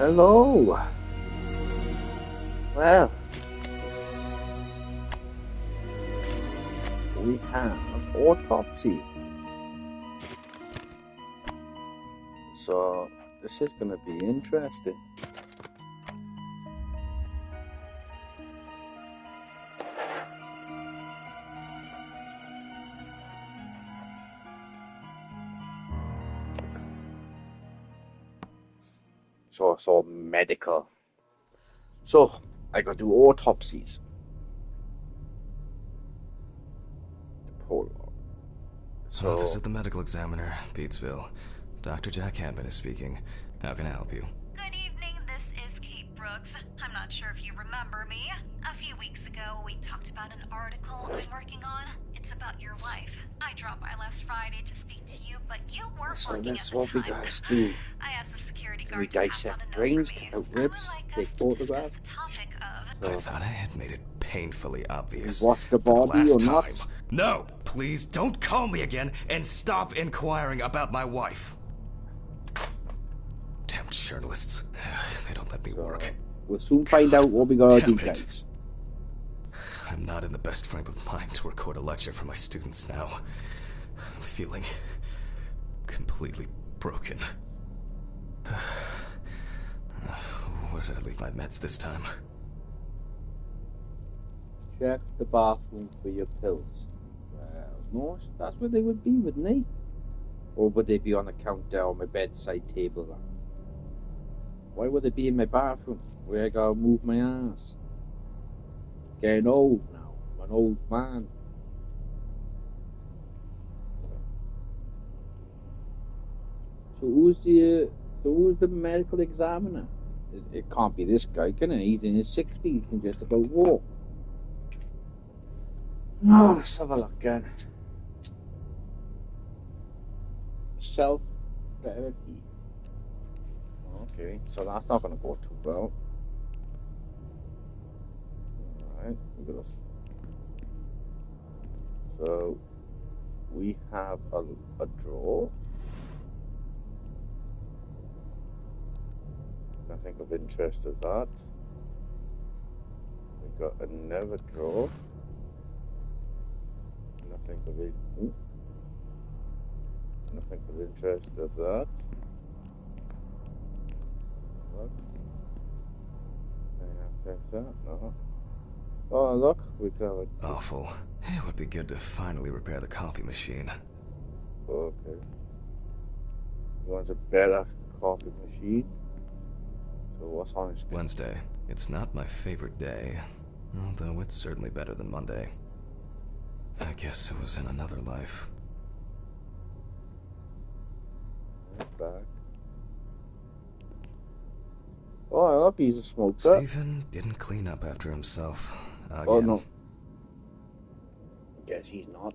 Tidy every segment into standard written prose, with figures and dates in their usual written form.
Hello. Well, we have Autopsy. So this is going to be interesting. So it's all medical. So I got to do autopsies. So, Office of the Medical Examiner, Beatsville. Dr. Jack Hadman is speaking. How can I help you? Good evening, this is Kate Brooks. I'm not sure if you remember me. A few weeks ago, we talked about an article I'm working on. It's about your wife. I dropped by last Friday to speak to you, but you weren't working at the what we time. guys do. I asked the security We guard to pass on dissect a note brains, for me. take out I would ribs, like take us to discuss photographs. the topic of... I thought I had made it painfully obvious. We watch the for body last or time. not? No! Please don't call me again and stop inquiring about my wife. Damn journalists. They don't let me work. We'll soon find out what we gotta do, Damn it. guys. I'm not in the best frame of mind to record a lecture for my students now. I'm feeling completely broken. Where did I leave my meds this time? Check the bathroom for your pills. Well, no, that's where they would be, wouldn't they? Or would they be on the counter or my bedside table? Why would they be in my bathroom, where I gotta move my ass? Getting old now. I'm an old man. So who's the medical examiner? It can't be this guy, can it? He's in his 60s, he can just about walk. Oh, let's have a look again. Self-therapy. Okay, so that's not going to go too well. Alright, look at this. So, we have a draw. Nothing of interest of that. We got another draw. Nothing of it. Nothing of interest of that. Look. That. No. Oh, look, we got it. Awful. It would be good to finally repair the coffee machine. Okay. You want a better coffee machine? So what's on his Wednesday. It's not my favorite day, although it's certainly better than Monday. I guess it was in another life. Back. Oh, look, he's a smoker. Stephen didn't clean up after himself. Again. Oh, no. I guess he's not.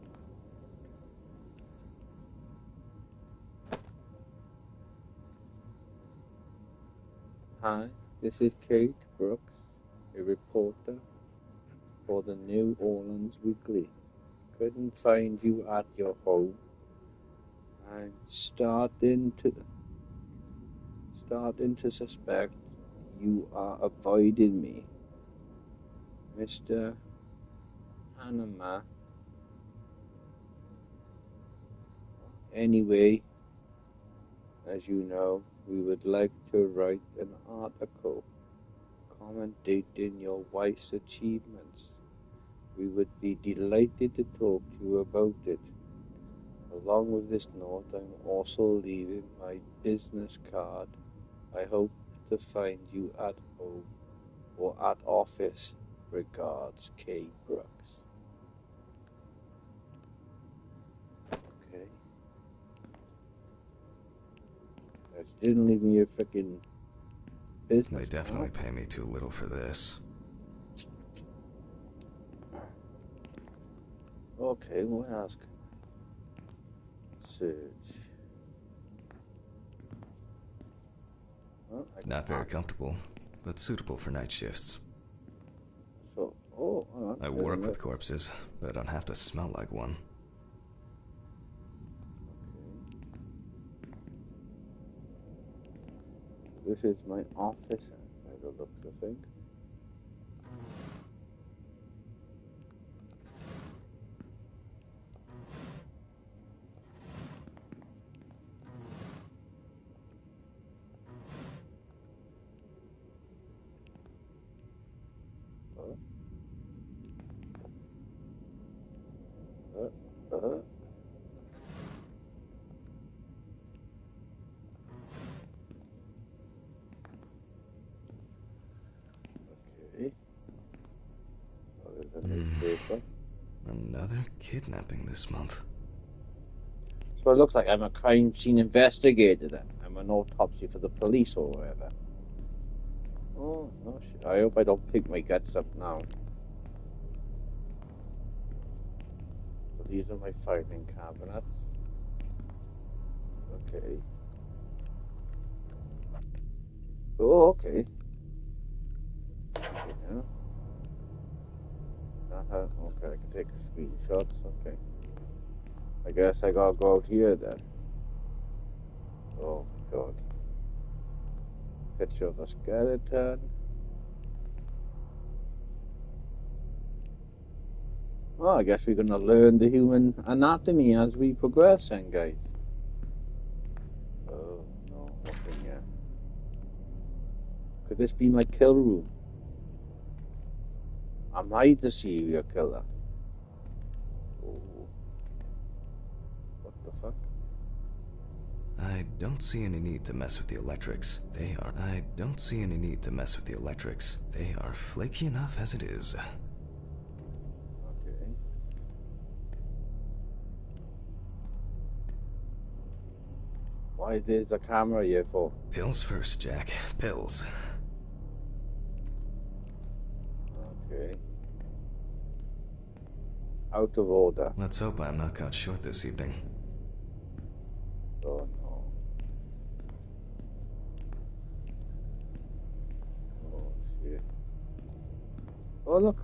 Hi, this is Kate Brooks, a reporter for the New Orleans Weekly. Couldn't find you at your home. I'm starting to suspect you are avoiding me. Mr. Panama. Anyway, as you know, we would like to write an article commentating your wife's achievements. We would be delighted to talk to you about it. Along with this note, I'm also leaving my business card. I hope to find you at home or at office. Regards, K. Brooks. Okay. They didn't leave me a freaking business. They definitely pay me too little for this. Okay, we'll ask. Search. Well, Not very comfortable, but suitable for night shifts. So, I work with corpses, but I don't have to smell like one. Okay. This is my office, by the looks of things. Okay. Oh, there's a newspaper. Another kidnapping this month. So it looks like I'm a crime scene investigator then. I'm an autopsy for the police or whatever. Oh, no shit. I hope I don't pick my guts up now. So these are my filing cabinets. Okay. Oh, okay. Yeah. Okay, I can take screenshots. Okay. I guess I gotta go out here then. Oh my god. Picture of a skeleton. Oh, I guess we're gonna learn the human anatomy as we progress then, guys. Oh no, nothing yet. Could this be my kill room? Am I the serial killer? Oh. What the fuck? I don't see any need to mess with the electrics. I don't see any need to mess with the electrics. They are flaky enough as it is. Okay. Why there's a camera here for? Pills first, Jack. Pills. Okay. Out of order. Let's hope I'm not caught short this evening. Oh no. Oh shit. Oh look.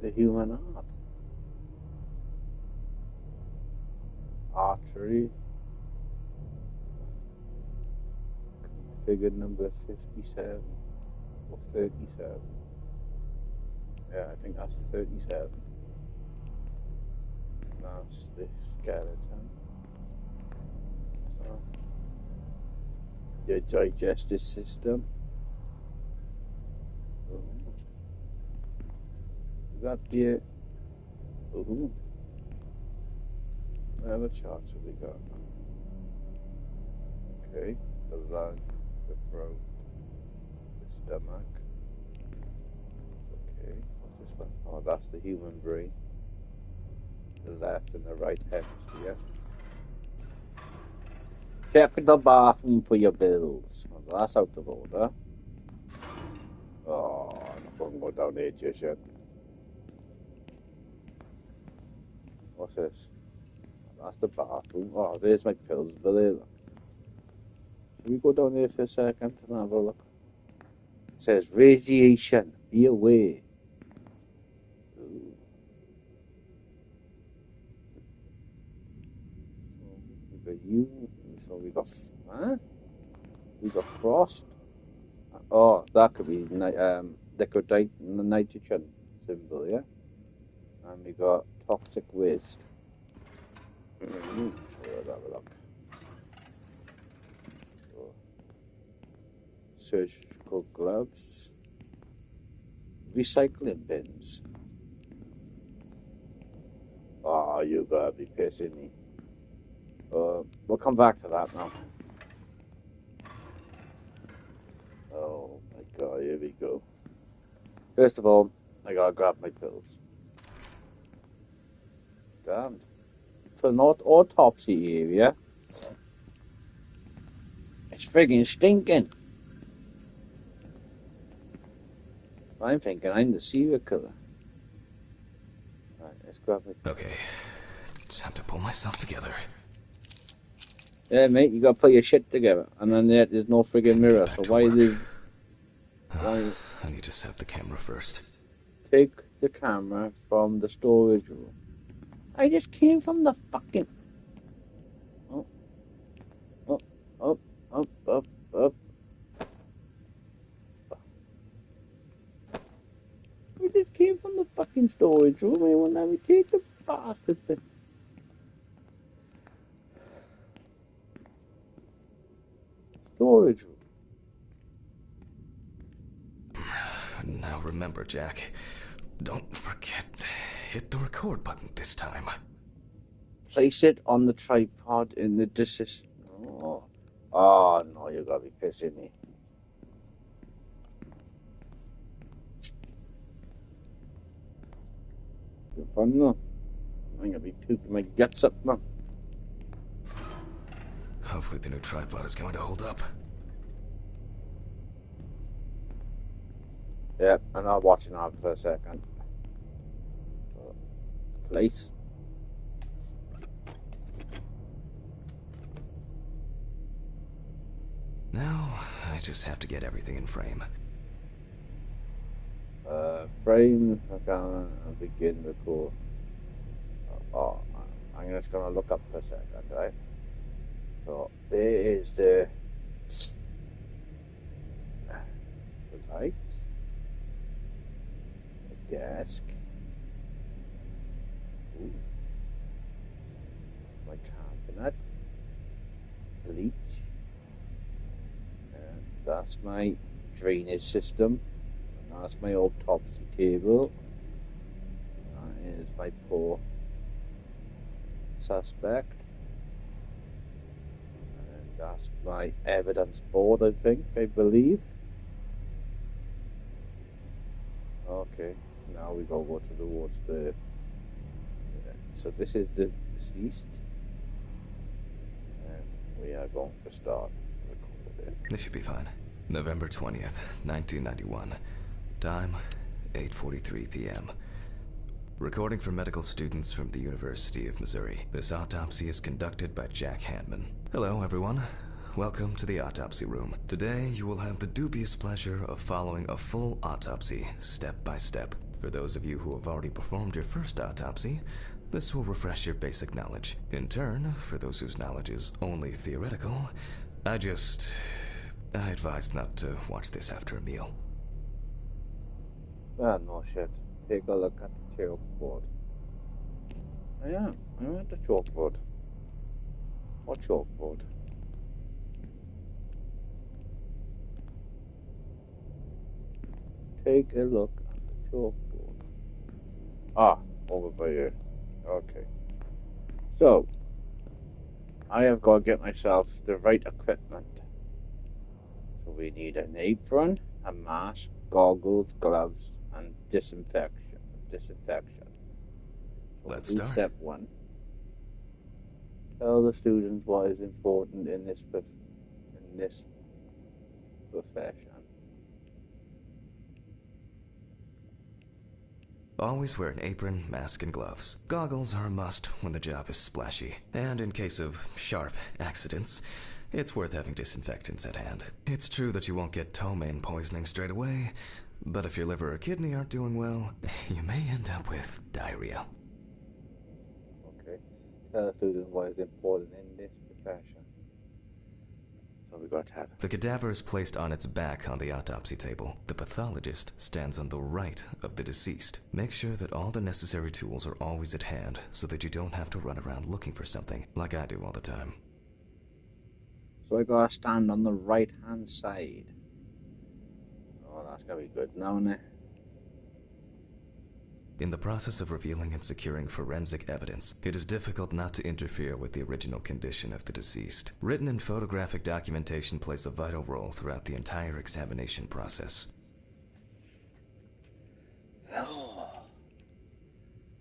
The human heart. Artery. Figure number 57 or 37. Yeah, I think that's 37. That's the skeleton. So, your digestive system. Oh. Is that the... Oh. What other charts have we got? Okay, the lung, the throat, the stomach. Okay, what's this one? Oh, that's the human brain. The left and the right hemisphere. Check the bathroom for your bills. Well, that's out of order. Oh, I'm not going to go down there just yet. What's this? That's the bathroom. Oh, there's my pills, but there. Should we go down there for a second and have a look? It says radiation. Be aware. So we got, huh? We got frost. Oh, that could be liquid nitrogen symbol, yeah. And we got toxic waste. So let's have a look. So, surgical gloves, recycling bins. Oh, you gotta be pissing me. We'll come back to that now. Oh my god, here we go. First of all, I gotta grab my pills. Damn. For an autopsy area, it's friggin' stinking. I'm thinking I'm the serial killer. Alright, let's grab my... Okay, time to pull myself together. Yeah, mate, you gotta put your shit together. And then there's no friggin' mirror, so why is... I need to set up the camera first. Take the camera from the storage room. I just came from the fucking... Oh. up, up, up, up. We just came from the fucking storage room. They won't let me take the bastard thing. Storage room. Now remember, Jack, don't forget to hit the record button this time. Place it on the tripod in the desist. Oh no, you gotta be pissing me. You're fun now. I'm gonna be puking my guts up now. Hopefully the new tripod is going to hold up. Yeah, I'm not watching that for a second. So, place. Now, I just have to get everything in frame. Frame. I'm gonna begin record. Oh, I'm just gonna look up for a second, right? So there is the lights, the desk. Ooh. My cabinet, bleach, and that's my drainage system. And that's my autopsy table. That is my poor suspect. And that's my evidence board, I believe. Okay, now we go towards the... Yeah. So this is the deceased. And we are going to start recording. This should be fine. November 20th, 1991. Time, 8:43 p.m. Recording for medical students from the University of Missouri. This autopsy is conducted by Jack Hanman. Hello, everyone. Welcome to the autopsy room. Today, you will have the dubious pleasure of following a full autopsy, step by step. For those of you who have already performed your first autopsy, this will refresh your basic knowledge. In turn, for those whose knowledge is only theoretical, I advise not to watch this after a meal. Ah, no shit. Take a look at the chalkboard. I'm at the chalkboard. What chalkboard? Take a look at the chalkboard. Ah, over by here. Okay. So, I have got to get myself the right equipment. So we need an apron, a mask, goggles, gloves, and disinfection. So Let's do start. Step 1. Tell the students what is important in this profession. Always wear an apron, mask, and gloves. Goggles are a must when the job is splashy. And in case of sharp accidents, it's worth having disinfectants at hand. It's true that you won't get ptomaine poisoning straight away, but if your liver or kidney aren't doing well, you may end up with diarrhea. Okay. Tell the students what is important in this profession. So we got that. The cadaver is placed on its back on the autopsy table. The pathologist stands on the right of the deceased. Make sure that all the necessary tools are always at hand so that you don't have to run around looking for something, like I do all the time. So I gotta stand on the right hand side. Oh, that's gonna be good now, isn't it? In the process of revealing and securing forensic evidence, it is difficult not to interfere with the original condition of the deceased. Written and photographic documentation plays a vital role throughout the entire examination process.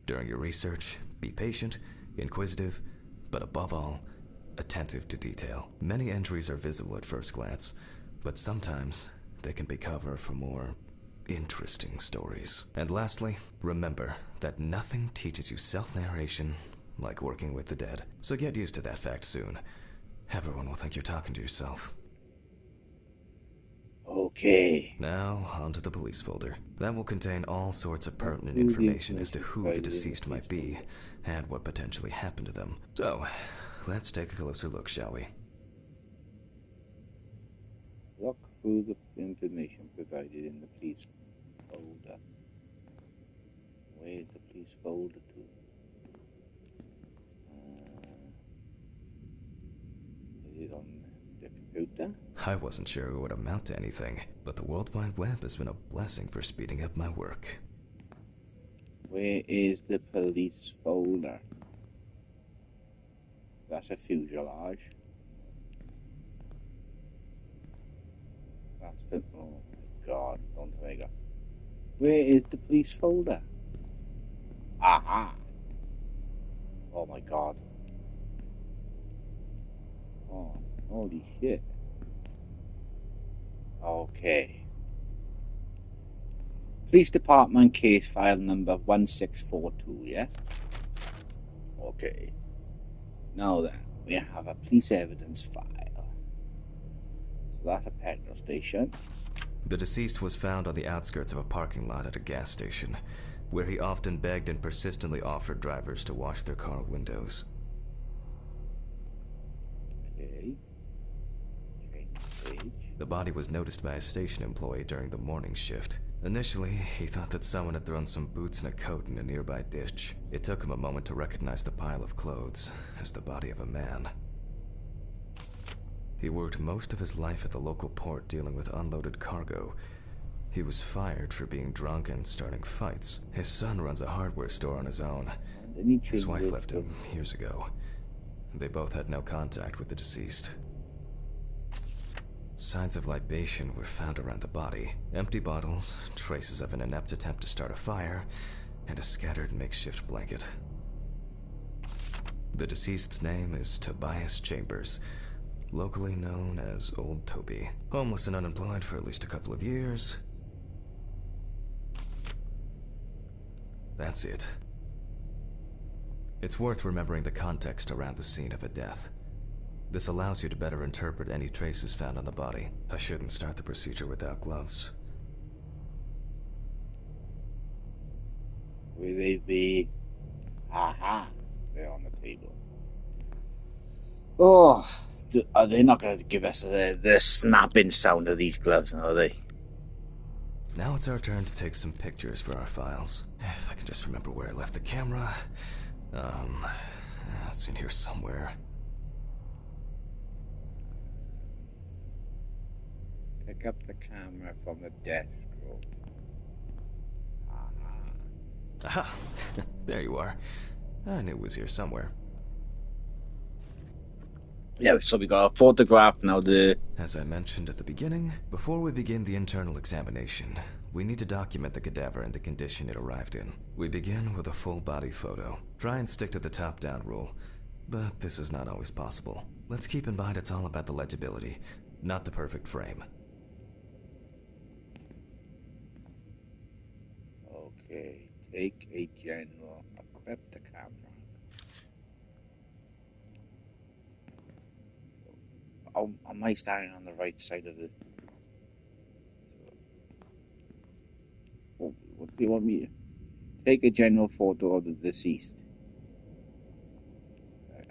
During your research, be patient, inquisitive, but above all, attentive to detail. Many entries are visible at first glance, but sometimes they can be cover for more interesting stories. And lastly, remember that nothing teaches you self-narration like working with the dead. So get used to that fact soon. Everyone will think you're talking to yourself. Okay. Now, onto the police folder. That will contain all sorts of pertinent information as to who the deceased might be and what potentially happened to them. So, let's take a closer look, shall we? Look through the information provided in the police folder. Where is the police folder to? Is it on the computer? I wasn't sure it would amount to anything, but the World Wide Web has been a blessing for speeding up my work. Where is the police folder? That's a fuselage. That's the... Oh my god, don't make it. Where is the police folder? Aha! Oh my god. Oh, holy shit. Okay. Police Department case file number 1642, yeah? Okay. Now then, we have a police evidence file. So that's a petrol station. The deceased was found on the outskirts of a parking lot at a gas station, where he often begged and persistently offered drivers to wash their car windows. Okay. Change page. The body was noticed by a station employee during the morning shift. Initially, he thought that someone had thrown some boots and a coat in a nearby ditch. It took him a moment to recognize the pile of clothes as the body of a man. He worked most of his life at the local port dealing with unloaded cargo. He was fired for being drunk and starting fights. His son runs a hardware store on his own. His wife left him years ago. They both had no contact with the deceased. Signs of libation were found around the body. Empty bottles, traces of an inept attempt to start a fire, and a scattered makeshift blanket. The deceased's name is Tobias Chambers, locally known as Old Toby. Homeless and unemployed for at least a couple of years. That's it. It's worth remembering the context around the scene of a death. This allows you to better interpret any traces found on the body. I shouldn't start the procedure without gloves. Will they be... Aha! They're on the table. Oh, are they not going to give us the snapping sound of these gloves, are they? Now it's our turn to take some pictures for our files. If I can just remember where I left the camera. It's in here somewhere. Pick up the camera from the desk drawer. Aha! There you are. I knew it was here somewhere. Yeah, so we got a photograph now. As I mentioned at the beginning, before we begin the internal examination, we need to document the cadaver and the condition it arrived in. We begin with a full body photo. Try and stick to the top-down rule, but this is not always possible. Let's keep in mind it's all about the legibility, not the perfect frame. Okay, take a general, equip the camera. Oh, am I standing on the right side of the... Oh, what do you want me to... Take a general photo of the deceased.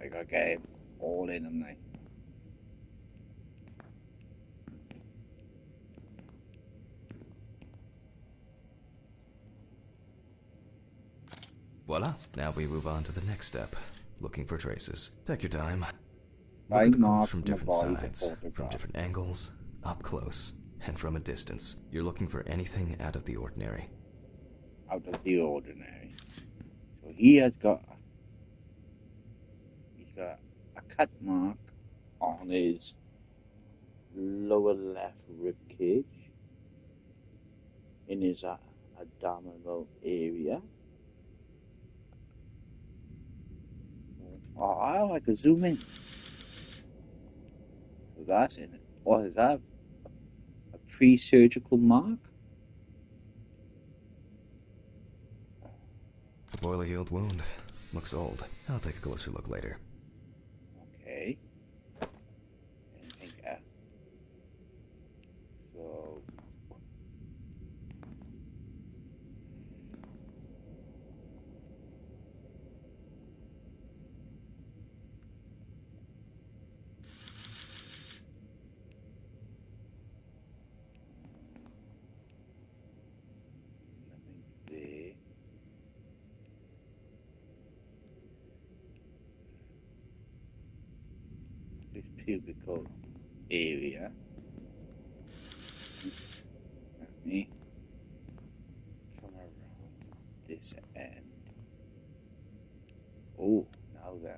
I gotta get him all in, haven't I? Voila, now we move on to the next step. Looking for traces. Take your time. Look Right at the mark corpse from on the different body sides, to photograph. from different angles, up close, and from a distance. You're looking for anything out of the ordinary. Out of the ordinary. So he's got a cut mark on his lower left rib cage in his abdominal area. Oh, I like to zoom in. So that's in it. What is that? A pre-surgical mark? A poorly healed wound. Looks old. I'll take a closer look later. Okay. Anything else? So... pubical area. Let me come around this end. Oh, now then.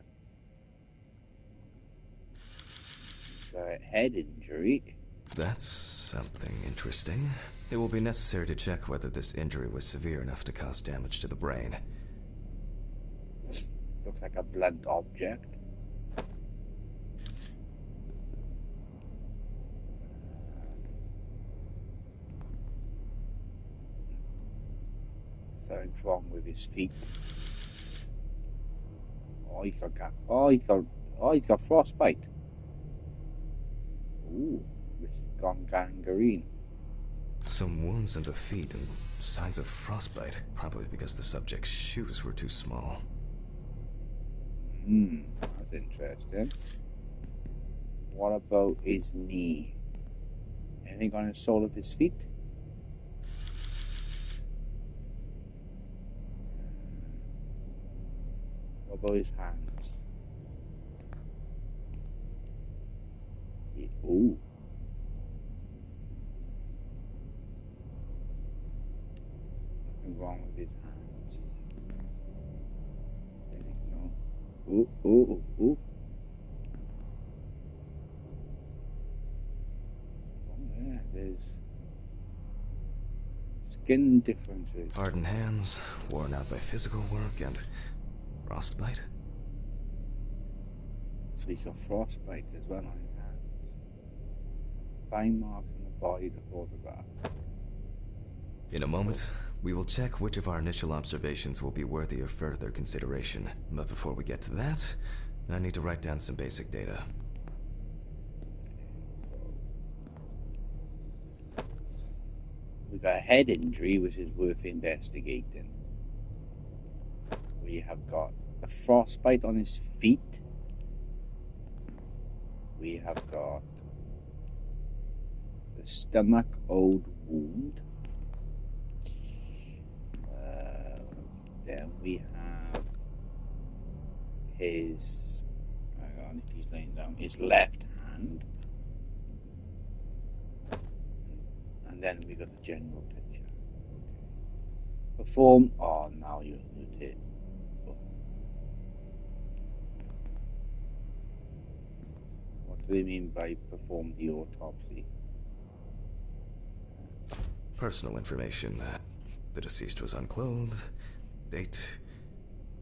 Got a head injury. That's something interesting. It will be necessary to check whether this injury was severe enough to cause damage to the brain. Looks like a blunt object. Something's wrong with his feet. He got frostbite. Ooh, this has gone gangrene. Some wounds in the feet and signs of frostbite, probably because the subject's shoes were too small. That's interesting. What about his knee? Anything on the sole of his feet? What about his hands? Ooh. Nothing wrong with his hands. No. Ooh. Oh, yeah, there's skin differences. Hardened hands, worn out by physical work, and frostbite? So he's got frostbite as well on his hands. Fine marks on the body to photograph. In a moment, we will check which of our initial observations will be worthy of further consideration. But before we get to that, I need to write down some basic data. We got a head injury, which is worth investigating. We have got a frostbite on his feet. We have got the stomach ode wound. Then we have his, hang on, if he's laying down, his left hand. And then we got the general picture. Okay. Perform, oh, now you hit. Oh. What do they mean by perform the autopsy? Personal information. The deceased was unclothed. Date.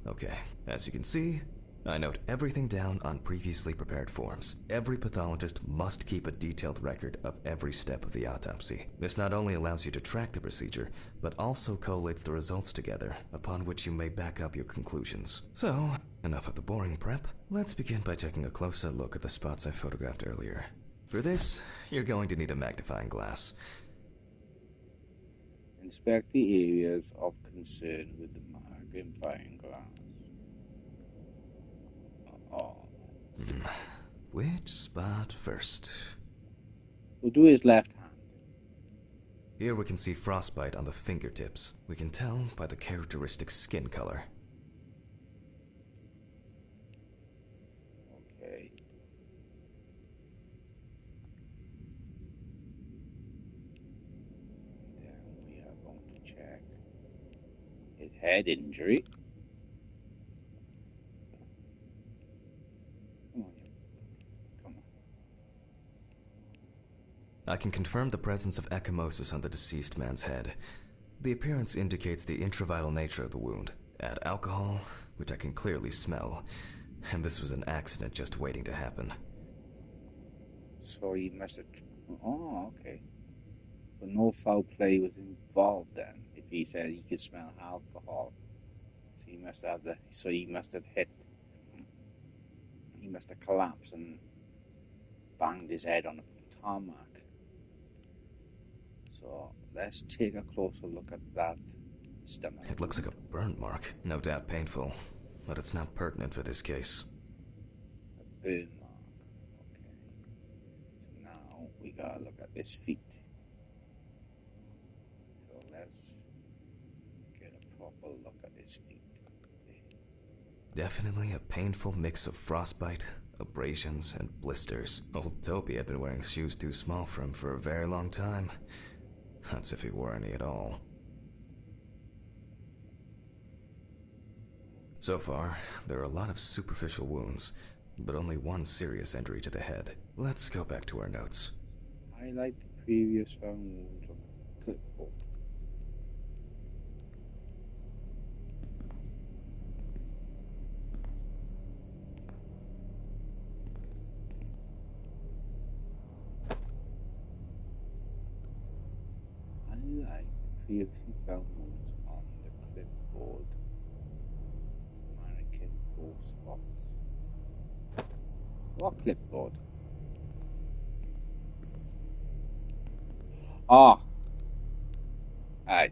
Okay, as you can see, I note everything down on previously prepared forms. Every pathologist must keep a detailed record of every step of the autopsy. This not only allows you to track the procedure, but also collates the results together, upon which you may back up your conclusions. So, enough of the boring prep. Let's begin by taking a closer look at the spots I photographed earlier. For this, you're going to need a magnifying glass. Inspect the areas of concern with the magnifying glass. Which spot first? We'll do his left hand. Here we can see frostbite on the fingertips. We can tell by the characteristic skin color. Okay. Then we are going to check his head injury. Come on. I can confirm the presence of ecchymosis on the deceased man's head. The appearance indicates the intravital nature of the wound. Add alcohol, which I can clearly smell, and this was an accident just waiting to happen. So he must have. Oh, okay. So no foul play was involved then. If he said he could smell alcohol, so he must have the. So he must have hit. He must have collapsed and banged his head on the tarmac. So let's take a closer look at that stomach. It looks like a burn mark, no doubt painful, but it's not pertinent for this case. A burn mark. Okay. So now we gotta look at his feet. So let's get a proper look at his feet. Definitely a painful mix of frostbite, abrasions, and blisters. Old Toby had been wearing shoes too small for him for a very long time. That's if he wore any at all. So far, there are a lot of superficial wounds, but only one serious injury to the head. Let's go back to our notes. Highlight the previous found wounds on the clipboard. Highlight previously found wounds on the clipboard. Mannequin ball spots. What clipboard? Alright,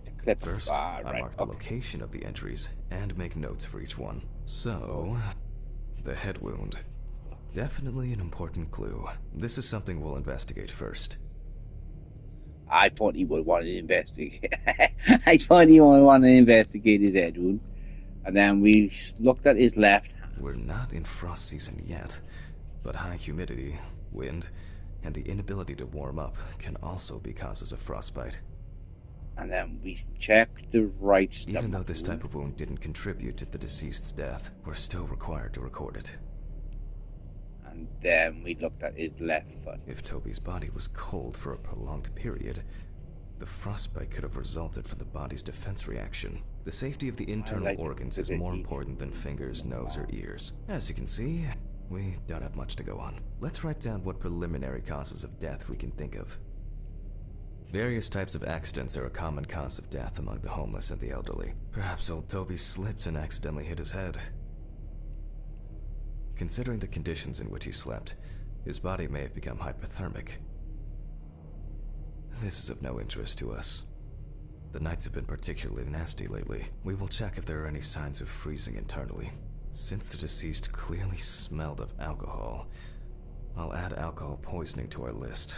the clip. First, I mark the location of the injuries and make notes for each one. So, the head wound. Definitely an important clue. This is something we'll investigate first. I thought he would want to investigate. I thought he would want to investigate his head wound. And then we looked at his left hand. We're not in frost season yet, but high humidity, wind, and the inability to warm up can also be causes of frostbite. And then we checked the right stomach. Even though this type of wound didn't contribute to the deceased's death, we're still required to record it. And then we looked at his left foot. If Toby's body was cold for a prolonged period, the frostbite could have resulted from the body's defense reaction. The safety of the internal organs is more important than fingers, nose, or ears. As you can see, we don't have much to go on. Let's write down what preliminary causes of death we can think of. Various types of accidents are a common cause of death among the homeless and the elderly. Perhaps old Toby slipped and accidentally hit his head. Considering the conditions in which he slept, his body may have become hypothermic. This is of no interest to us. The nights have been particularly nasty lately. We will check if there are any signs of freezing internally. Since the deceased clearly smelled of alcohol, I'll add alcohol poisoning to our list.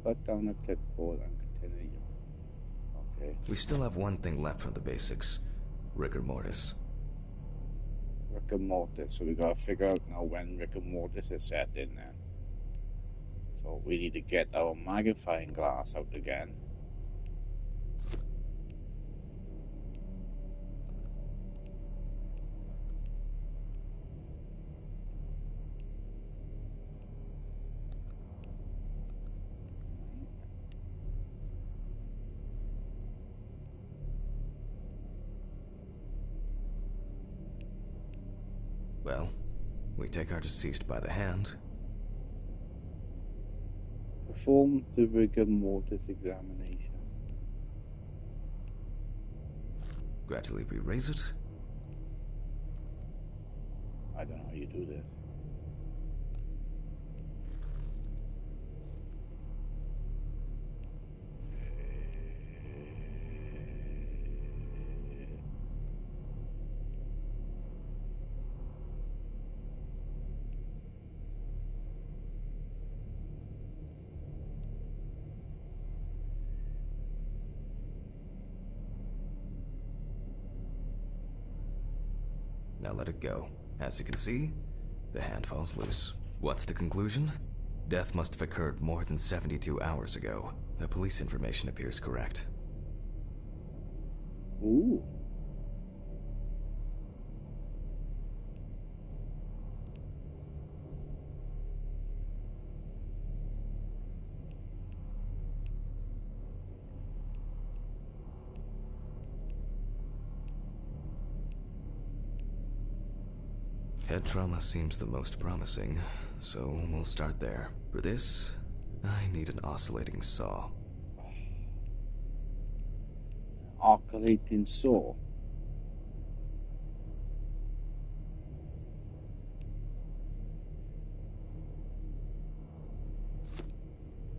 Put down the clipboard and continue. Okay. We still have one thing left from the basics. Rigor mortis. Rigor mortis. So we gotta figure out now when rigor mortis is set in then. So we need to get our magnifying glass out again. Well, we take our deceased by the hand. Perform the rigor mortis examination. Gradually re-raise it. I don't know how you do this. Now let it go. As you can see, the hand falls loose. What's the conclusion? Death must have occurred more than 72 hours ago. The police information appears correct. Ooh. Head trauma seems the most promising, so we'll start there. For this, I need an oscillating saw. Oscillating saw.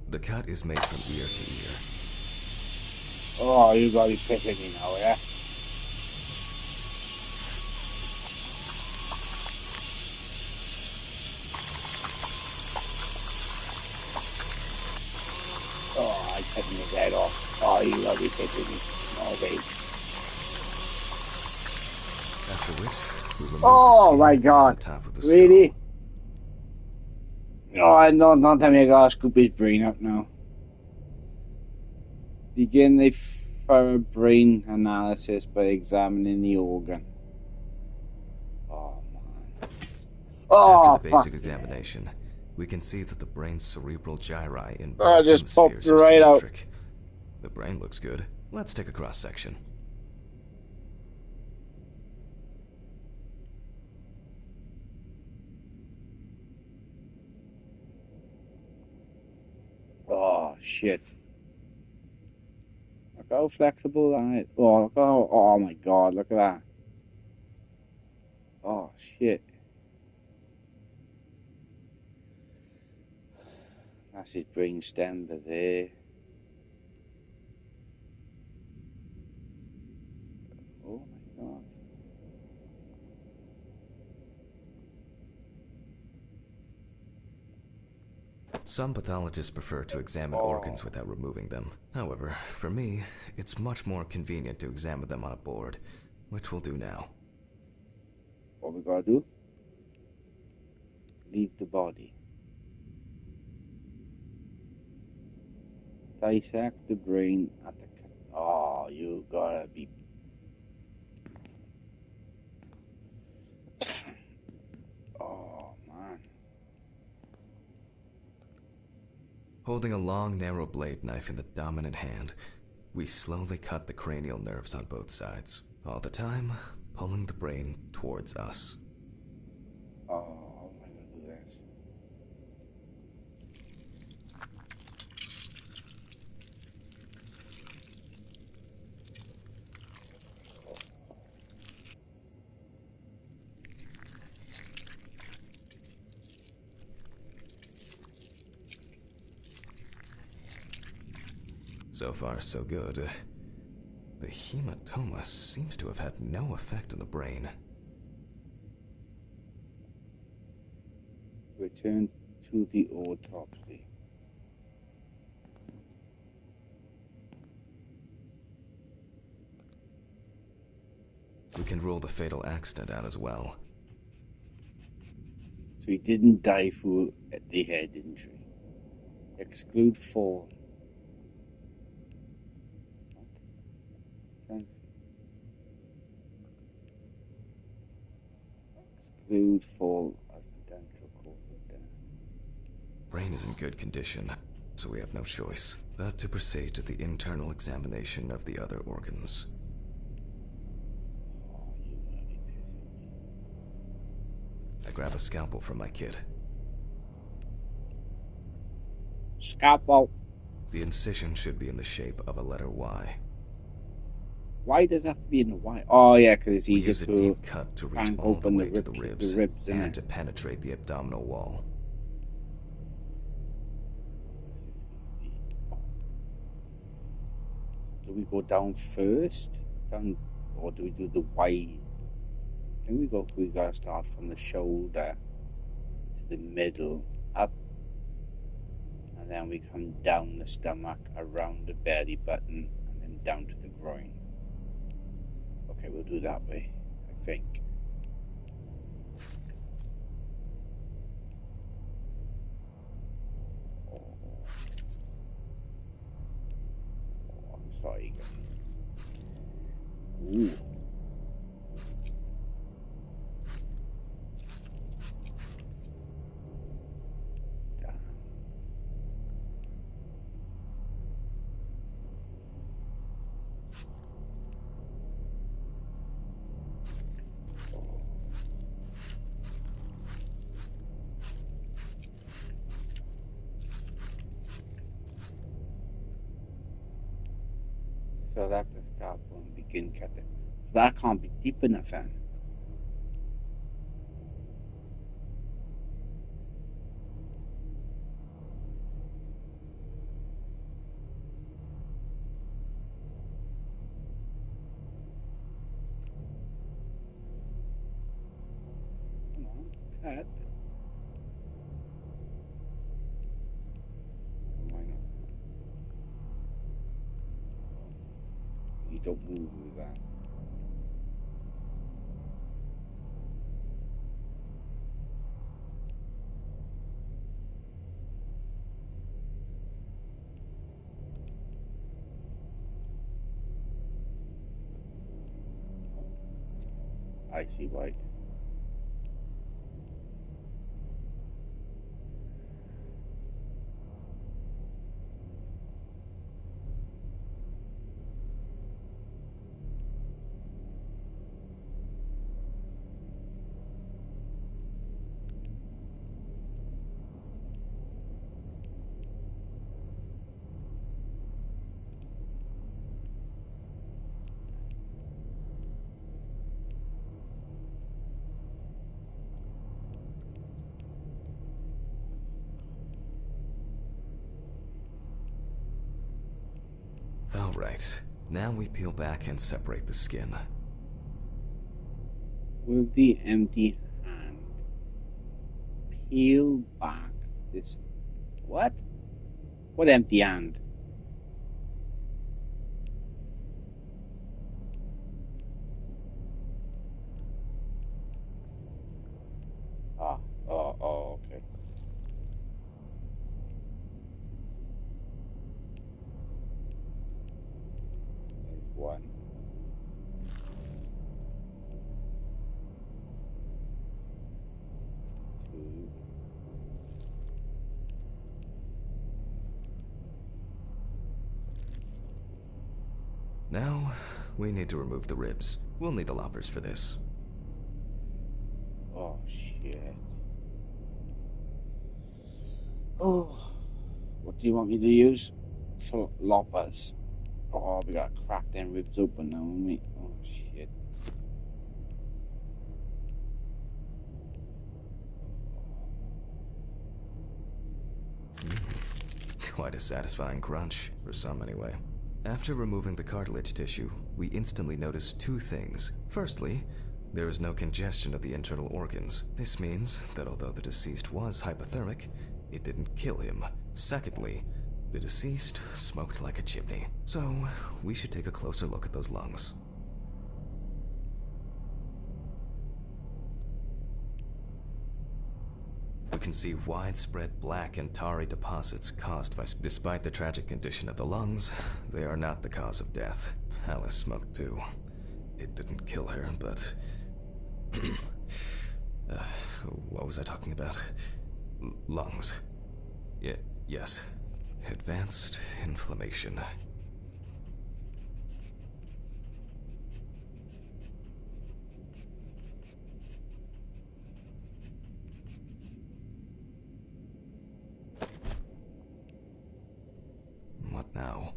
The cut is made from ear to ear. Oh, you gotta be picking me now, yeah? Oh, I cut his head off. Oh, you gotta be picking me. Okay. After which, We remove the Oh skin my and god. the top of the Really? skull. Oh, don't tell me I gotta scoop his brain out now. Begin a thorough brain analysis by examining the organ. Oh, man. After Oh, the fuck basic examination, we can see that the brain's cerebral gyri in Oh, both just popped hemispheres are right out. symmetric. The brain looks good. Let's take a cross-section. Oh, shit. Look how flexible that is. Oh, look how... Oh, my God. Look at that. Oh, shit. That's his brain stem there. Oh, my God. Some pathologists prefer to examine Oh. organs without removing them. However, for me, it's much more convenient to examine them on a board, which we'll do now. What we gotta do? Leave the body. Dissect the brain at the... Oh, you gotta be... Oh, man. Holding a long, narrow blade knife in the dominant hand, we slowly cut the cranial nerves on both sides, all the time pulling the brain towards us. Oh, how am I gonna do this? So far, so good. The hematoma seems to have had no effect on the brain. Return to the autopsy. We can rule the fatal accident out as well. So he didn't die through the head injury. Exclude fall. What? Exclude fall as potential cause of death. Brain is in good condition, so we have no choice but to proceed to the internal examination of the other organs. Oh, you gotta be pissing me. I grab a scalpel from my kit. Scalpel. The incision should be in the shape of a letter Y. Why does it have to be in the white? Oh, yeah, because it's We easier use a to deep cut to reach crank all the open way to the ribs, and and to penetrate the abdominal wall. Do we go down first? Down, or do we do the wide? I think we gotta start from the shoulder to the middle, up, and then we come down the stomach, around the belly button, and then down to the groin. Okay, we'll do that way, I think. Oh, I'm sorry. Ooh. Damn. Select the scalpel and begin cutting. So that can't be deep enough then. Come on, cut. Why not? You don't move with that. I see why. Alright, now we peel back and separate the skin. With the empty hand, peel back this. What? What empty hand? Ah, okay. There's one. Two. Now, we need to remove the ribs. We'll need the loppers for this. Oh, shit. Oh, what do you want me to use for loppers? Oh, we gotta crack them ribs open now, haven't we? Oh, shit. Quite a satisfying crunch, for some anyway. After removing the cartilage tissue, we instantly notice two things. Firstly, there is no congestion of the internal organs. This means that although the deceased was hypothermic, it didn't kill him. Secondly, the deceased smoked like a chimney. So, we should take a closer look at those lungs. We can see widespread black and tarry deposits caused by... Despite the tragic condition of the lungs, they are not the cause of death. Alice smoked too. It didn't kill her, but... what was I talking about? Lungs. Yes. Advanced inflammation. What now?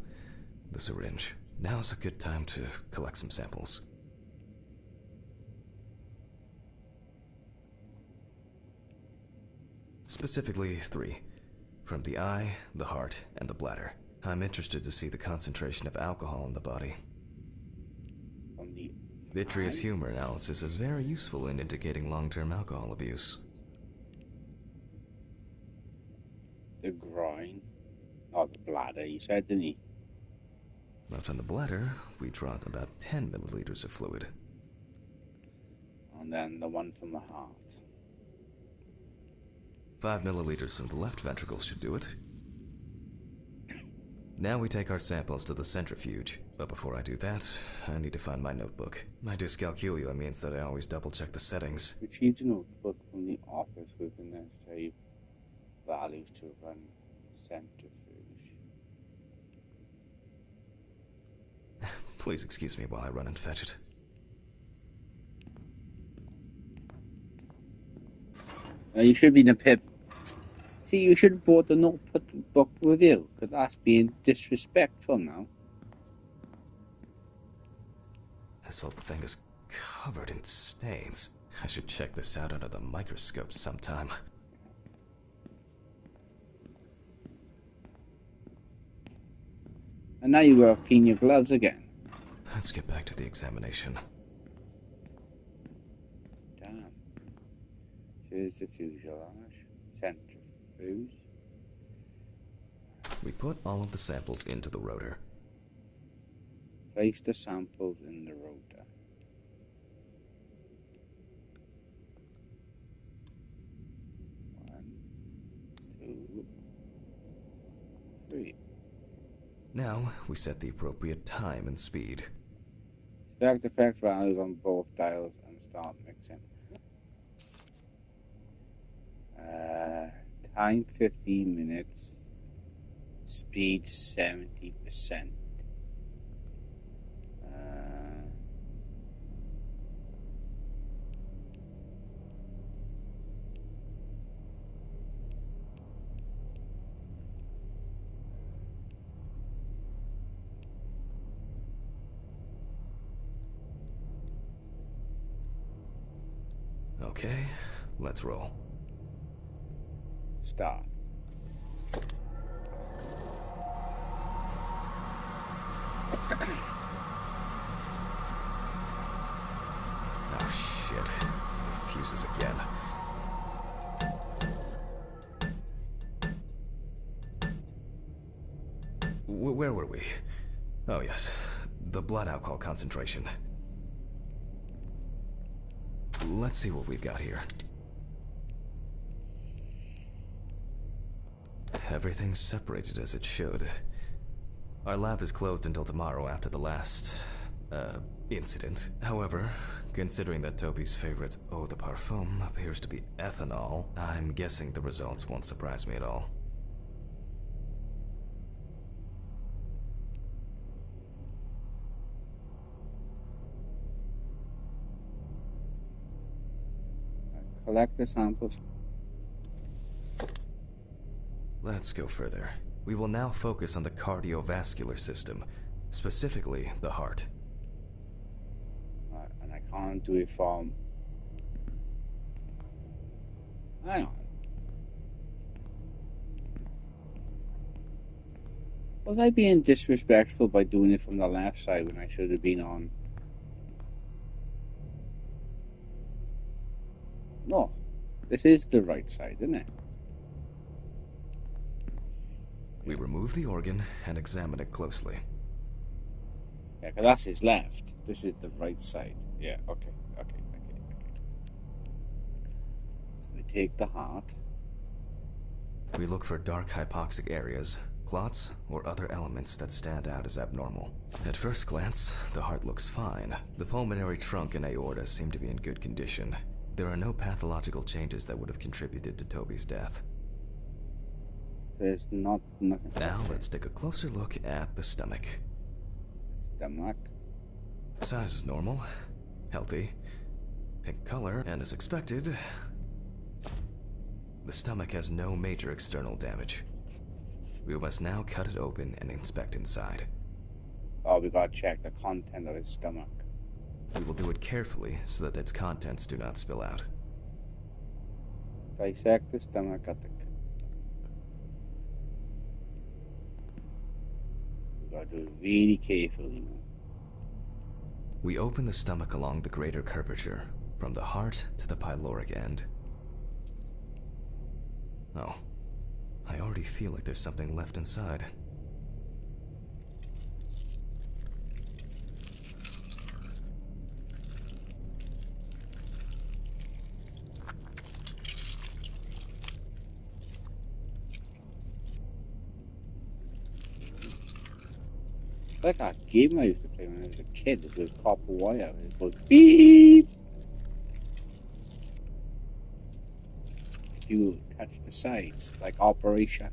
The syringe. Now's a good time to collect some samples. Specifically 3. From the eye, the heart, and the bladder. I'm interested to see the concentration of alcohol in the body. From the Vitreous eye? humor analysis is very useful in indicating long-term alcohol abuse. The groin. Not the bladder, he said, didn't he? Now from the bladder, we draw about 10 milliliters of fluid. And then the one from the heart. 5 milliliters from the left ventricle should do it. Now we take our samples to the centrifuge. But before I do that, I need to find my notebook. My dyscalculia means that I always double-check the settings. Retrieve the notebook from the office with the necessary values to run centrifuge. Please excuse me while I run and fetch it. You should be in a pip. See, you should have brought the notebook with you, because that's being disrespectful now. This whole thing is covered in stains. I should check this out under the microscope sometime. And now you gotta clean your gloves again. Let's get back to the examination. Damn. Here's the fuselage. Centrifuge. We put all of the samples into the rotor. Place the samples in the rotor. One, two, three. Now, we set the appropriate time and speed. Select the correct values on both dials and and start mixing. Time 15 minutes. Speed 70%. Okay, let's roll. Start. Oh shit. The fuses again. Where were we? Oh yes, the blood alcohol concentration. Let's see what we've got here. Everything's separated as it should. Our lab is closed until tomorrow after the last, incident. However, considering that Toby's favorite eau de parfum appears to be ethanol, I'm guessing the results won't surprise me at all. Collect the samples. Let's go further. We will now focus on the cardiovascular system, specifically the heart. And I can't do it from... Hang on. Was I being disrespectful by doing it from the left side when I should have been on? No. This is the right side, isn't it? We remove the organ and examine it closely. Yeah, because that's his left. This is the right side. Yeah, okay. So we take the heart. We look for dark hypoxic areas, clots, or other elements that stand out as abnormal. At first glance, the heart looks fine. The pulmonary trunk and aorta seem to be in good condition. There are no pathological changes that would have contributed to Toby's death. So it's nothing. Now let's take a closer look at the stomach. Stomach. Size is normal, healthy, pink color, and as expected, the stomach has no major external damage. We must now cut it open and inspect inside. Oh, we gotta check the content of his stomach. We will do it carefully so that its contents do not spill out. Dissect the stomach at the... We gotta do it really carefully, you know. We open the stomach along the greater curvature, from the heart to the pyloric end. Oh, I already feel like there's something left inside. Like that game I used to play when I was a kid, it was a copper wire. It goes beep. If you touch the sides, like Operation.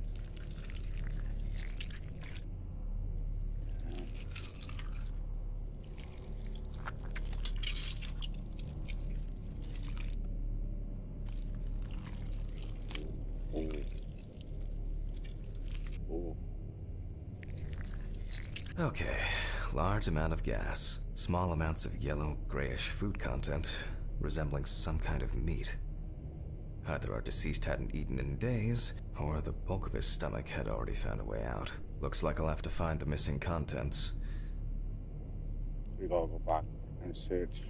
Okay, large amount of gas, small amounts of yellow, grayish food content, resembling some kind of meat. Either our deceased hadn't eaten in days, or the bulk of his stomach had already found a way out. Looks like I'll have to find the missing contents. We gotta go back and search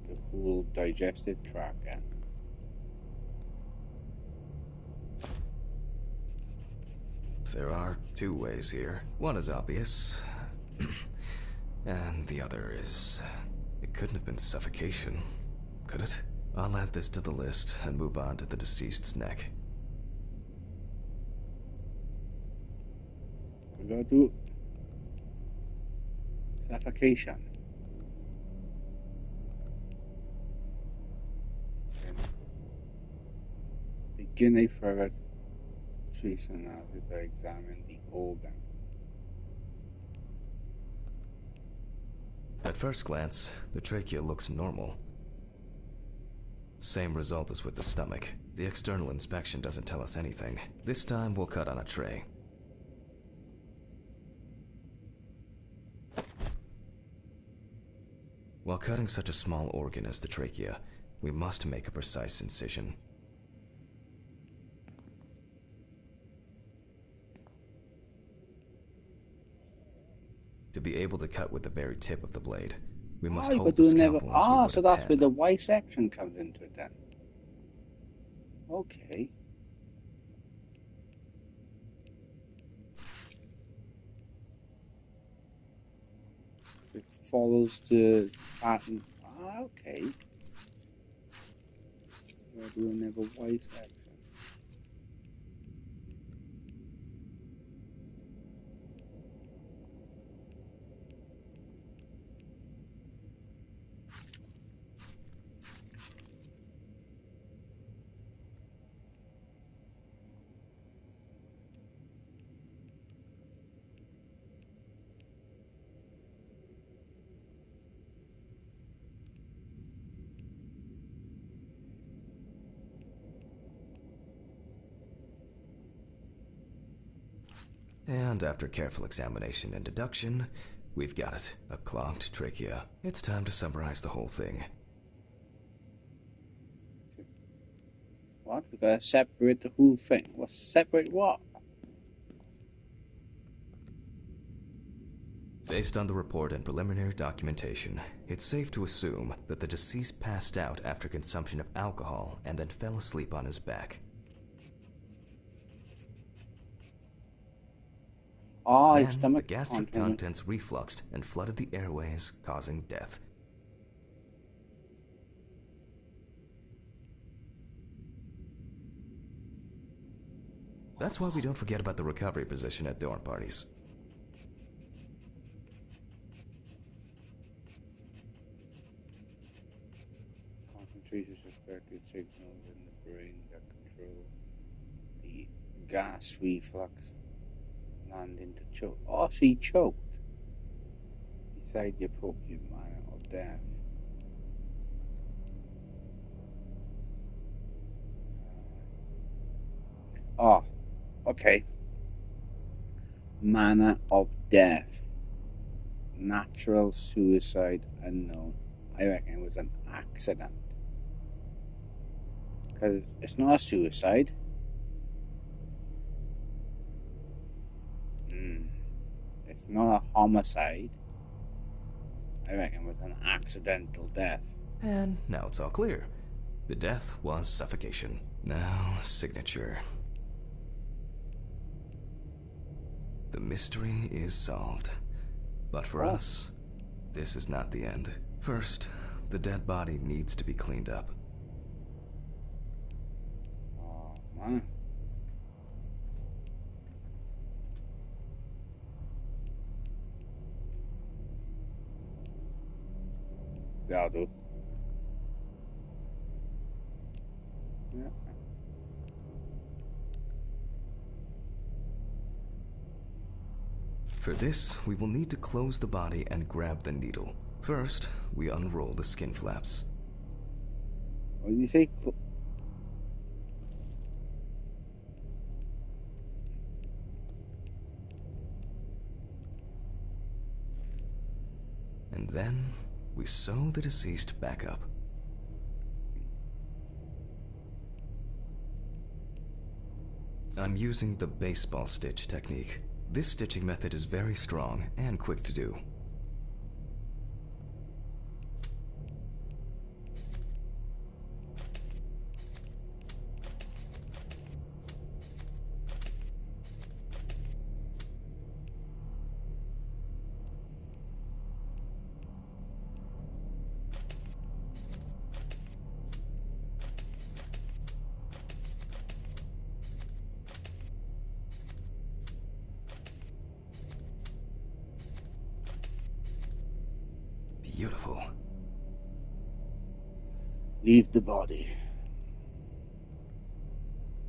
the whole digestive tract again. There are two ways here. One is obvious, and the other is... It couldn't have been suffocation, could it? I'll add this to the list and move on to the deceased's neck. We gotta do suffocation. begin a further treatment analysis by examining the organ. At first glance, the trachea looks normal. Same result as with the stomach. The external inspection doesn't tell us anything. This time we'll cut on a tray. While cutting such a small organ as the trachea, we must make a precise incision. To be able to cut with the very tip of the blade, we must hold the scalpel as we would so a that's pen. where the Y section comes into it then. Okay. It follows the pattern. Okay. We're doing another Y section. And after careful examination and deduction, we've got it. A clogged trachea. It's time to summarize the whole thing. What? We gotta separate the whole thing. What? Separate what? Based on the report and preliminary documentation, it's safe to assume that the deceased passed out after consumption of alcohol and then fell asleep on his back. Oh, his Then, stomach the gastric content. contents refluxed and flooded the airways, causing death. That's why we don't forget about the recovery position at dorm parties. Concentration suspected signals in the brain that control the gas reflux landing to choke. Oh, so he choked. Decide the appropriate manner of death. Oh, okay. Manner of death. Natural suicide unknown. I reckon it was an accident. Because it's not a suicide. It's not a homicide. I reckon it was an accidental death. And now it's all clear. The death was suffocation. Now, signature. The mystery is solved. But for us, this is not the end. First, the dead body needs to be cleaned up. Oh, man. That'll do. Yeah. For this, we will need to close the body and grab the needle. First, we unroll the skin flaps. What did you say? And then, we sew the deceased back up. I'm using the baseball stitch technique. This stitching method is very strong and quick to do. Beautiful. Leave the body.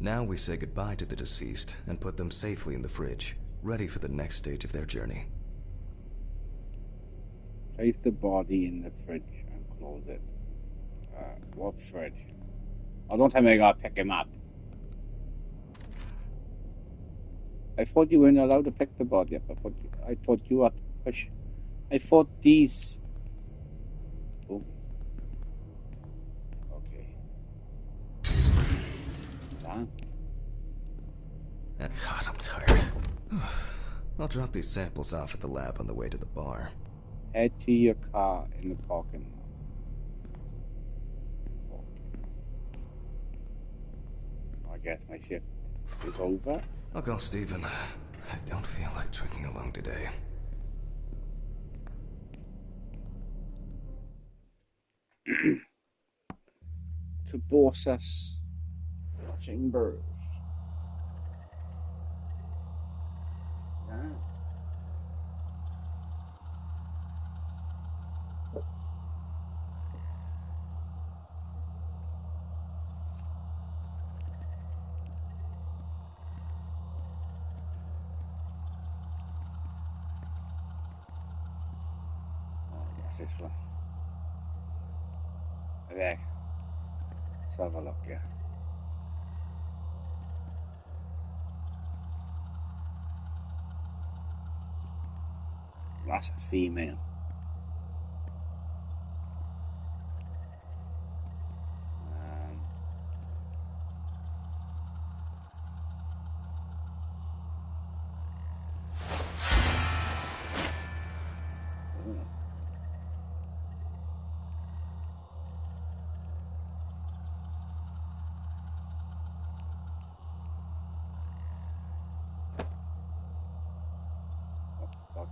Now we say goodbye to the deceased and put them safely in the fridge, ready for the next stage of their journey. Place the body in the fridge and close it. What fridge? Oh, don't tell me I gotta pick him up. I thought you weren't allowed to pick the body up. I thought you had to push. I thought these. Oh. Okay. Damn. God, I'm tired. I'll drop these samples off at the lab on the way to the bar. Head to your car in the parking lot. Okay. I guess my shift is over. I'll call Stephen. I don't feel like drinking alone today. To Borsas Chambers. Yeah. What's this one? Okay. Let's have a look here. That's a female. What the fuck?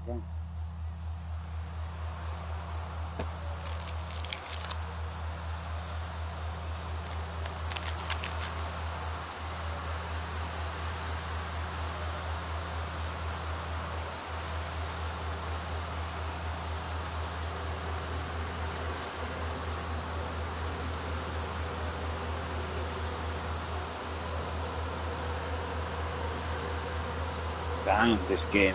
Run. Damn, this game.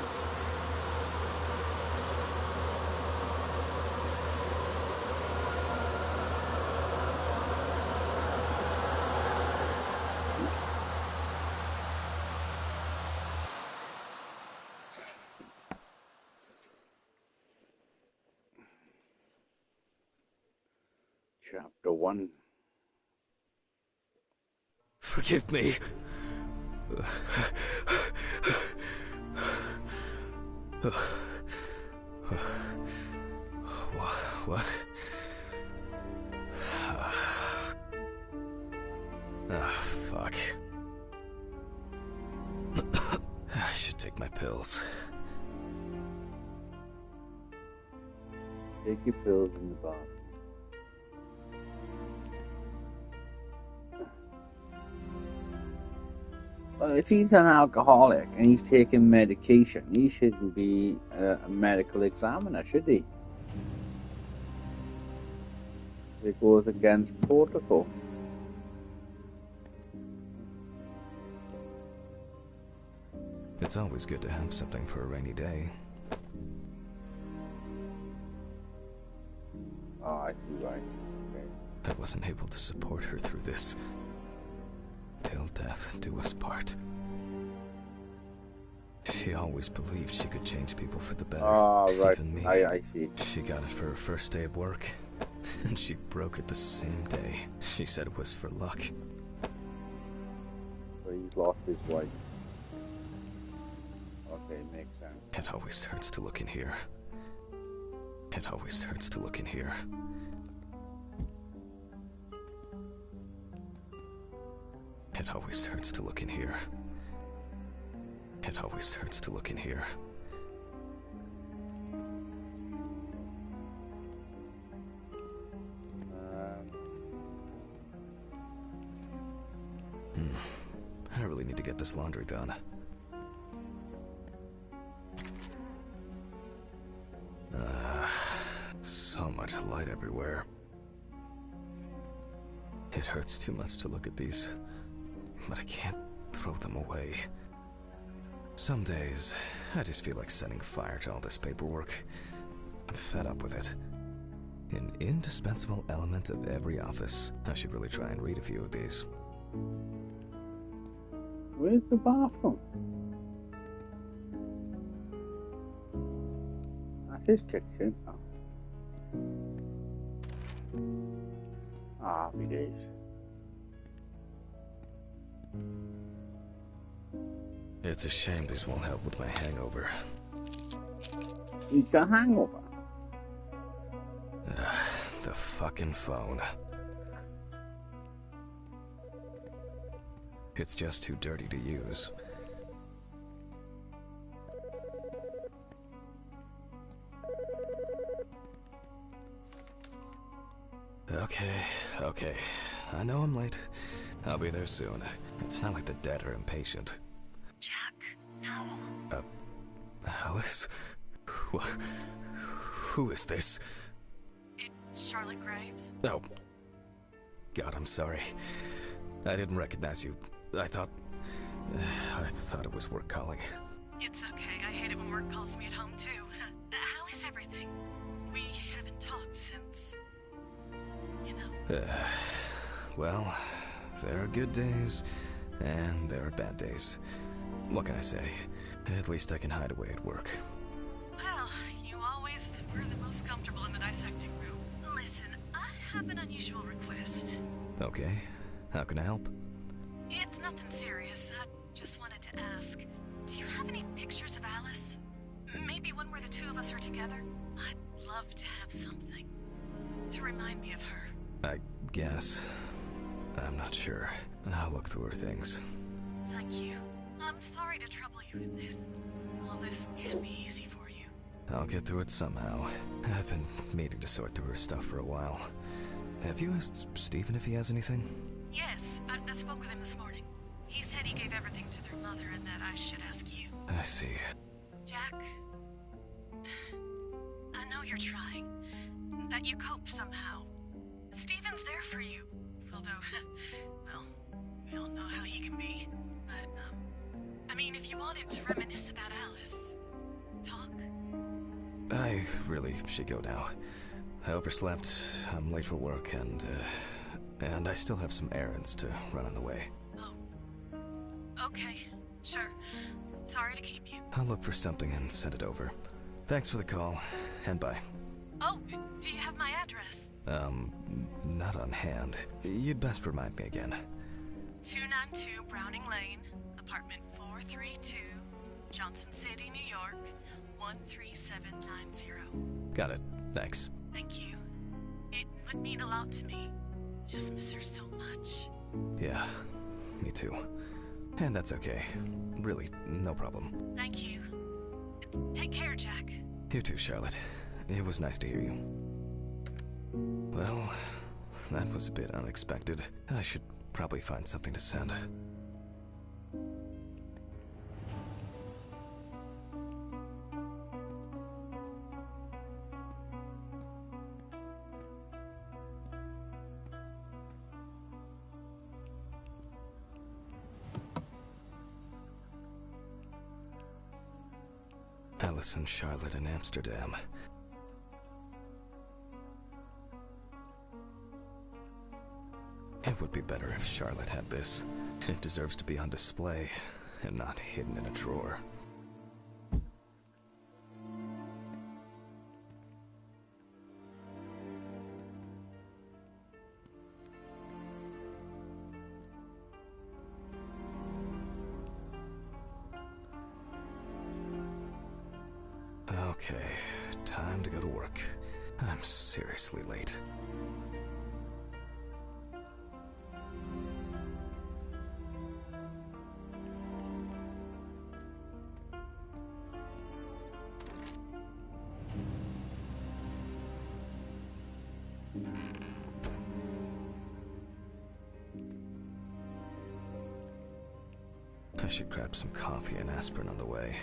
Chapter 1. Forgive me. What? Fuck. I should take my pills. Take your pills in the bath. Well, if he's an alcoholic and he's taking medication, he shouldn't be a medical examiner, should he? It goes against protocol. It's always good to have something for a rainy day. Oh, I see why. Okay. I wasn't able to support her through this. Till death do us part. She always believed she could change people for the better. Oh, right. Even me. I see. She got it for her first day of work, and she broke it the same day. She said it was for luck. So he's lost his wife. Okay, makes sense. It always hurts to look in here. It always hurts to look in here. It always hurts to look in here. It always hurts to look in here. I really need to get this laundry done. So much light everywhere. It hurts too much to look at these, but I can't throw them away. Some days, I just feel like setting fire to all this paperwork. I'm fed up with it. An indispensable element of every office. I should really try and read a few of these. Where's the bathroom? That's his kitchen. Oh. Ah, happy days. It's a shame these won't help with my hangover. He's got a hangover. The fucking phone. It's just too dirty to use. Okay. I know I'm late. I'll be there soon. It's not like the dead are impatient. Jack, no. Alice? Who is this? It's Charlotte Graves. Oh. God, I'm sorry. I didn't recognize you. I thought it was work calling. It's okay. I hate it when work calls me at home, too. How is everything? We haven't talked since... you know. Well, there are good days, and there are bad days. What can I say? At least I can hide away at work. Well, you always were the most comfortable in the dissecting room. Listen, I have an unusual request. Okay. How can I help? It's nothing serious. I just wanted to ask, do you have any pictures of Alice? Maybe one where the two of us are together? I'd love to have something to remind me of her. I guess. I'm not sure. I'll look through her things. Thank you. I'm sorry to trouble you with this. All this can't be easy for you. I'll get through it somehow. I've been meaning to sort through her stuff for a while. Have you asked Stephen if he has anything? Yes, I spoke with him this morning. He said he gave everything to their mother and that I should ask you. I see. Jack, I know you're trying. That you cope somehow. Stephen's there for you. Although, well, we all know how he can be. But, I mean, if you wanted to reminisce about Alice, talk. I really should go now. I overslept, I'm late for work, and I still have some errands to run on the way. Oh. Okay, sure. Sorry to keep you. I'll look for something and send it over. Thanks for the call, and bye. Oh, do you have my address? Not on hand. You'd best remind me again. 292 Browning Lane, apartment 432, Johnson City, New York, 13790. Got it. Thanks. Thank you. It would mean a lot to me. Just miss her so much. Yeah, me too. And that's okay. Really, no problem. Thank you. Take care, Jack. You too, Charlotte. It was nice to hear you. Well, that was a bit unexpected. I should probably find something to send. Alice and Charlotte in Amsterdam. It would be better if Charlotte had this. It deserves to be on display, and not hidden in a drawer. Okay, time to go to work. I'm seriously late. I should grab some coffee and aspirin on the way.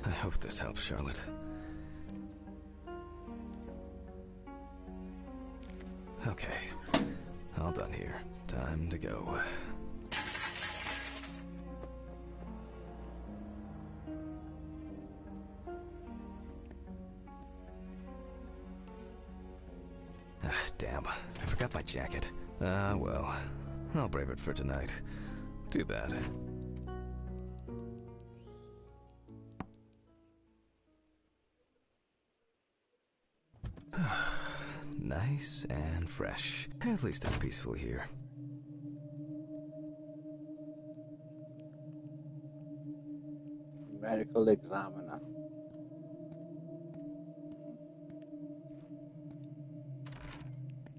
I hope this helps, Charlotte. Okay, all done here. Time to go. Damn, I forgot my jacket. Well, I'll brave it for tonight. Too bad. Nice and fresh. At least it's peaceful here. Medical examiner.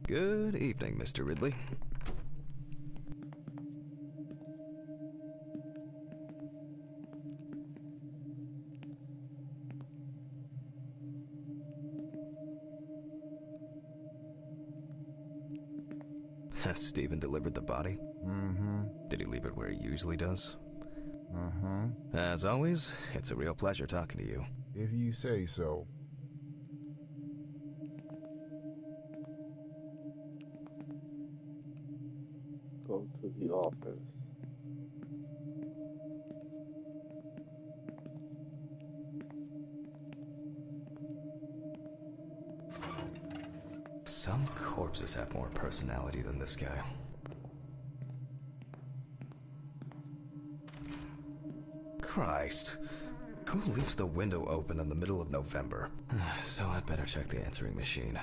Good evening, Mr. Ridley. Has Stephen delivered the body? Mm-hmm. Did he leave it where he usually does? Mm-hmm. As always, it's a real pleasure talking to you. If you say so. Go to the office. Some corpses have more personality than this guy. Christ. Who leaves the window open in the middle of November? So I'd better check the answering machine.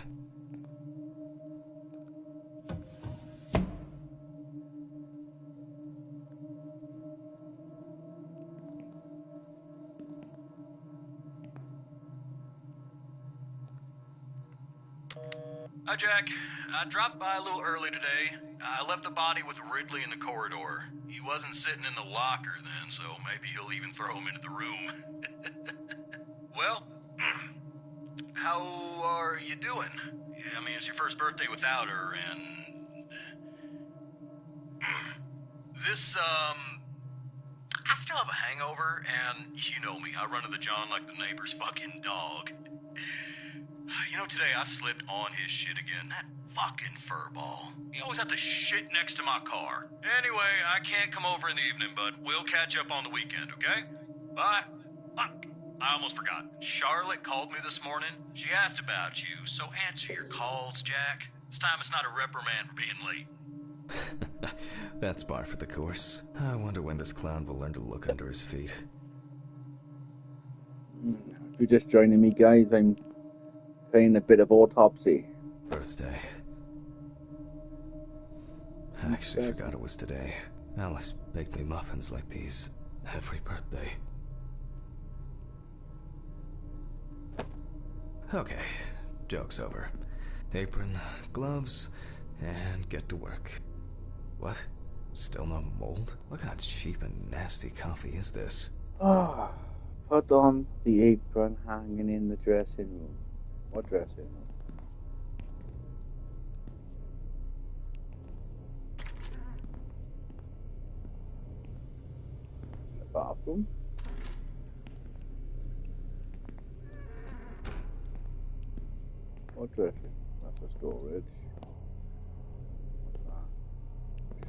Hi, Jack. I dropped by a little early today. I left the body with Ridley in the corridor. He wasn't sitting in the locker then, so maybe he'll even throw him into the room. Well, how are you doing? Yeah, I mean, it's your first birthday without her, and... This, I still have a hangover, and you know me, I run to the John like the neighbor's fucking dog. You know, today I slipped on his shit again. That fucking furball. He always has to shit next to my car. Anyway, I can't come over in the evening, but we'll catch up on the weekend, okay? Bye. I almost forgot. Charlotte called me this morning. She asked about you, so answer your calls, Jack. This time it's not a reprimand for being late. That's par for the course. I wonder when this clown will learn to look under his feet. If you're just joining me, guys, I'm playing a bit of Autopsy. Birthday. I actually forgot it was today. Alice baked me muffins like these every birthday. Okay, joke's over. Apron, gloves, and get to work. What? Still no mold? What kind of cheap and nasty coffee is this? Put on the apron hanging in the dressing room. What dressing room? The bathroom? What dressing? That's a storage.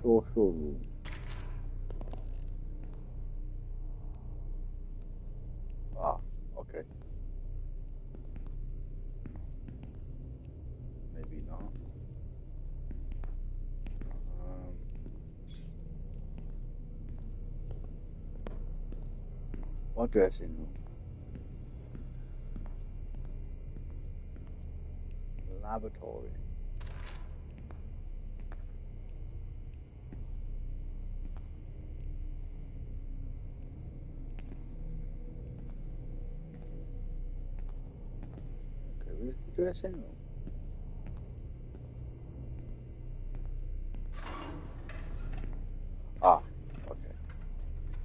Social room. Okay. not. What dressing room? Laboratory. Okay, where's the dressing room? Ah, okay.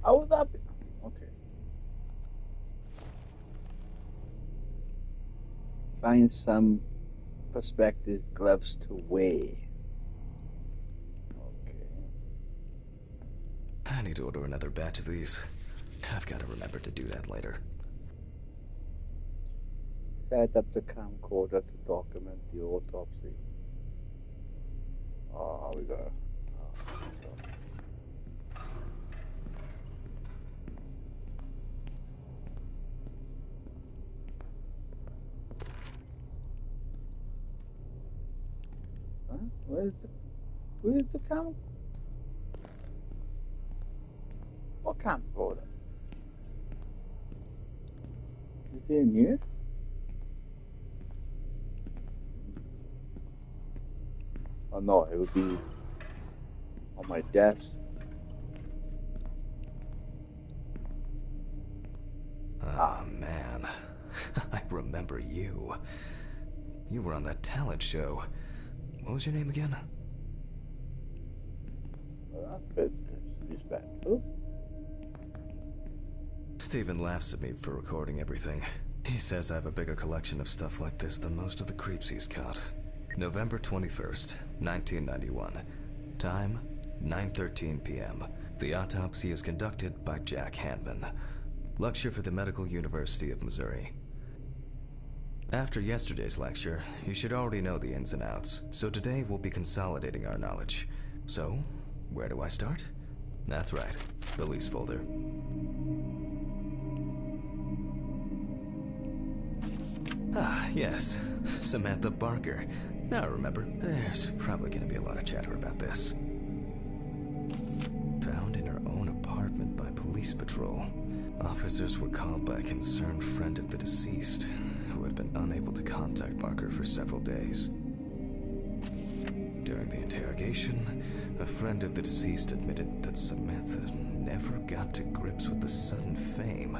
How would that be? Okay. Find some perspective gloves to wear. Okay. I need to order another batch of these. I've got to remember to do that later. Set up the camcorder to document the autopsy. Oh, we got. Huh? Where's the cam? What camcorder? Is it in here? Oh no, it would be on my desk. Ah, man. I remember you. You were on that talent show. What was your name again? Well, that's a bit disrespectful. Steven laughs at me for recording everything. He says I have a bigger collection of stuff like this than most of the creeps he's caught. November 21st, 1991. Time, 9:13 p.m. The autopsy is conducted by Jack Hanman. Lecture for the Medical University of Missouri. After yesterday's lecture, you should already know the ins and outs, so today we'll be consolidating our knowledge. So, where do I start? That's right, police folder. Ah, yes, Samantha Barker. Now I remember, there's probably going to be a lot of chatter about this. Found in her own apartment by police patrol. Officers were called by a concerned friend of the deceased, who had been unable to contact Barker for several days. During the interrogation, a friend of the deceased admitted that Samantha never got to grips with the sudden fame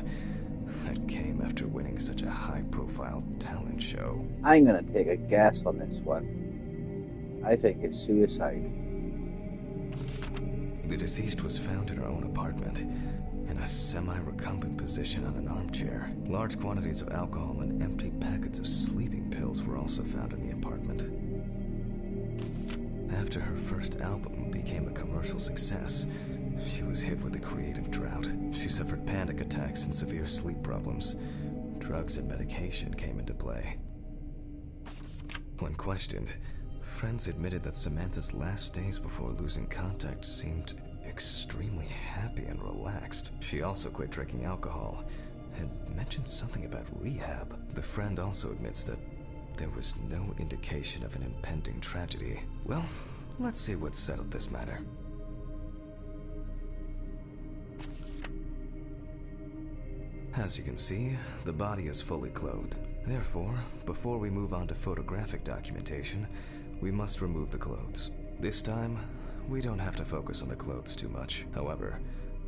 that came after winning such a high-profile talent show. I'm gonna take a guess on this one. I think it's suicide. The deceased was found in her own apartment, in a semi-recumbent position on an armchair. Large quantities of alcohol and empty packets of sleeping pills were also found in the apartment. After her first album became a commercial success, she was hit with a creative drought. She suffered panic attacks and severe sleep problems. Drugs and medication came into play. When questioned, friends admitted that Samantha's last days before losing contact seemed extremely happy and relaxed. She also quit drinking alcohol, had mentioned something about rehab. The friend also admits that there was no indication of an impending tragedy. Well, let's see what settled this matter. As you can see, the body is fully clothed. Therefore, before we move on to photographic documentation, we must remove the clothes. This time, we don't have to focus on the clothes too much. However,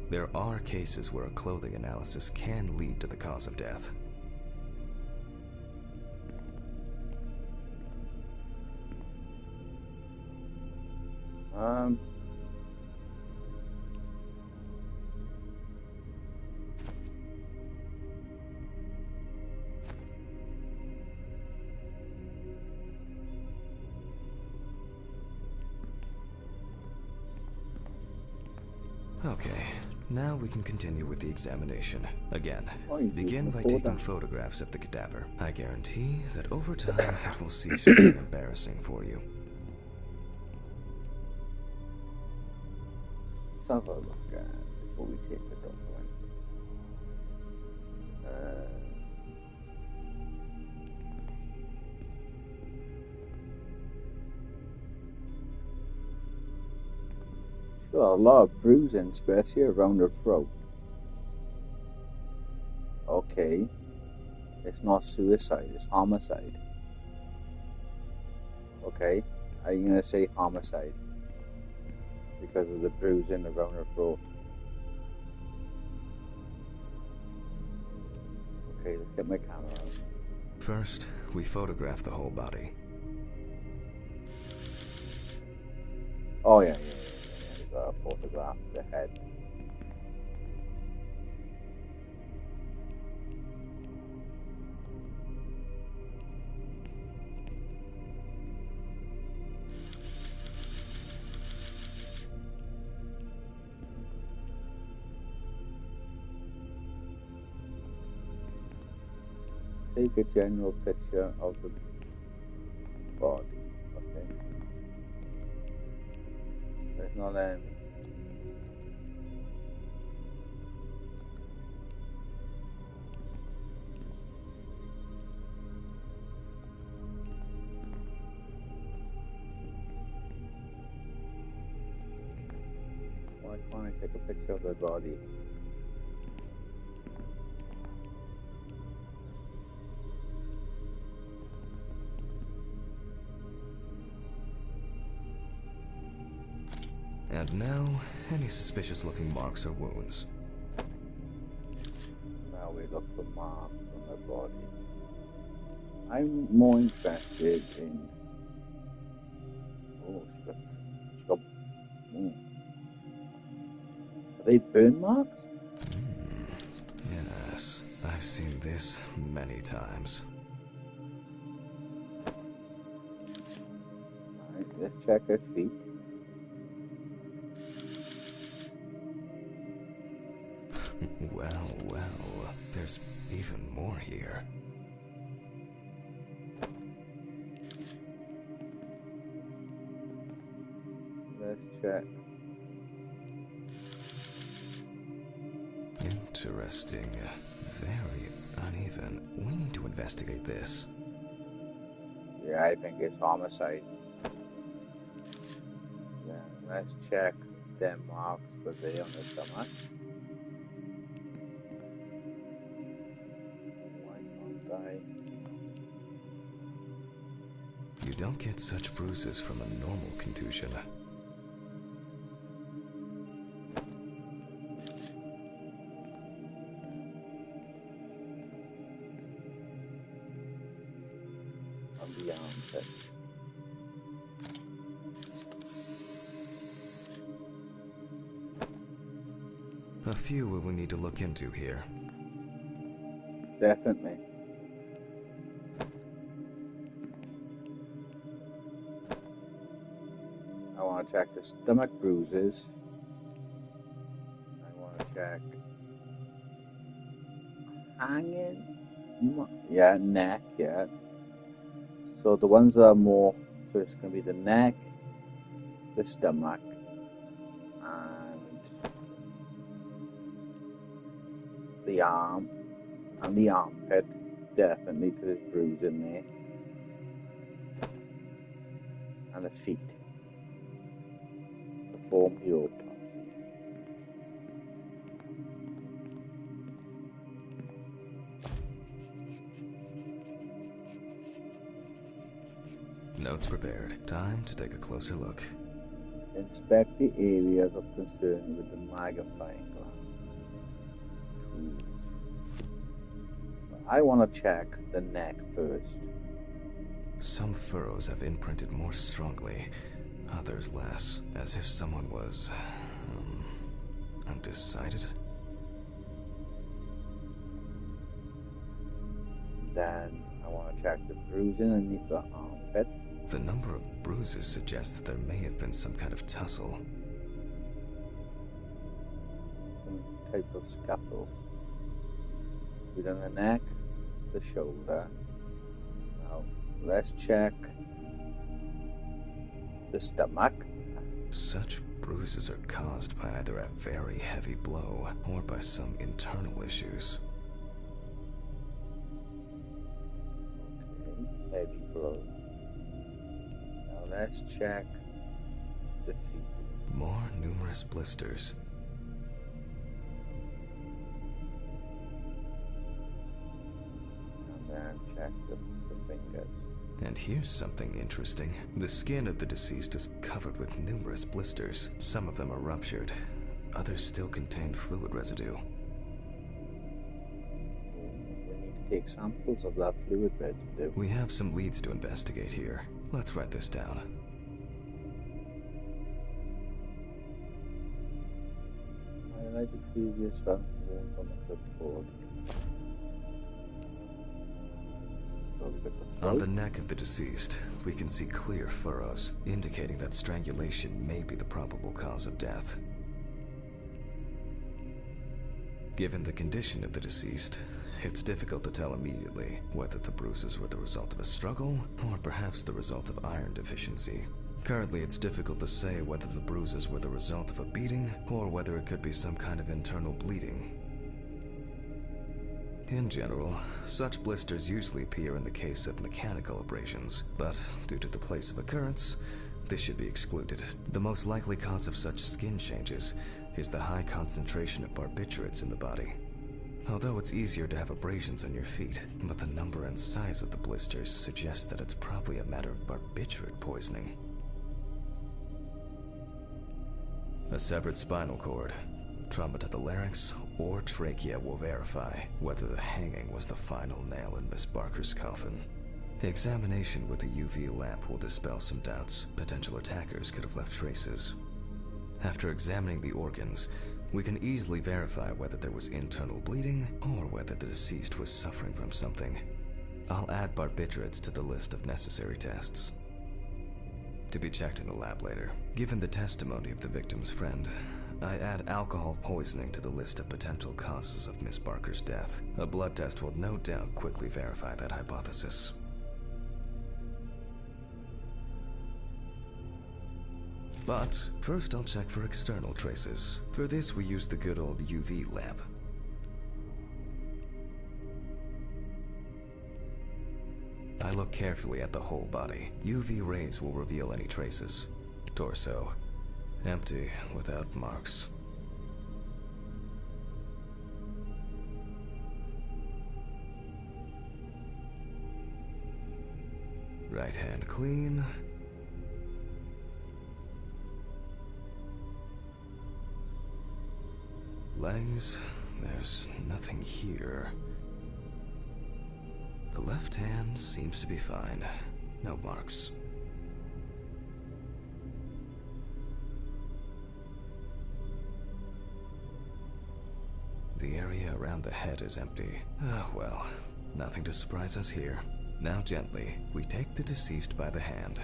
there are cases where a clothing analysis can lead to the cause of death. Okay, now we can continue with the examination. Again, begin by photo. taking photographs of the cadaver. I guarantee that over time it will cease being embarrassing for you. Let's have a look at it before we take the document. Got a lot of bruising, especially around the throat. Okay. It's not suicide, it's homicide. Okay. I'm gonna say homicide. Because of the bruising around her throat. Okay, let's get my camera out. First, we photograph the whole body. Oh yeah. We gotta photograph the head. Take a general picture of the body. Okay. There's not any. Why can't I take a picture of the body? And now, any suspicious looking marks or wounds. Now we look for marks on the body. I'm more interested in. Oh, she got. Are they burn marks? Yes, I've seen this many times. Alright, let's check her feet. Well, there's even more here. Let's check. Interesting. Very uneven. We need to investigate this. Yeah, I think it's homicide. Yeah, let's check them marks, but they on the stomach. Why can't I? You don't get such bruises from a normal contusion. On the armpit. A few we will need to look into here. Definitely. I want to check the stomach bruises. I want to check hanging. Yeah, neck. Yeah. So the ones that are more. So it's going to be the neck, the stomach, and the arm, and the armpit. Definitely, because there's bruise in there. And the feet. Perform the autopsy. Notes prepared. Time to take a closer look. Inspect the areas of concern with the magnifying glass. Tools. I want to check the neck first. Some furrows have imprinted more strongly, others less, as if someone was undecided. Then I want to check the bruising underneath the armpit. The number of bruises suggests that there may have been some kind of tussle. Some type of scuffle. Within the neck, the shoulder. Now let's check the stomach. Such bruises are caused by either a very heavy blow or by some internal issues. Okay, heavy blow. Now let's check the feet. More numerous blisters. And then check the fingers. And here's something interesting. The skin of the deceased is covered with numerous blisters. Some of them are ruptured. Others still contain fluid residue. We need to take samples of that fluid residue. We have some leads to investigate here. Let's write this down. Highlight the previous wounds on the clipboard. So we got the On throat. the neck of the deceased, we can see clear furrows, indicating that strangulation may be the probable cause of death. Given the condition of the deceased, it's difficult to tell immediately whether the bruises were the result of a struggle or perhaps the result of iron deficiency. Currently, it's difficult to say whether the bruises were the result of a beating or whether it could be some kind of internal bleeding. In general, such blisters usually appear in the case of mechanical abrasions, but due to the place of occurrence, this should be excluded. The most likely cause of such skin changes is the high concentration of barbiturates in the body. Although it's easier to have abrasions on your feet, but the number and size of the blisters suggests that it's probably a matter of barbiturate poisoning. A severed spinal cord, trauma to the larynx, or trachea will verify whether the hanging was the final nail in Miss Barker's coffin. Examination with a UV lamp will dispel some doubts. Potential attackers could have left traces. After examining the organs, we can easily verify whether there was internal bleeding or whether the deceased was suffering from something. I'll add barbiturates to the list of necessary tests, to be checked in the lab later. Given the testimony of the victim's friend, I add alcohol poisoning to the list of potential causes of Miss Barker's death. A blood test will no doubt quickly verify that hypothesis. But first I'll check for external traces. For this we use the good old UV lamp. I look carefully at the whole body. UV rays will reveal any traces. Torso, empty, without marks. Right hand clean. Legs, there's nothing here. The left hand seems to be fine. No marks. The area around the head is empty. Well, nothing to surprise us here. Now gently, we take the deceased by the hand.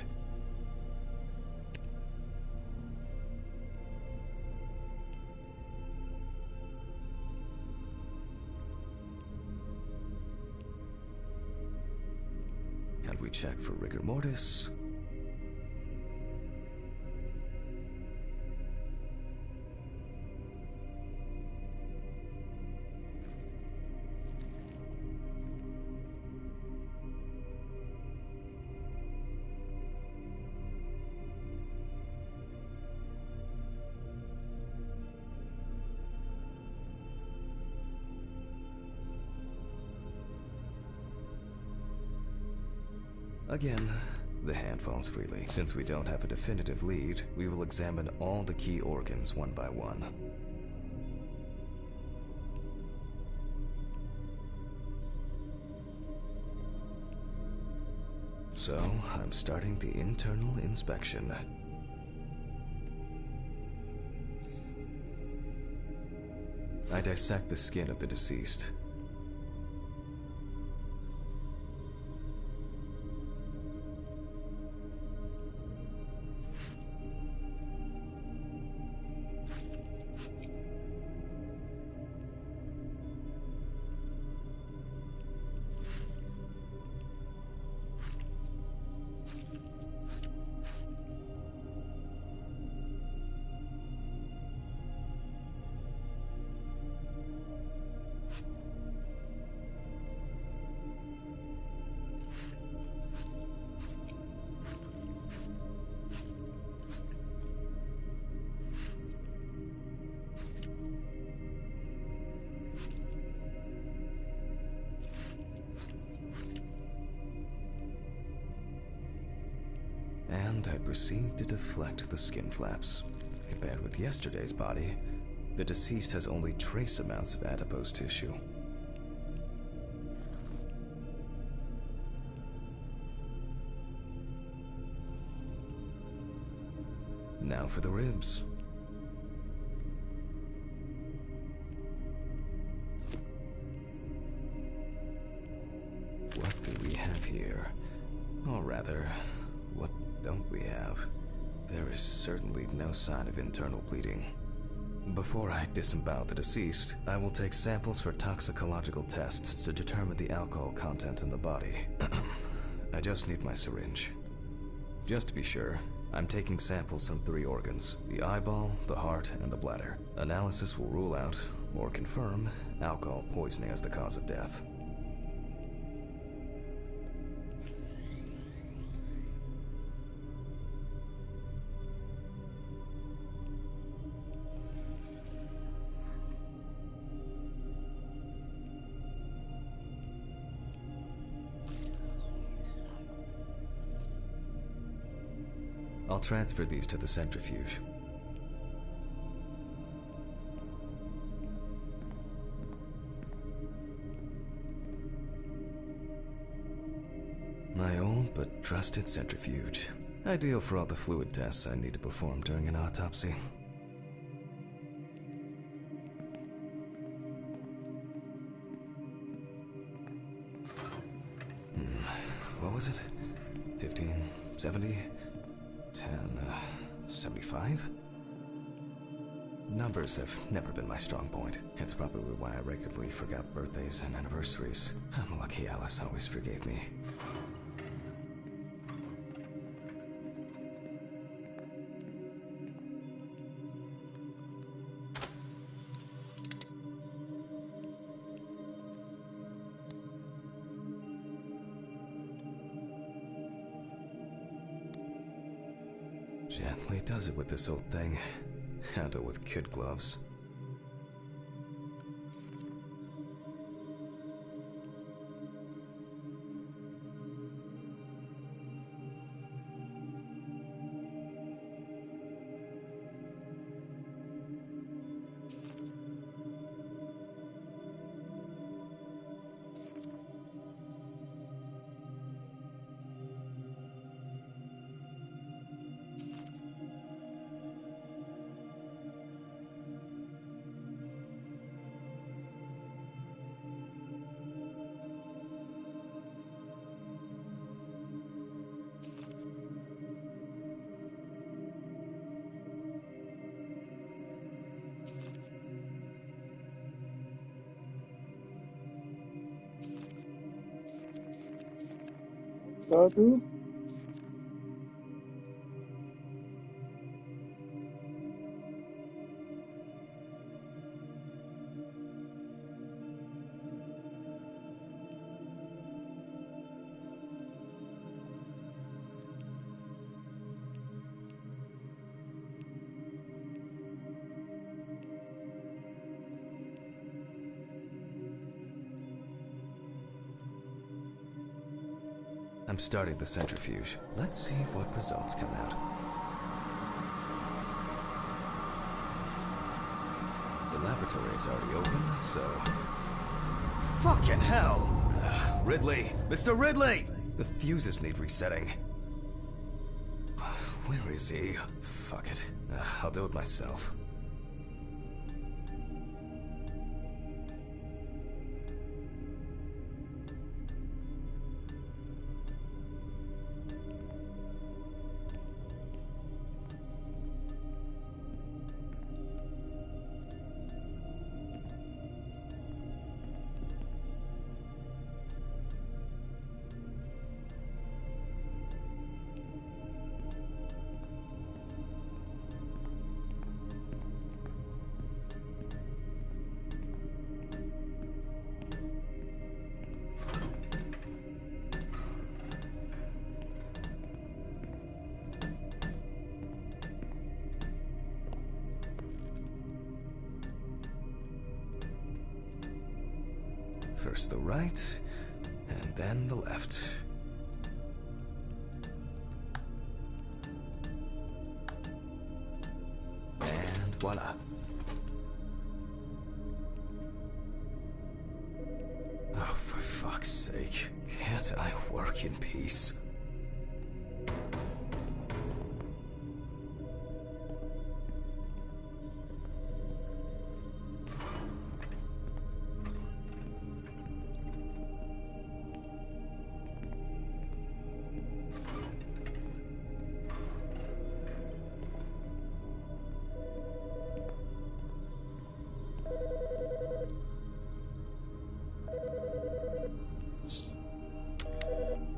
And we check for rigor mortis. Again, the hand falls freely. Since we don't have a definitive lead, we will examine all the key organs one by one. So, I'm starting the internal inspection. I dissect the skin of the deceased. and I proceed to deflect the skin flaps. Compared with yesterday's body, the deceased has only trace amounts of adipose tissue. Now for the ribs. What do we have here? Or rather, what don't we have? There is certainly no sign of internal bleeding. Before I disembowel the deceased, I will take samples for toxicological tests to determine the alcohol content in the body. I just need my syringe. Just to be sure, I'm taking samples from 3 organs: the eyeball, the heart, and the bladder. Analysis will rule out, or confirm, alcohol poisoning as the cause of death. I'll transfer these to the centrifuge. My old but trusted centrifuge. Ideal for all the fluid tests I need to perform during an autopsy. What was it? 15, 70? 75? Numbers have never been my strong point. It's probably why I regularly forgot birthdays and anniversaries. I'm lucky Alice always forgave me. Gently does it with this old thing. Handle with kid gloves. Sadu? I'm starting the centrifuge. Let's see what results come out. The laboratory is already open, so... Fucking hell! Ridley! Mr. Ridley! The fuses need resetting. Where is he? Fuck it. I'll do it myself. First the right, and then the left. voila. Oh, for fuck's sake. Can't I work in peace?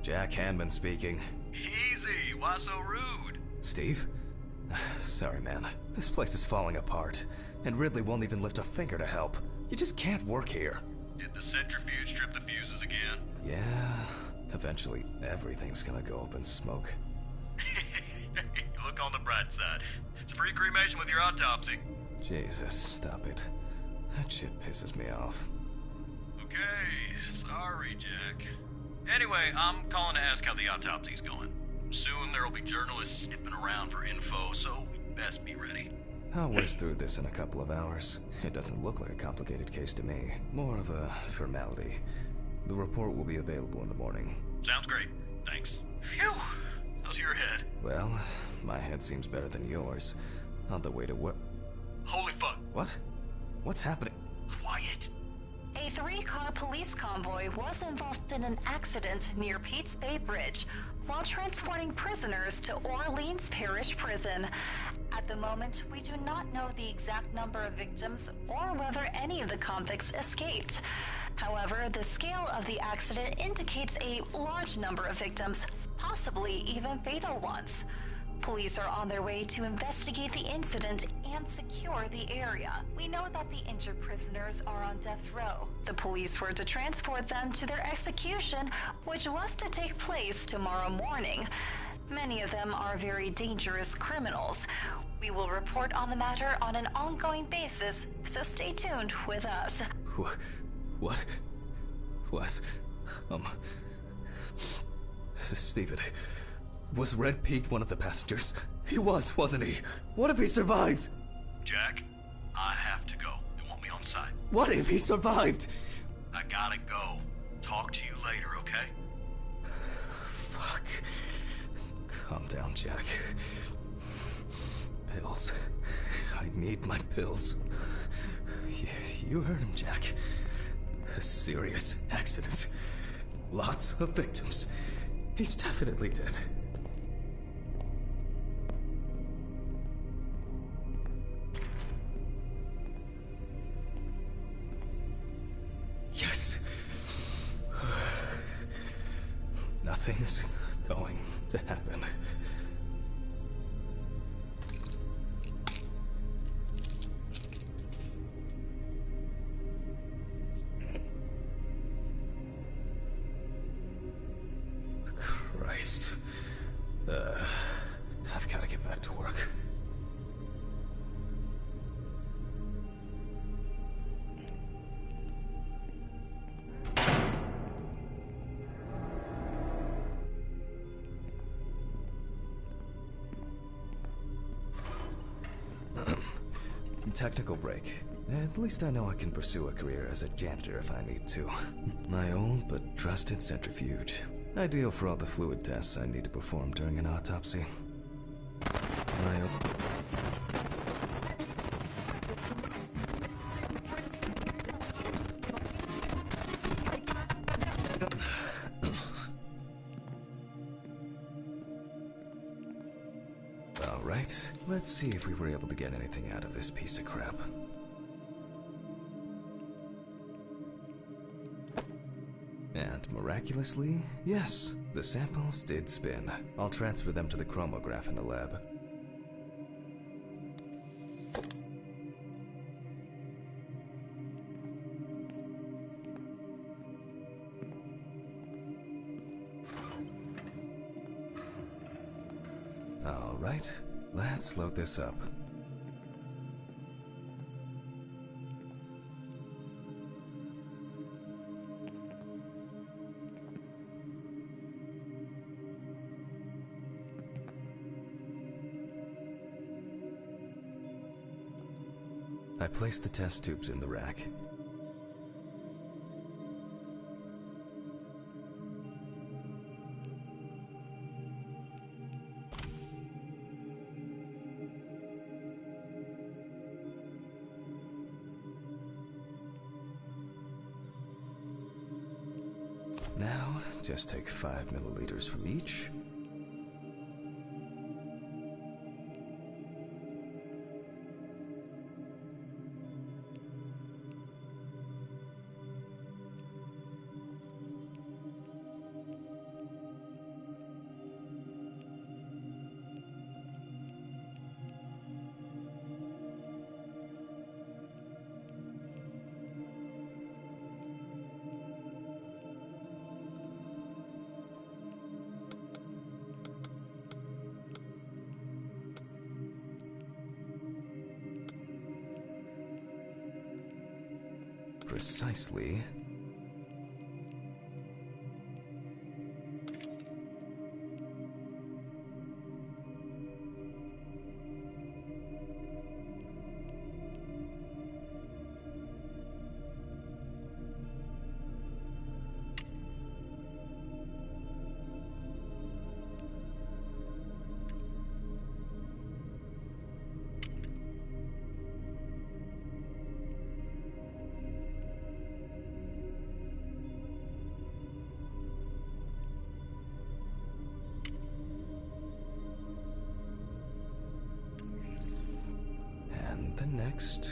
Jack Hanman speaking. Easy, why so rude? Steve? Sorry, man. This place is falling apart, and Ridley won't even lift a finger to help. You just can't work here. Did the centrifuge trip the fuses again? Yeah, eventually everything's gonna go up in smoke. Look on the bright side. It's a free cremation with your autopsy. Jesus, stop it. That shit pisses me off. Okay, sorry, Jack. Anyway, I'm calling to ask how the autopsy's going. Soon there'll be journalists sniffing around for info, so we'd best be ready. I'll whiz through this in a couple of hours. It doesn't look like a complicated case to me. More of a formality. The report will be available in the morning. Sounds great. Thanks. Phew! How's your head? Well, my head seems better than yours. On the way to work. Holy fuck! What? What's happening? Quiet! A 3-car police convoy was involved in an accident near Pete's Bay Bridge while transporting prisoners to Orleans Parish Prison. At the moment, we do not know the exact number of victims or whether any of the convicts escaped. However, the scale of the accident indicates a large number of victims, possibly even fatal ones. Police are on their way to investigate the incident and secure the area. We know that the injured prisoners are on death row. The police were to transport them to their execution, which was to take place tomorrow morning. Many of them are very dangerous criminals. We will report on the matter on an ongoing basis, so stay tuned with us. What? Steven, was Red Pete one of the passengers? He was, wasn't he? What if he survived? Jack, I have to go. They want me on site. What if he survived? I gotta go. Talk to you later, okay? Fuck. Calm down, Jack. Pills. I need my pills. You heard him, Jack. A serious accident. Lots of victims. He's definitely dead. Yes. Nothing's going to happen. Christ. I've got to get back to work. Technical break. At least I know I can pursue a career as a janitor if I need to. My old but trusted centrifuge. Ideal for all the fluid tests I need to perform during an autopsy. Alright, let's see if we were able to get anything out of this piece of crap. And miraculously, yes, the samples did spin. I'll transfer them to the chromograph in the lab. Alright, let's load this up. I placed the test tubes in the rack. Now, just take 5 milliliters from each. Precisely. And the next.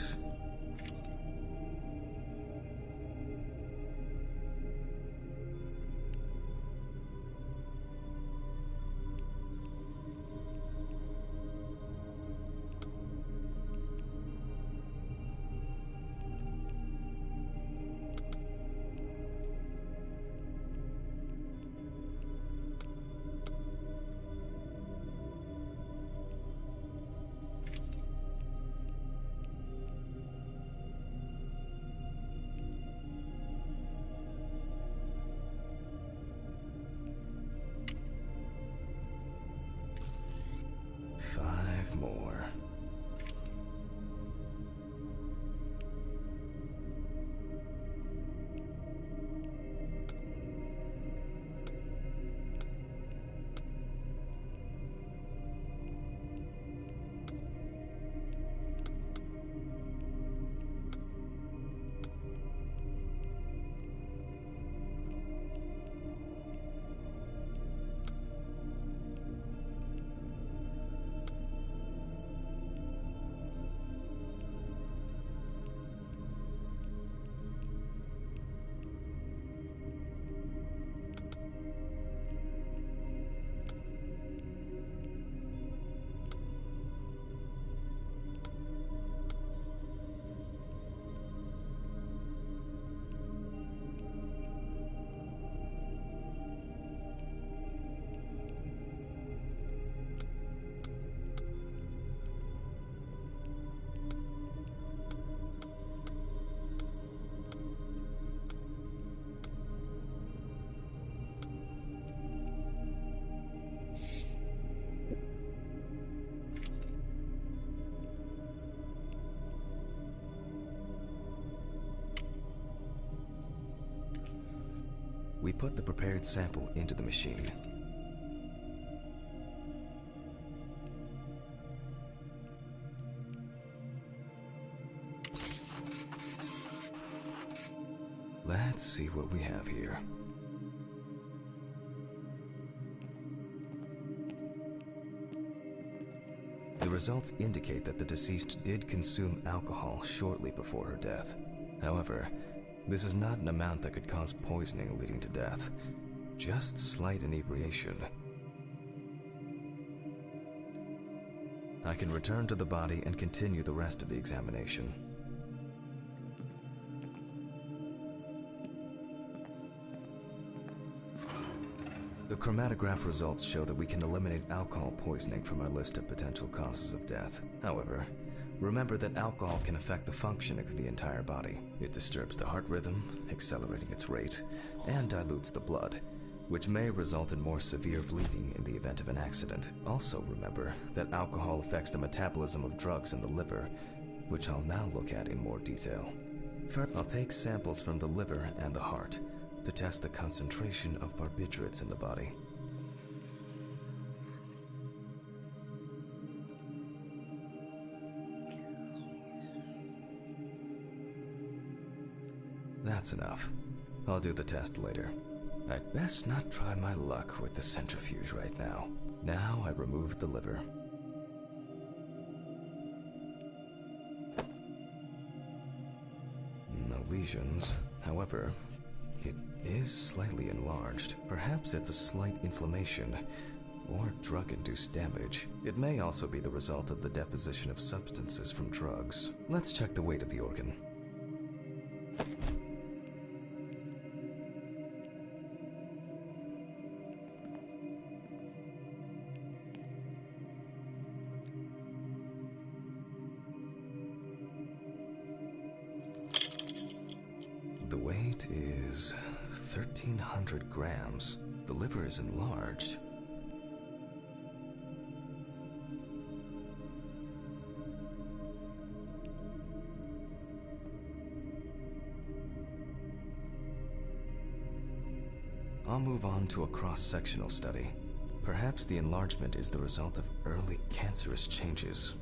Five more. We put the prepared sample into the machine. Let's see what we have here. The results indicate that the deceased did consume alcohol shortly before her death. However, this is not an amount that could cause poisoning leading to death, just slight inebriation. I can return to the body and continue the rest of the examination. The chromatograph results show that we can eliminate alcohol poisoning from our list of potential causes of death. However, remember that alcohol can affect the functioning of the entire body. It disturbs the heart rhythm, accelerating its rate, and dilutes the blood, which may result in more severe bleeding in the event of an accident. Also remember that alcohol affects the metabolism of drugs in the liver, which I'll now look at in more detail. First, I'll take samples from the liver and the heart to test the concentration of barbiturates in the body. That's enough. I'll do the test later. I'd best not try my luck with the centrifuge right now. Now I remove the liver. No lesions. However, it is slightly enlarged. Perhaps it's a slight inflammation or drug-induced damage. It may also be the result of the deposition of substances from drugs. Let's check the weight of the organ. The weight is 1,300 grams. The liver is enlarged. I'll move on to a cross-sectional study. Perhaps the enlargement is the result of early cancerous changes.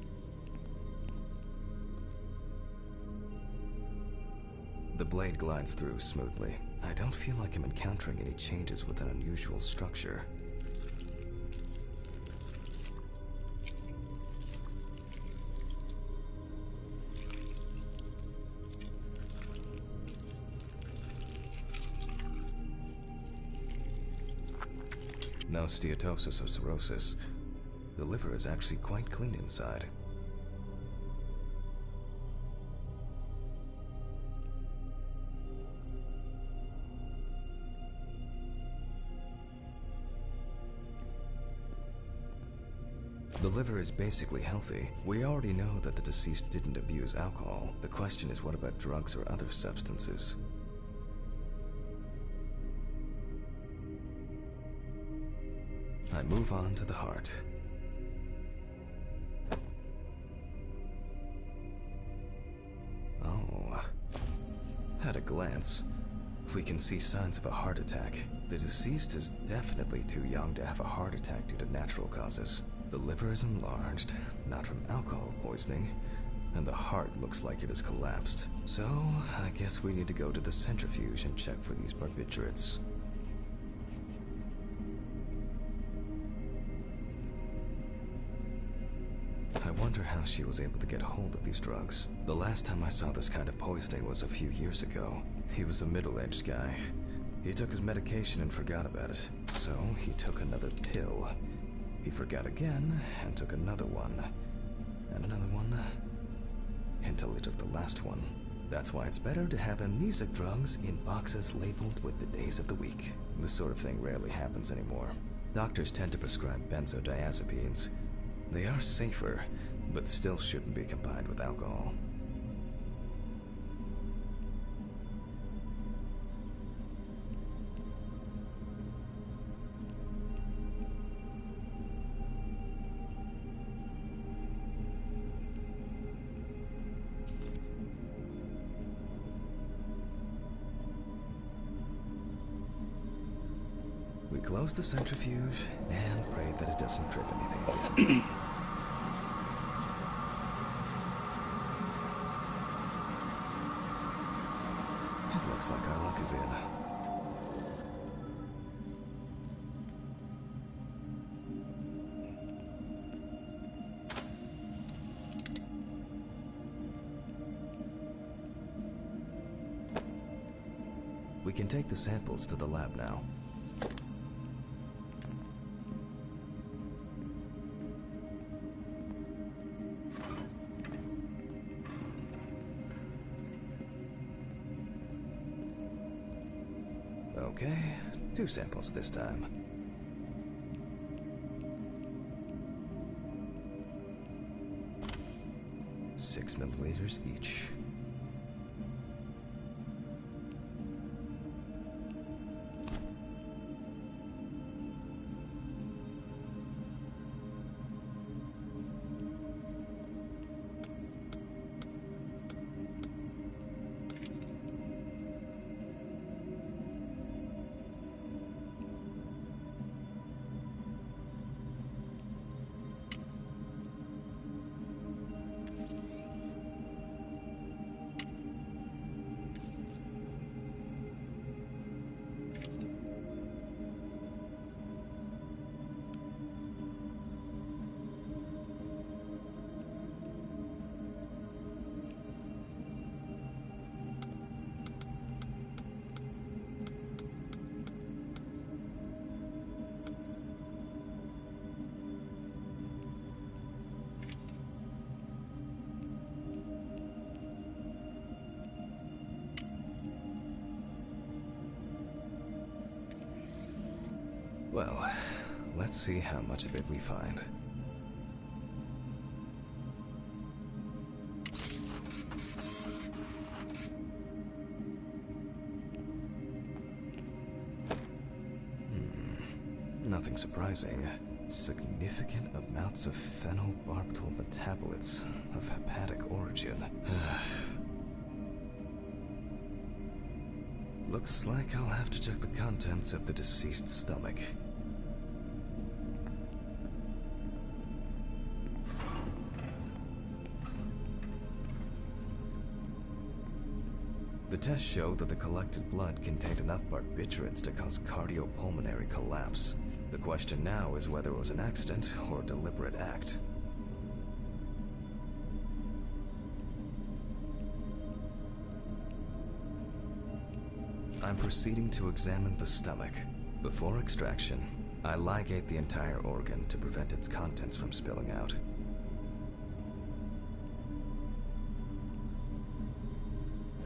The blade glides through smoothly. I don't feel like I'm encountering any changes with an unusual structure. No steatosis or cirrhosis. The liver is actually quite clean inside. The liver is basically healthy. We already know that the deceased didn't abuse alcohol. The question is, what about drugs or other substances? I move on to the heart. Oh. At a glance, we can see signs of a heart attack. The deceased is definitely too young to have a heart attack due to natural causes. The liver is enlarged, not from alcohol poisoning, and the heart looks like it has collapsed. So, I guess we need to go to the centrifuge and check for these barbiturates. I wonder how she was able to get hold of these drugs. The last time I saw this kind of poisoning was a few years ago. He was a middle-aged guy. He took his medication and forgot about it, so he took another pill. He forgot again, and took another one, and another one, until he took the last one. That's why it's better to have amnesic drugs in boxes labeled with the days of the week. This sort of thing rarely happens anymore. Doctors tend to prescribe benzodiazepines. They are safer, but still shouldn't be combined with alcohol. We close the centrifuge and pray that it doesn't trip anything again. It looks like our luck is in. We can take the samples to the lab now. Okay, 2 samples this time. Six milliliters each. Let's see how much of it we find. Nothing surprising. Significant amounts of phenobarbital metabolites of hepatic origin. Looks like I'll have to check the contents of the deceased's stomach. The tests showed that the collected blood contained enough barbiturates to cause cardiopulmonary collapse. The question now is whether it was an accident or a deliberate act. I'm proceeding to examine the stomach. Before extraction, I ligate the entire organ to prevent its contents from spilling out.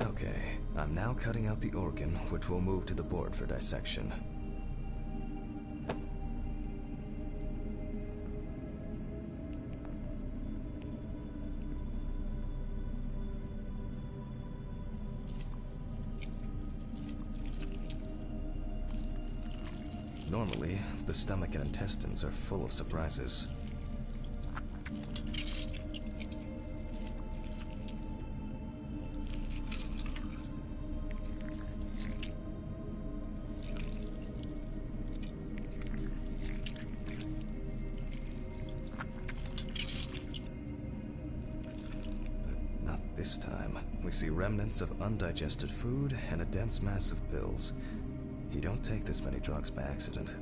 Okay, I'm now cutting out the organ, which will move to the board for dissection. Normally, the stomach and intestines are full of surprises. But not this time. We see remnants of undigested food and a dense mass of pills. You don't take this many drugs by accident.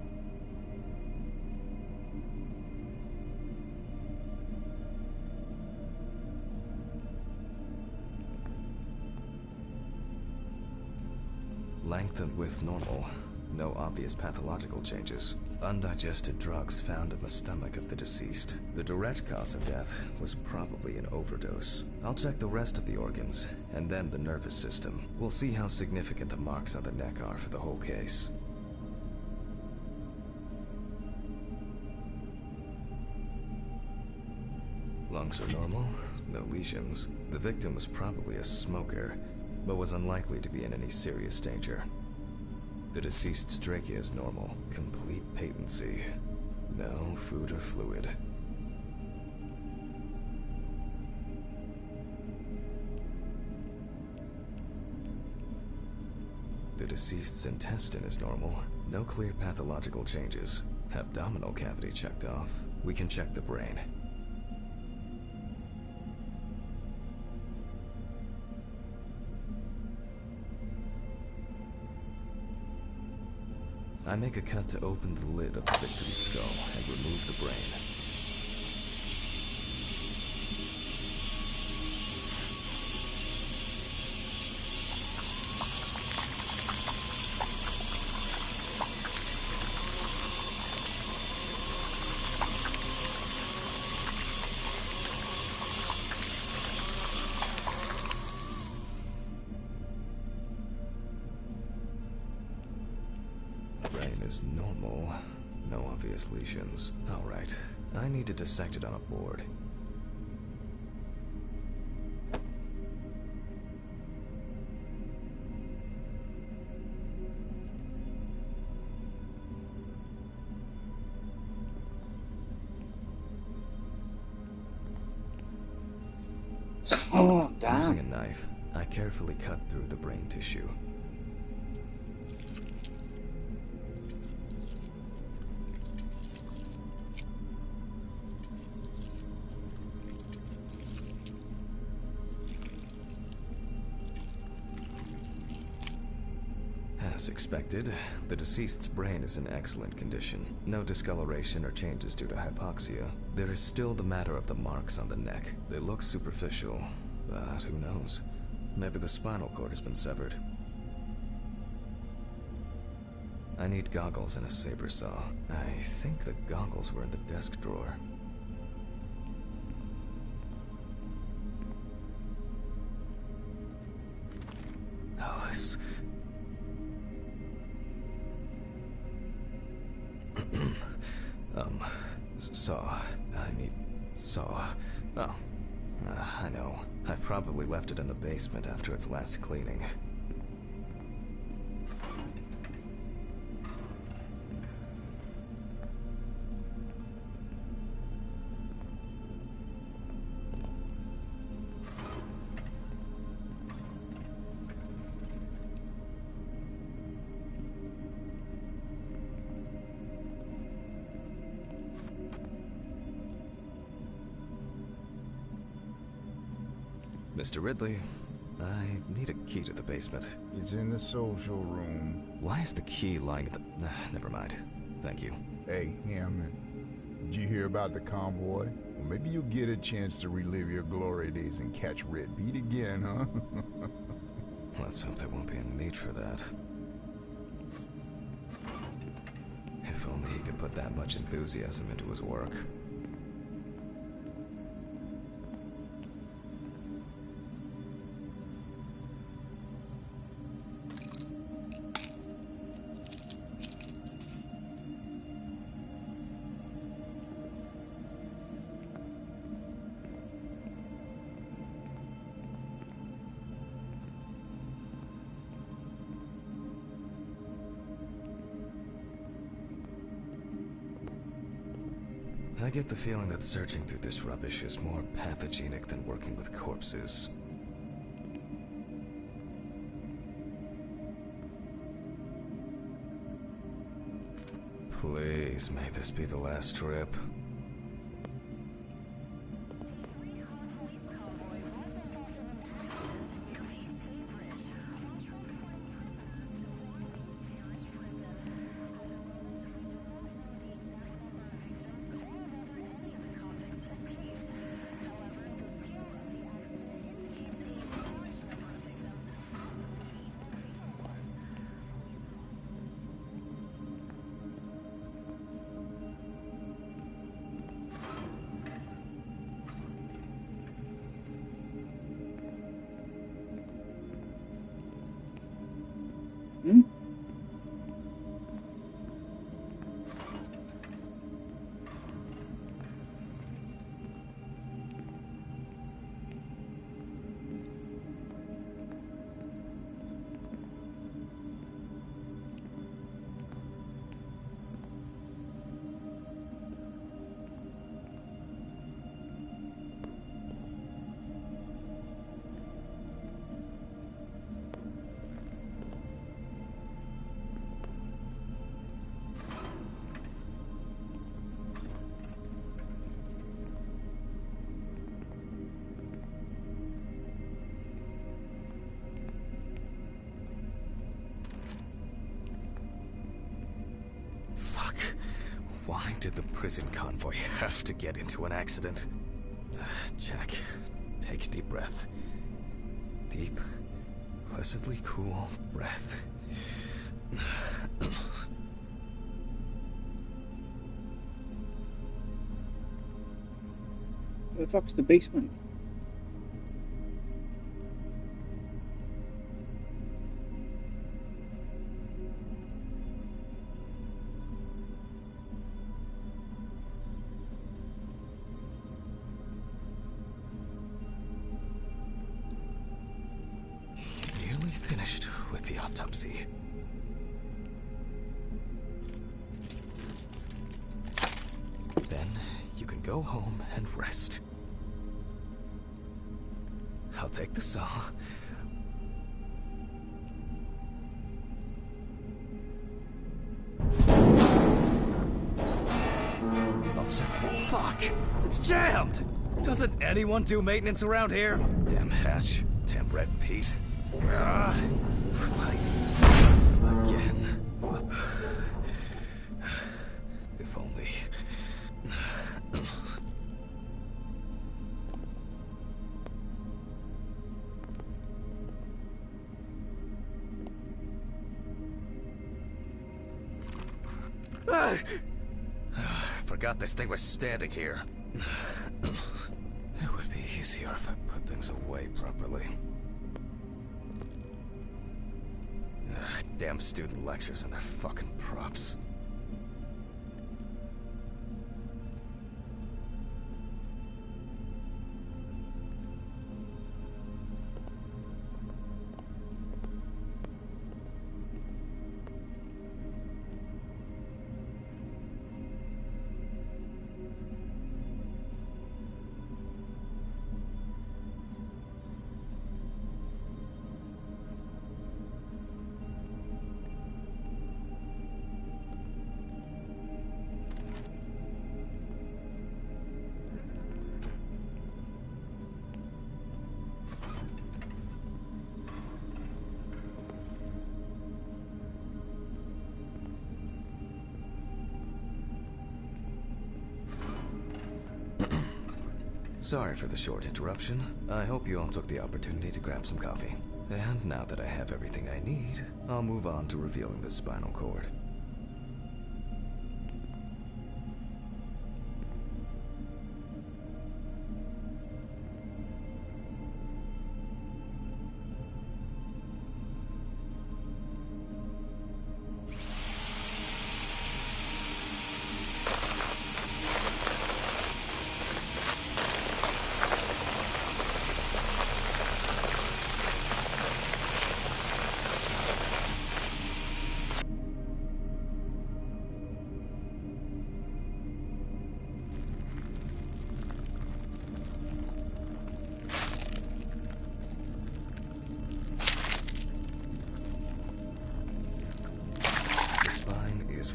Length and width normal. No obvious pathological changes. Undigested drugs found in the stomach of the deceased. The direct cause of death was probably an overdose. I'll check the rest of the organs, and then the nervous system. We'll see how significant the marks on the neck are for the whole case. Lungs are normal, no lesions. The victim was probably a smoker, but was unlikely to be in any serious danger. The deceased's trachea is normal, complete patency. No food or fluid. The deceased's intestine is normal, no clear pathological changes. Abdominal cavity checked off. We can check the brain. I make a cut to open the lid of the victim's skull and remove the brain. Brain is normal. No obvious lesions. Alright. I need to dissect it on a board. Oh, damn. Using a knife, I carefully cut through the brain tissue. As expected, the deceased's brain is in excellent condition. No discoloration or changes due to hypoxia. There is still the matter of the marks on the neck. They look superficial, but who knows? Maybe the spinal cord has been severed. I need goggles and a saber saw. I think the goggles were in the desk drawer. Alice. Saw. Saw. Oh. I know. I probably left it in the basement after its last cleaning. Mr. Ridley, I need a key to the basement. It's in the social room. Why is the key lying at the... never mind. Thank you. Hey, Hammond. Did you hear about the convoy? Well, maybe you'll get a chance to relive your glory days and catch Red Pete again, huh? Let's hope there won't be a need for that. If only he could put that much enthusiasm into his work. I get the feeling that searching through this rubbish is more pathogenic than working with corpses. Please, may this be the last trip. Why did the prison convoy have to get into an accident? Jack, take a deep breath. Deep, pleasantly cool breath. Where the fuck's the basement? Nearly finished with the autopsy. Then you can go home and rest. I'll take the saw. I'll check. Fuck! It's jammed! Doesn't anyone do maintenance around here? Damn hatch. Damn Red Pete. Again. If only. Forgot this thing was standing here. It would be easier if I put things away properly. Damn student lectures and their fucking props. Sorry for the short interruption. I hope you all took the opportunity to grab some coffee. And now that I have everything I need, I'll move on to revealing the spinal cord.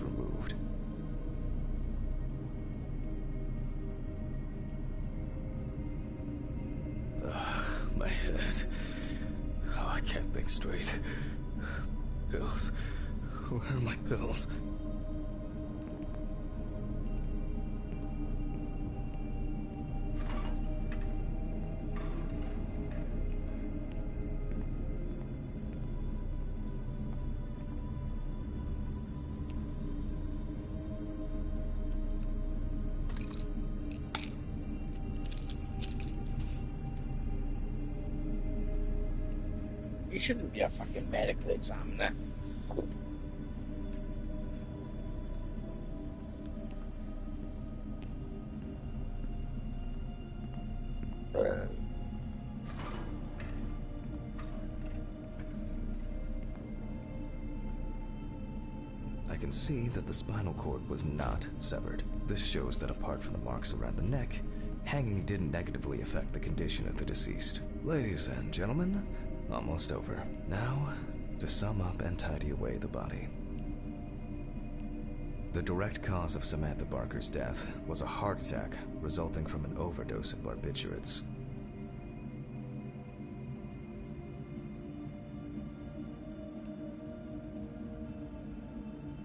Removed. Ugh, my head. Oh, I can't think straight. Pills. Where are my pills? You shouldn't be a fucking medical examiner. I can see that the spinal cord was not severed. This shows that apart from the marks around the neck, hanging didn't negatively affect the condition of the deceased. Ladies and gentlemen, almost over. Now, to sum up and tidy away the body. The direct cause of Samantha Barker's death was a heart attack resulting from an overdose of barbiturates.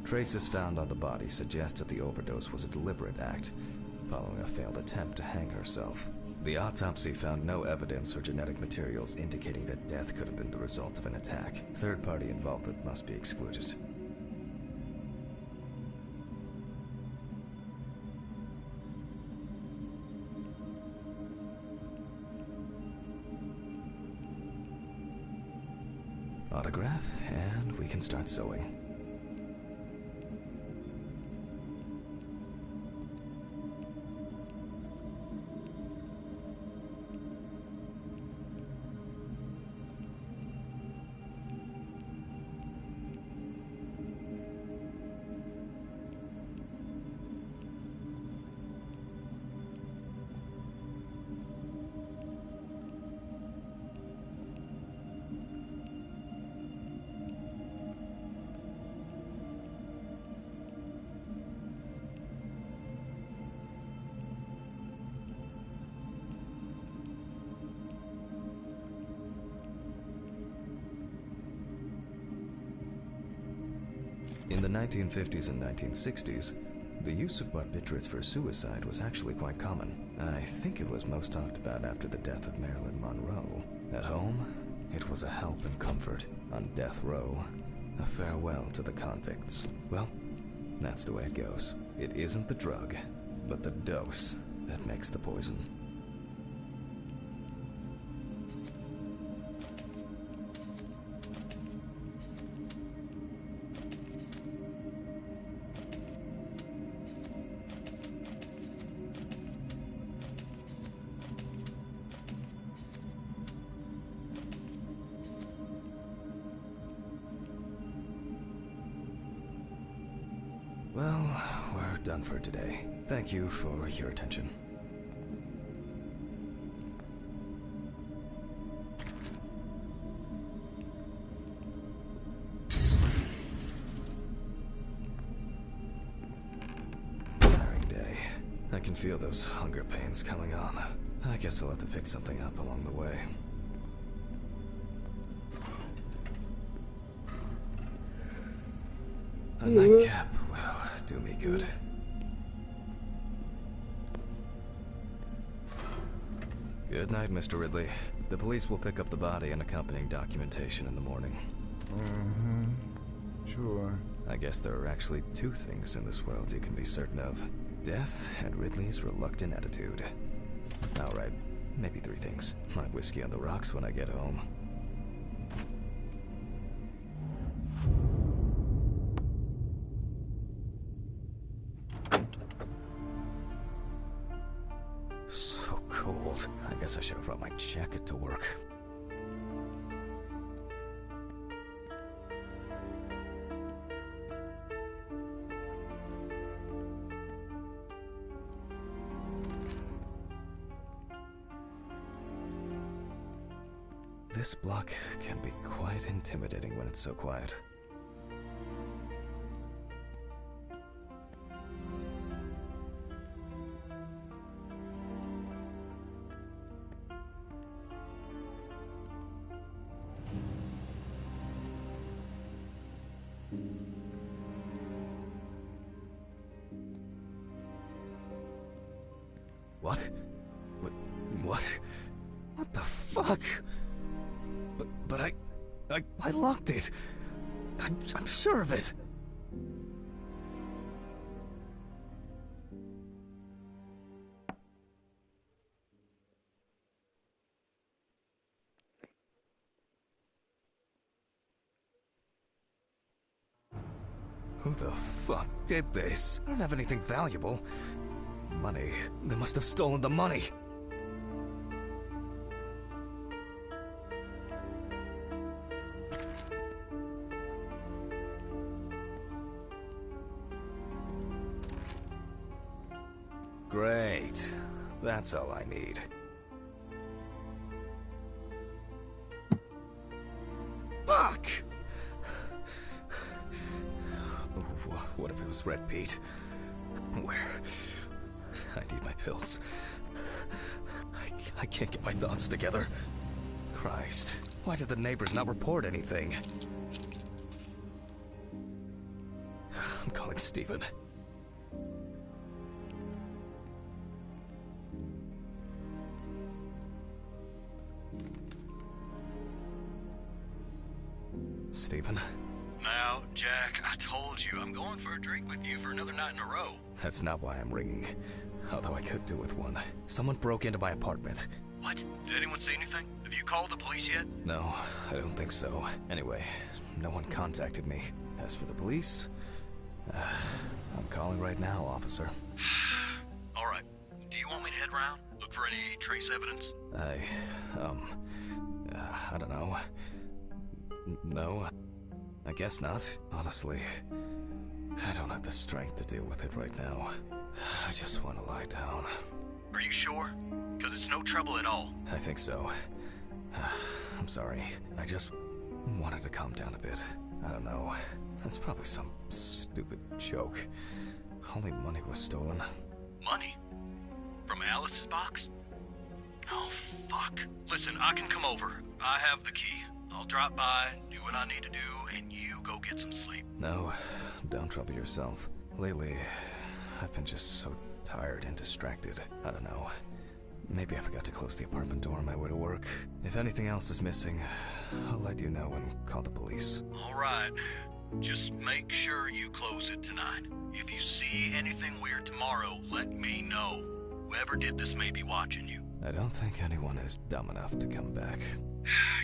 Traces found on the body suggest that the overdose was a deliberate act, following a failed attempt to hang herself. The autopsy found no evidence or genetic materials indicating that death could have been the result of an attack. Third-party involvement must be excluded. Autograph, and we can start sewing. In the 1950s and 1960s, the use of barbiturates for suicide was actually quite common. I think it was most talked about after the death of Marilyn Monroe. At home, it was a help and comfort. On death row, a farewell to the convicts. Well, that's the way it goes. It isn't the drug, but the dose that makes the poison. Well, we're done for today. Thank you for your attention. Tiring day. I can feel those hunger pains coming on. I guess I'll have to pick something up along the way. A nightcap will do me good. Good night, Mr. Ridley. The police will pick up the body and accompanying documentation in the morning. Sure. I guess there are actually two things in this world you can be certain of. Death and Ridley's reluctant attitude. Alright, maybe three things. My whiskey on the rocks when I get home. So cold. I guess I should have brought my jacket to work. This block can be quite intimidating when it's so quiet. What? What? What the fuck? But I locked it. I'm sure of it. Who the fuck did this? I don't have anything valuable. Money. They must have stolen the money. Great. That's all I need. Fuck! What if it was Red Pete? Where? I need my pills. I can't get my thoughts together. Christ, why did the neighbors not report anything? I'm calling Stephen. Stephen? Now, Jack, I told you I'm going for a drink with you for another night in a row. That's not why I'm ringing. Although I could do with one. Someone broke into my apartment. What? Did anyone see anything? Have you called the police yet? No, I don't think so. Anyway, no one contacted me. As for the police, I'm calling right now, officer. All right. Do you want me to head around? Look for any trace evidence? I don't know. No, I guess not. Honestly, I don't have the strength to deal with it right now. I just want to lie down. Are you sure? Because it's no trouble at all. I think so. I'm sorry. I just wanted to calm down a bit. I don't know. That's probably some stupid joke. Only money was stolen. Money? From Alice's box? Oh, fuck. Listen, I can come over. I have the key. I'll drop by, do what I need to do, and you go get some sleep. No, don't trouble yourself. Lately, I've been just so tired and distracted. I don't know. Maybe I forgot to close the apartment door on my way to work. If anything else is missing, I'll let you know and call the police. All right. Just make sure you close it tonight. If you see anything weird tomorrow, let me know. Whoever did this may be watching you. I don't think anyone is dumb enough to come back.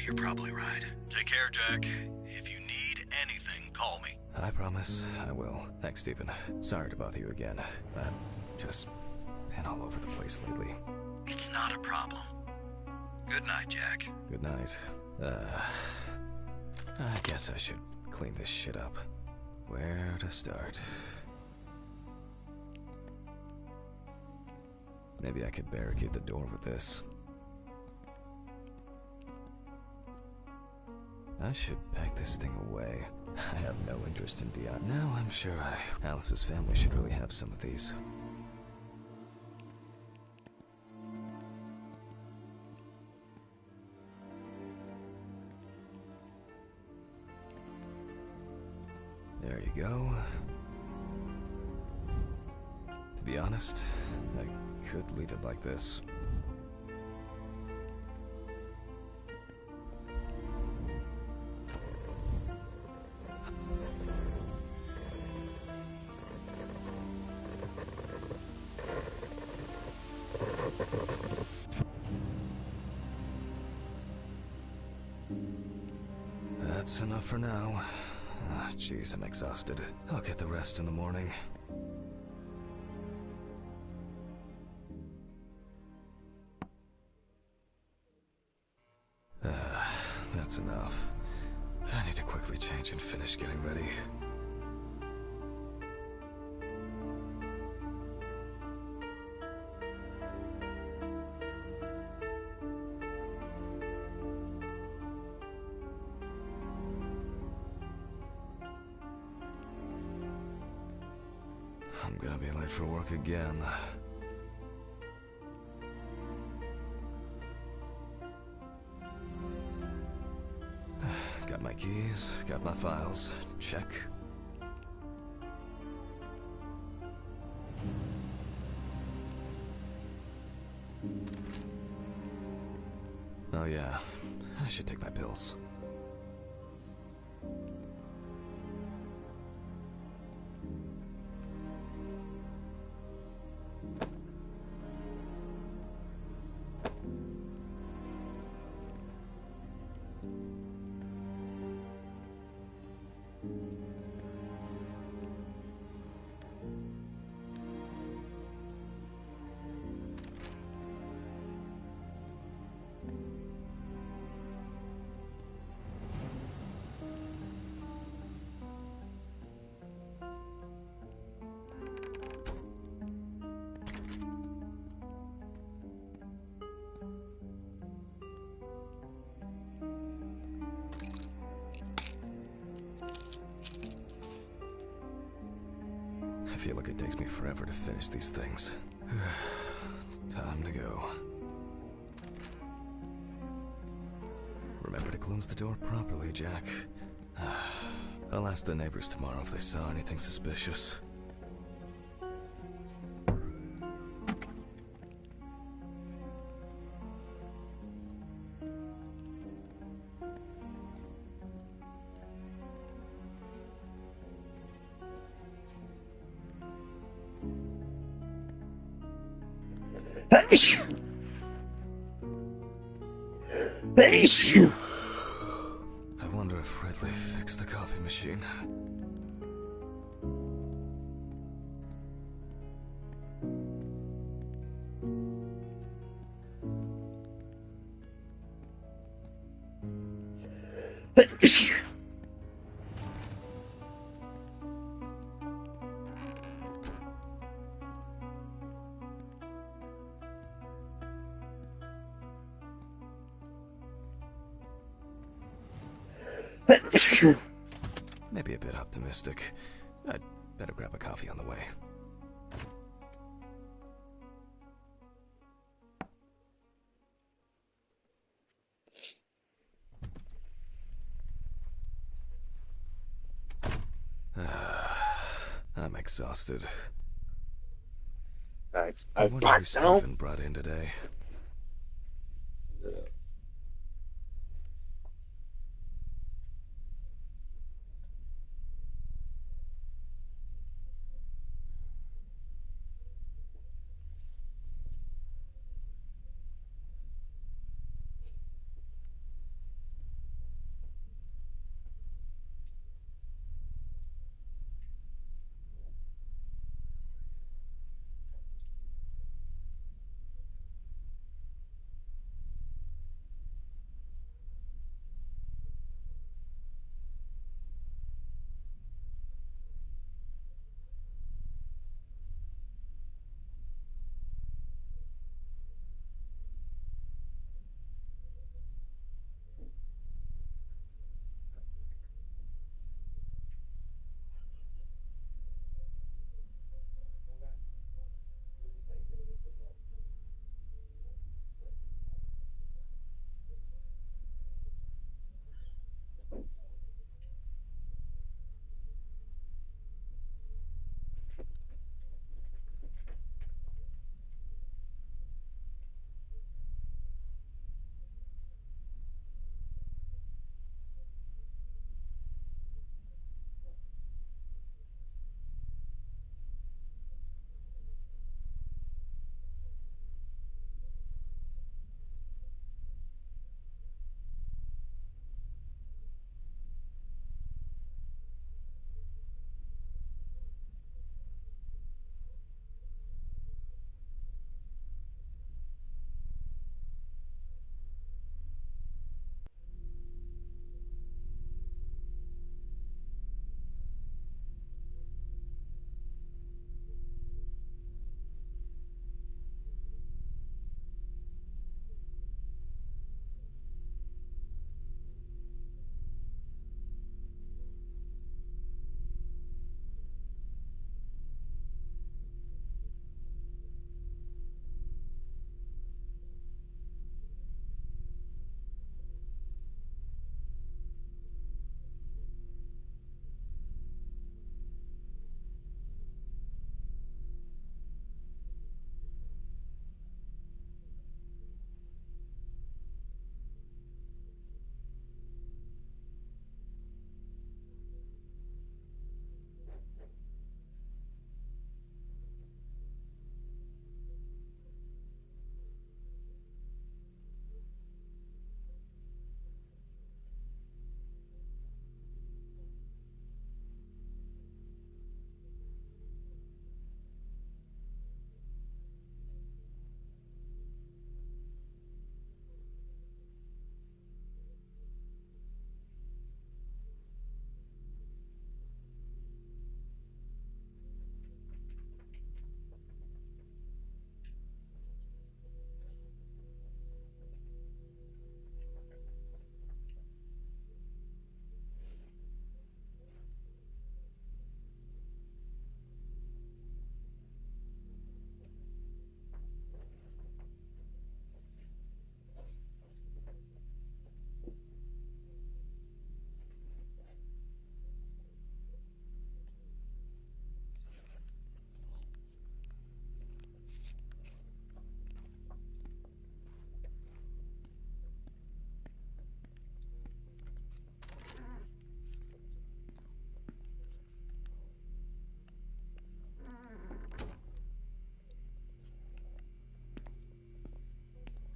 You're probably right. Take care, Jack. If you need anything, call me. I promise I will. Thanks, Stephen. Sorry to bother you again. I've just been all over the place lately. It's not a problem. Good night, Jack. Good night. I guess I should clean this shit up. Where to start? Maybe I could barricade the door with this. I should pack this thing away. I have no interest in Dion. Now I'm sure Alice's family should really have some of these. There you go. To be honest, I could leave it like this. That's enough for now. Jeez, I'm exhausted. I'll get the rest in the morning. That's enough. I need to quickly change and finish getting ready. I'm gonna be late for work again. Got my keys, got my files. Check. Oh yeah, I should take my pills. I feel like it takes me forever to finish these things. Time to go. Remember to close the door properly, Jack. I'll ask the neighbors tomorrow if they saw anything suspicious. I wonder if Ridley fixed the coffee machine. Maybe a bit optimistic. I'd better grab a coffee on the way. I'm exhausted. I wonder who Stephen brought in today.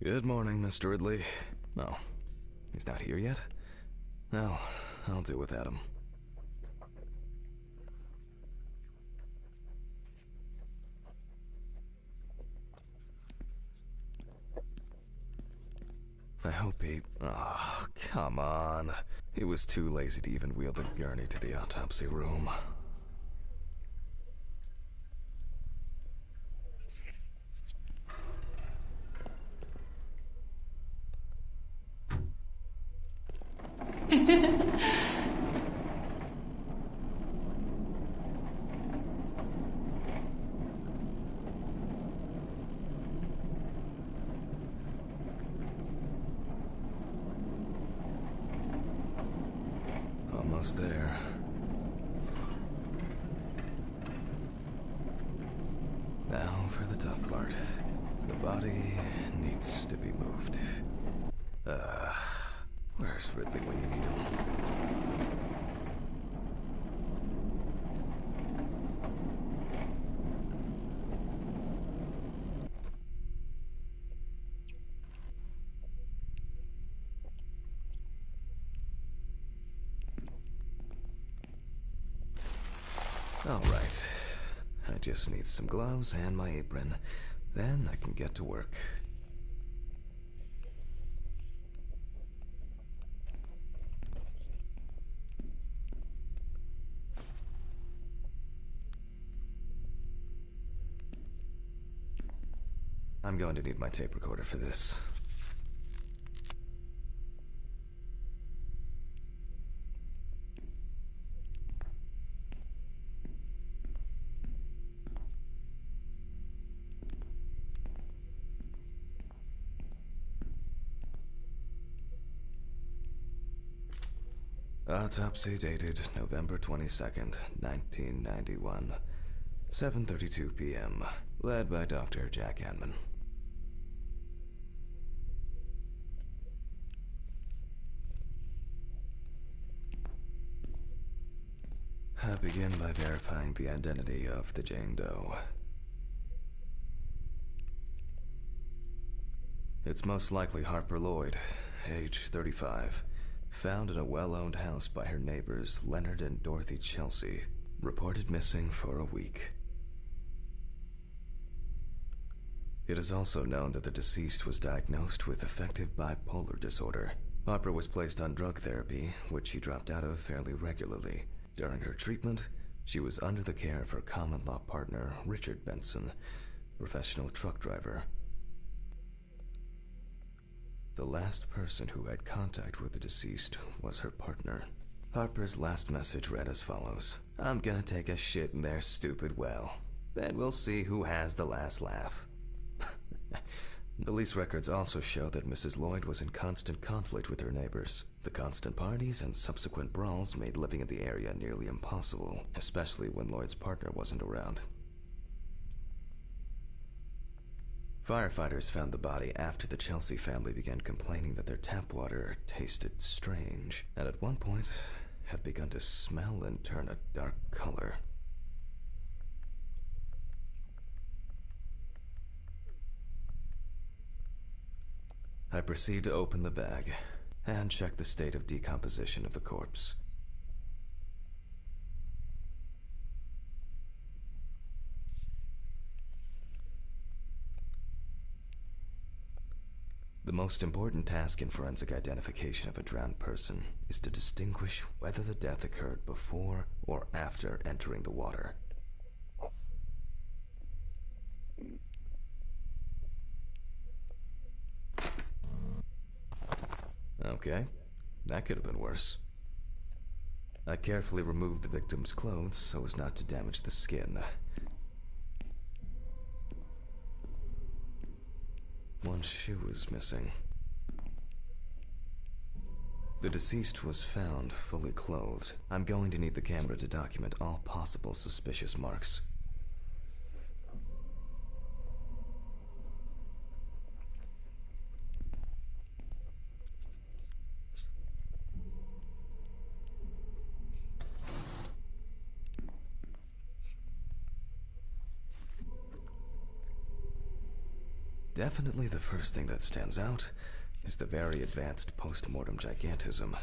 Good morning, Mr. Ridley. No, he's not here yet? No, I'll do without him. I hope he... Oh, come on. He was too lazy to even wheel the gurney to the autopsy room. Almost there. Now for the tough part. The body needs to be moved. Where's Ridley when you need him? All right. I just need some gloves and my apron. Then I can get to work. I'm going to need my tape recorder for this. Autopsy dated November 22nd, 1991. 7:32 p.m. Led by Dr. Jack Hanman. I begin by verifying the identity of the Jane Doe. It's most likely Harper Lloyd, age 35. Found in a well-owned house by her neighbors Leonard and Dorothy Chelsea. Reported missing for a week. It is also known that the deceased was diagnosed with affective bipolar disorder. Harper was placed on drug therapy, which she dropped out of fairly regularly. During her treatment, she was under the care of her common-law partner, Richard Benson, professional truck driver. The last person who had contact with the deceased was her partner. Harper's last message read as follows. I'm gonna take a shit in their stupid well. Then we'll see who has the last laugh. Police records also show that Mrs. Lloyd was in constant conflict with her neighbors. The constant parties and subsequent brawls made living in the area nearly impossible, especially when Lloyd's partner wasn't around. Firefighters found the body after the Chelsea family began complaining that their tap water tasted strange, and at one point had begun to smell and turn a dark color. I proceed to open the bag and check the state of decomposition of the corpse. The most important task in forensic identification of a drowned person is to distinguish whether the death occurred before or after entering the water. Okay, that could have been worse. I carefully removed the victim's clothes so as not to damage the skin. One shoe was missing. The deceased was found fully clothed. I'm going to need the camera to document all possible suspicious marks. Definitely the first thing that stands out is the very advanced post-mortem gigantism.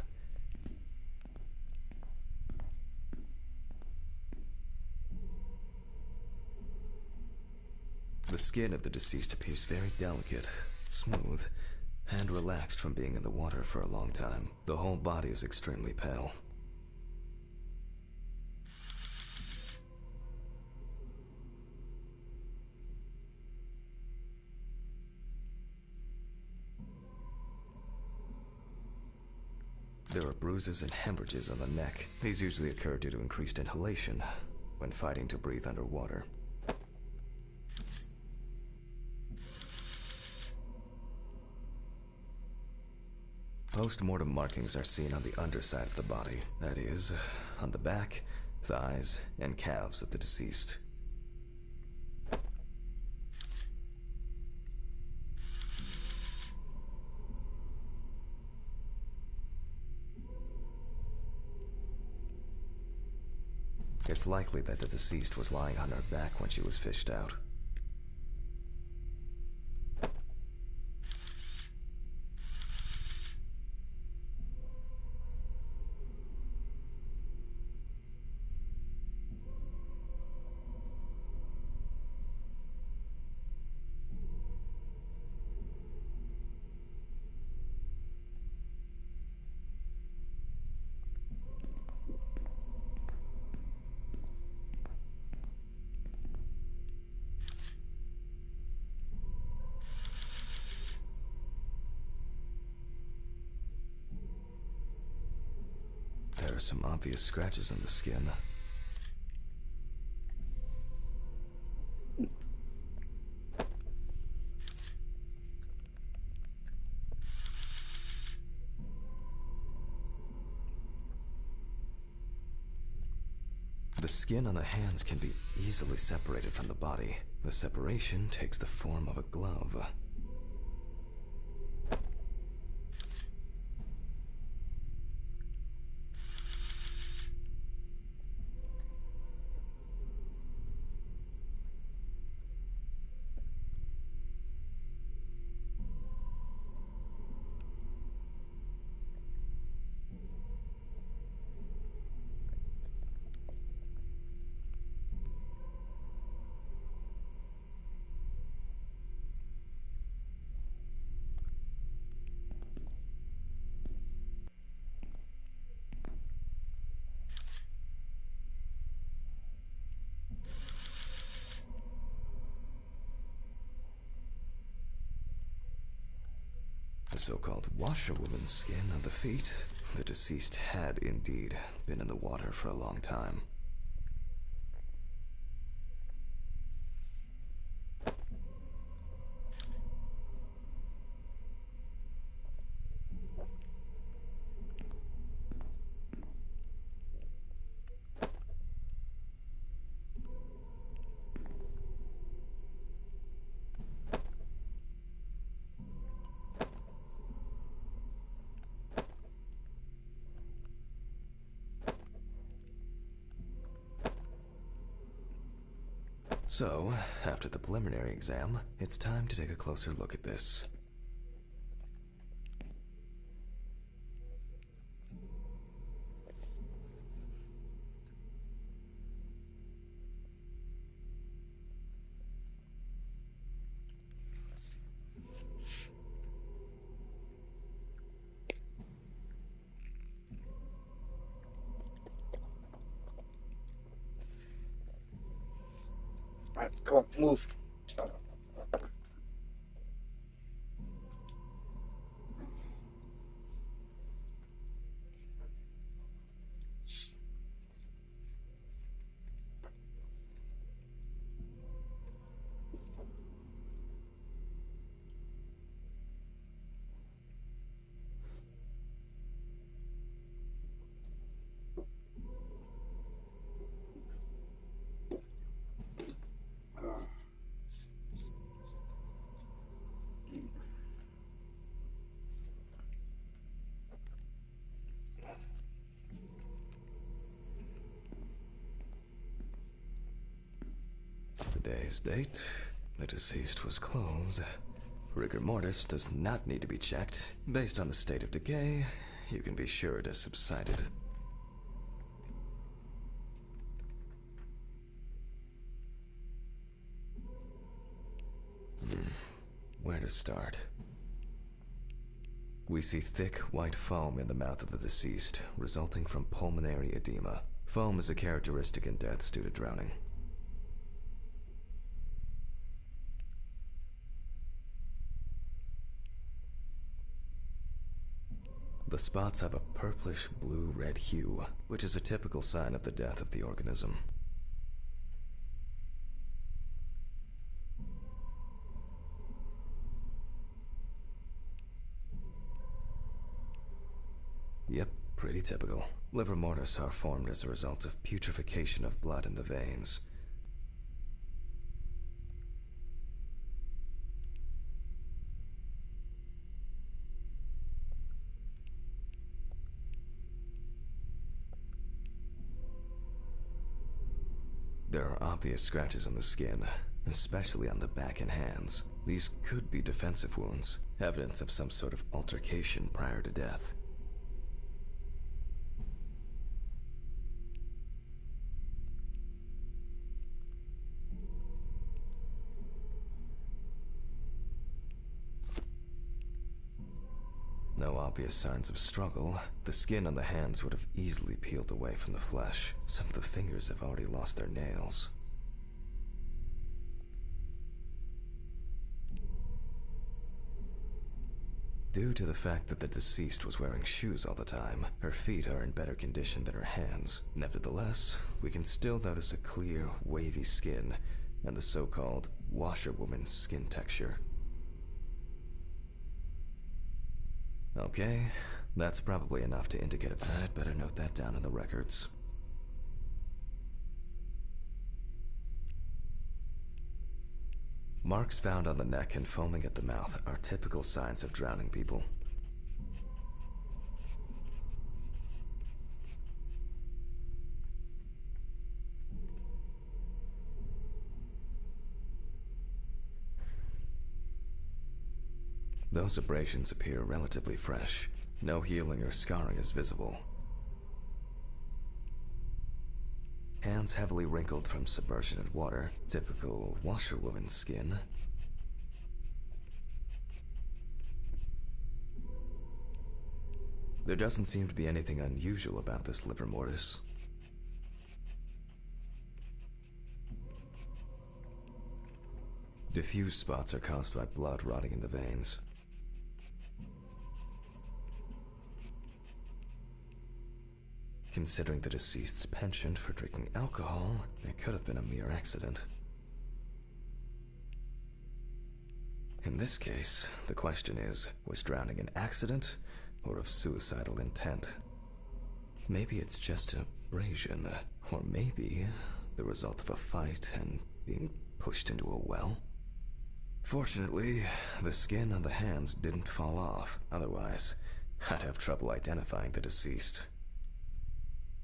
The skin of the deceased appears very delicate, smooth, and relaxed from being in the water for a long time. The whole body is extremely pale. There are bruises and hemorrhages on the neck. These usually occur due to increased inhalation when fighting to breathe underwater. Post-mortem markings are seen on the underside of the body, that is, on the back, thighs, and calves of the deceased. It's likely that the deceased was lying on her back when she was fished out. There are some obvious scratches on the skin. The skin on the hands can be easily separated from the body. The separation takes the form of a glove. The so-called washerwoman's skin on the feet. The deceased had indeed been in the water for a long time. So, after the preliminary exam, it's time to take a closer look at this. Right, come on, move. Today's date, the deceased was clothed Rigor mortis does not need to be checked. Based on the state of decay, you can be sure it has subsided. Where to start? We see thick, white foam in the mouth of the deceased, resulting from pulmonary edema. Foam is a characteristic in deaths due to drowning. The spots have a purplish blue-red hue, which is a typical sign of the death of the organism. Yep, pretty typical. Livor mortis are formed as a result of putrefaction of blood in the veins. There are obvious scratches on the skin, especially on the back and hands. These could be defensive wounds, evidence of some sort of altercation prior to death. No obvious signs of struggle. The skin on the hands would have easily peeled away from the flesh. Some of the fingers have already lost their nails. Due to the fact that the deceased was wearing shoes all the time, her feet are in better condition than her hands. Nevertheless, we can still notice a clear, wavy skin and the so-called washerwoman's skin texture. Okay, that's probably enough to indicate it. I'd better note that down in the records. Marks found on the neck and foaming at the mouth are typical signs of drowning people. Those abrasions appear relatively fresh. No healing or scarring is visible. Hands heavily wrinkled from submersion in water, typical washerwoman's skin. There doesn't seem to be anything unusual about this livor mortis. Diffuse spots are caused by blood rotting in the veins. Considering the deceased's penchant for drinking alcohol, it could have been a mere accident. In this case, the question is, was drowning an accident or of suicidal intent? Maybe it's just an abrasion, or maybe the result of a fight and being pushed into a well. Fortunately, the skin on the hands didn't fall off. Otherwise, I'd have trouble identifying the deceased.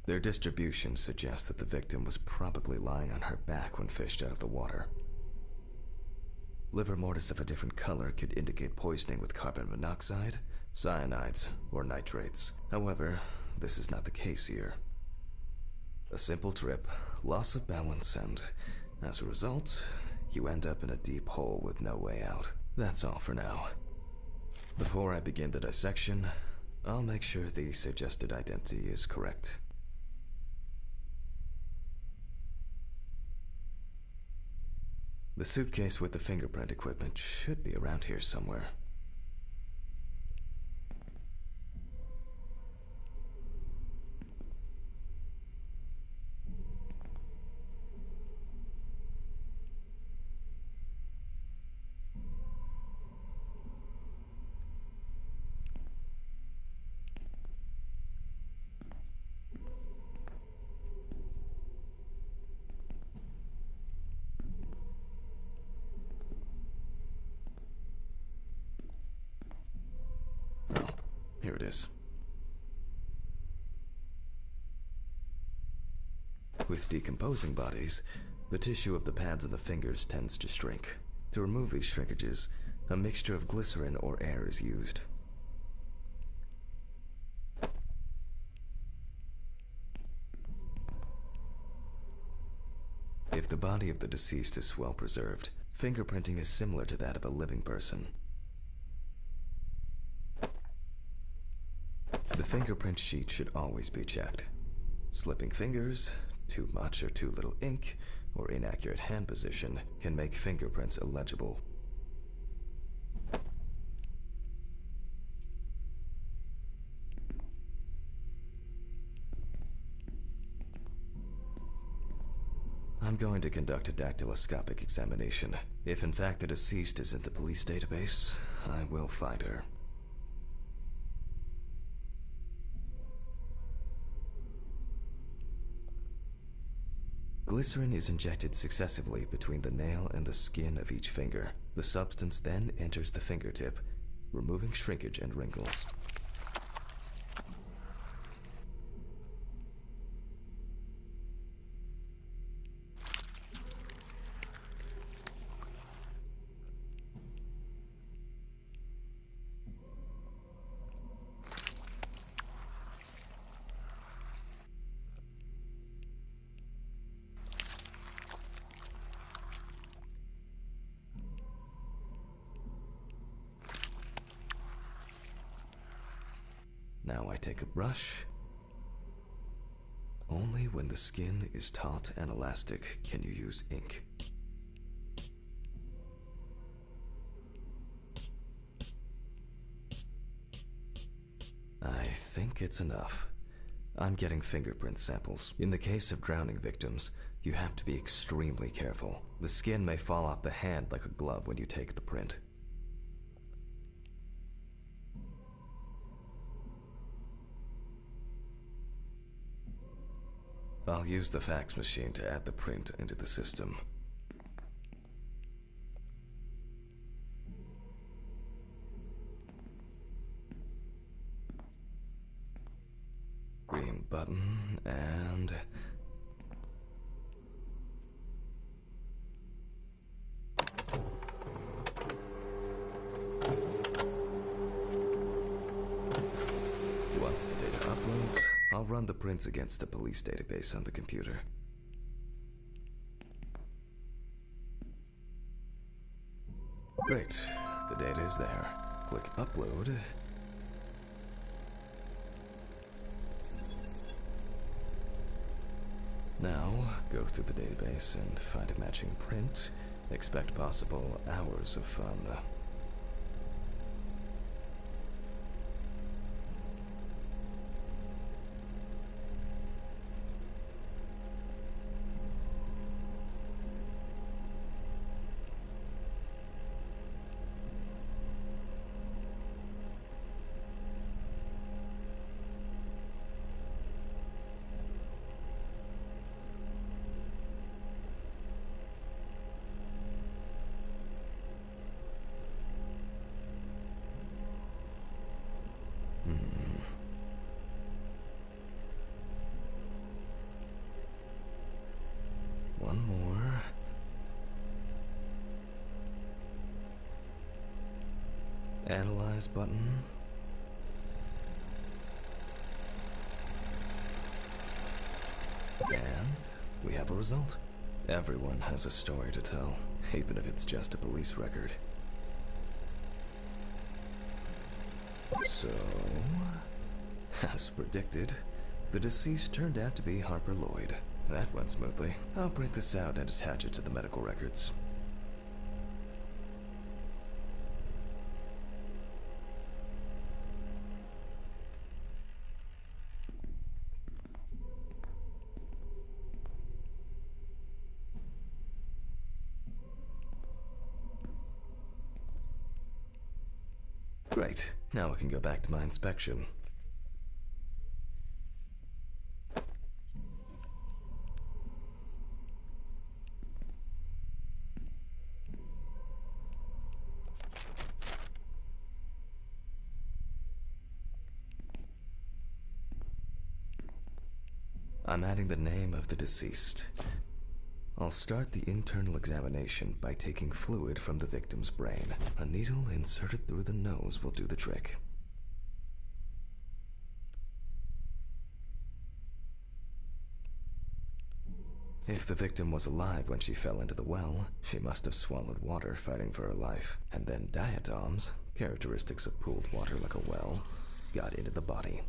Their distribution suggests that the victim was probably lying on her back when fished out of the water. Livor mortis of a different color could indicate poisoning with carbon monoxide, cyanides, or nitrates. However, this is not the case here. A simple trip, loss of balance, and as a result, you end up in a deep hole with no way out. That's all for now. Before I begin the dissection, I'll make sure the suggested identity is correct. The suitcase with the fingerprint equipment should be around here somewhere. Here it is. With decomposing bodies, the tissue of the pads and the fingers tends to shrink. To remove these shrinkages, A mixture of glycerin or air is used. If the body of the deceased is well preserved, fingerprinting is similar to that of a living person. The fingerprint sheet should always be checked. Slipping fingers, too much or too little ink, or inaccurate hand position can make fingerprints illegible. I'm going to conduct a dactyloscopic examination. If in fact the deceased is in the police database, I will find her. Glycerin is injected successively between the nail and the skin of each finger. The substance then enters the fingertip, removing shrinkage and wrinkles. Now I take a brush. Only when the skin is taut and elastic can you use ink. I think it's enough. I'm getting fingerprint samples. In the case of drowning victims, you have to be extremely careful. The skin may fall off the hand like a glove when you take the print. I'll use the fax machine to add the print into the system. Green button, and... Once the data uploads, I'll run the prints against the police database on the computer. Great. The data is there. Click Upload. Now, go through the database and find a matching print. Expect possible hours of fun. One more. Analyze button. And we have a result. Everyone has a story to tell, even if it's just a police record. So, as predicted, the deceased turned out to be Harper Lloyd. That went smoothly. I'll print this out and attach it to the medical records. Great. Now I can go back to my inspection. I'm adding the name of the deceased. I'll start the internal examination by taking fluid from the victim's brain. A needle inserted through the nose will do the trick. If the victim was alive when she fell into the well, she must have swallowed water fighting for her life. And then diatoms, characteristics of pooled water like a well, got into the body.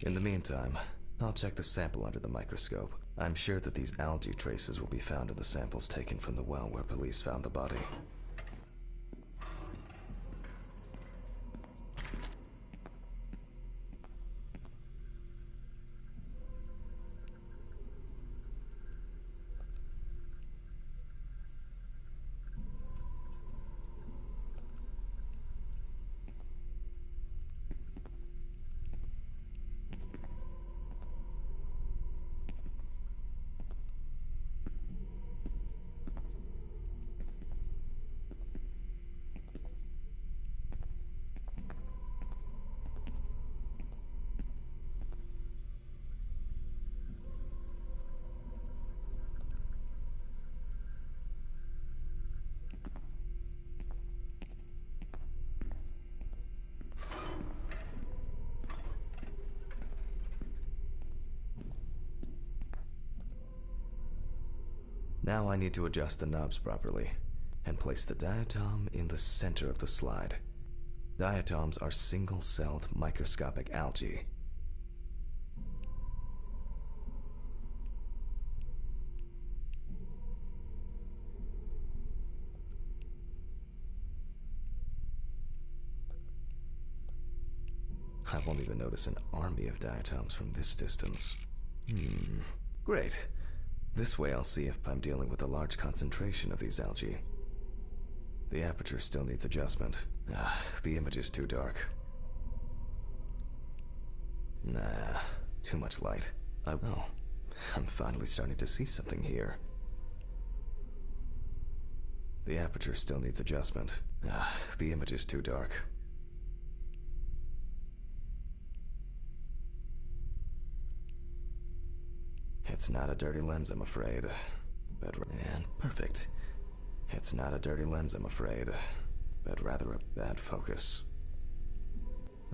In the meantime, I'll check the sample under the microscope. I'm sure that these algae traces will be found in the samples taken from the well where police found the body. Now I need to adjust the knobs properly and place the diatom in the center of the slide. Diatoms are single-celled microscopic algae. I won't even notice an army of diatoms from this distance. Great. This way I'll see if I'm dealing with a large concentration of these algae. The aperture still needs adjustment. The image is too dark. Nah, too much light. Oh, I'm finally starting to see something here. The aperture still needs adjustment. The image is too dark. It's not a dirty lens, I'm afraid. And perfect. It's not a dirty lens, I'm afraid, but rather a bad focus.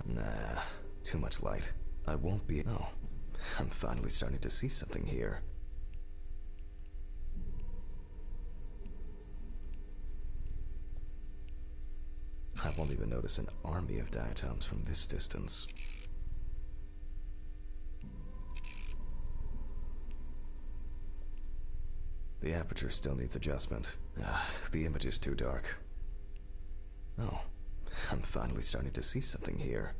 Nah, too much light. I won't be... Oh, I'm finally starting to see something here. I won't even notice an army of diatoms from this distance. The aperture still needs adjustment. The image is too dark. Oh, I'm finally starting to see something here.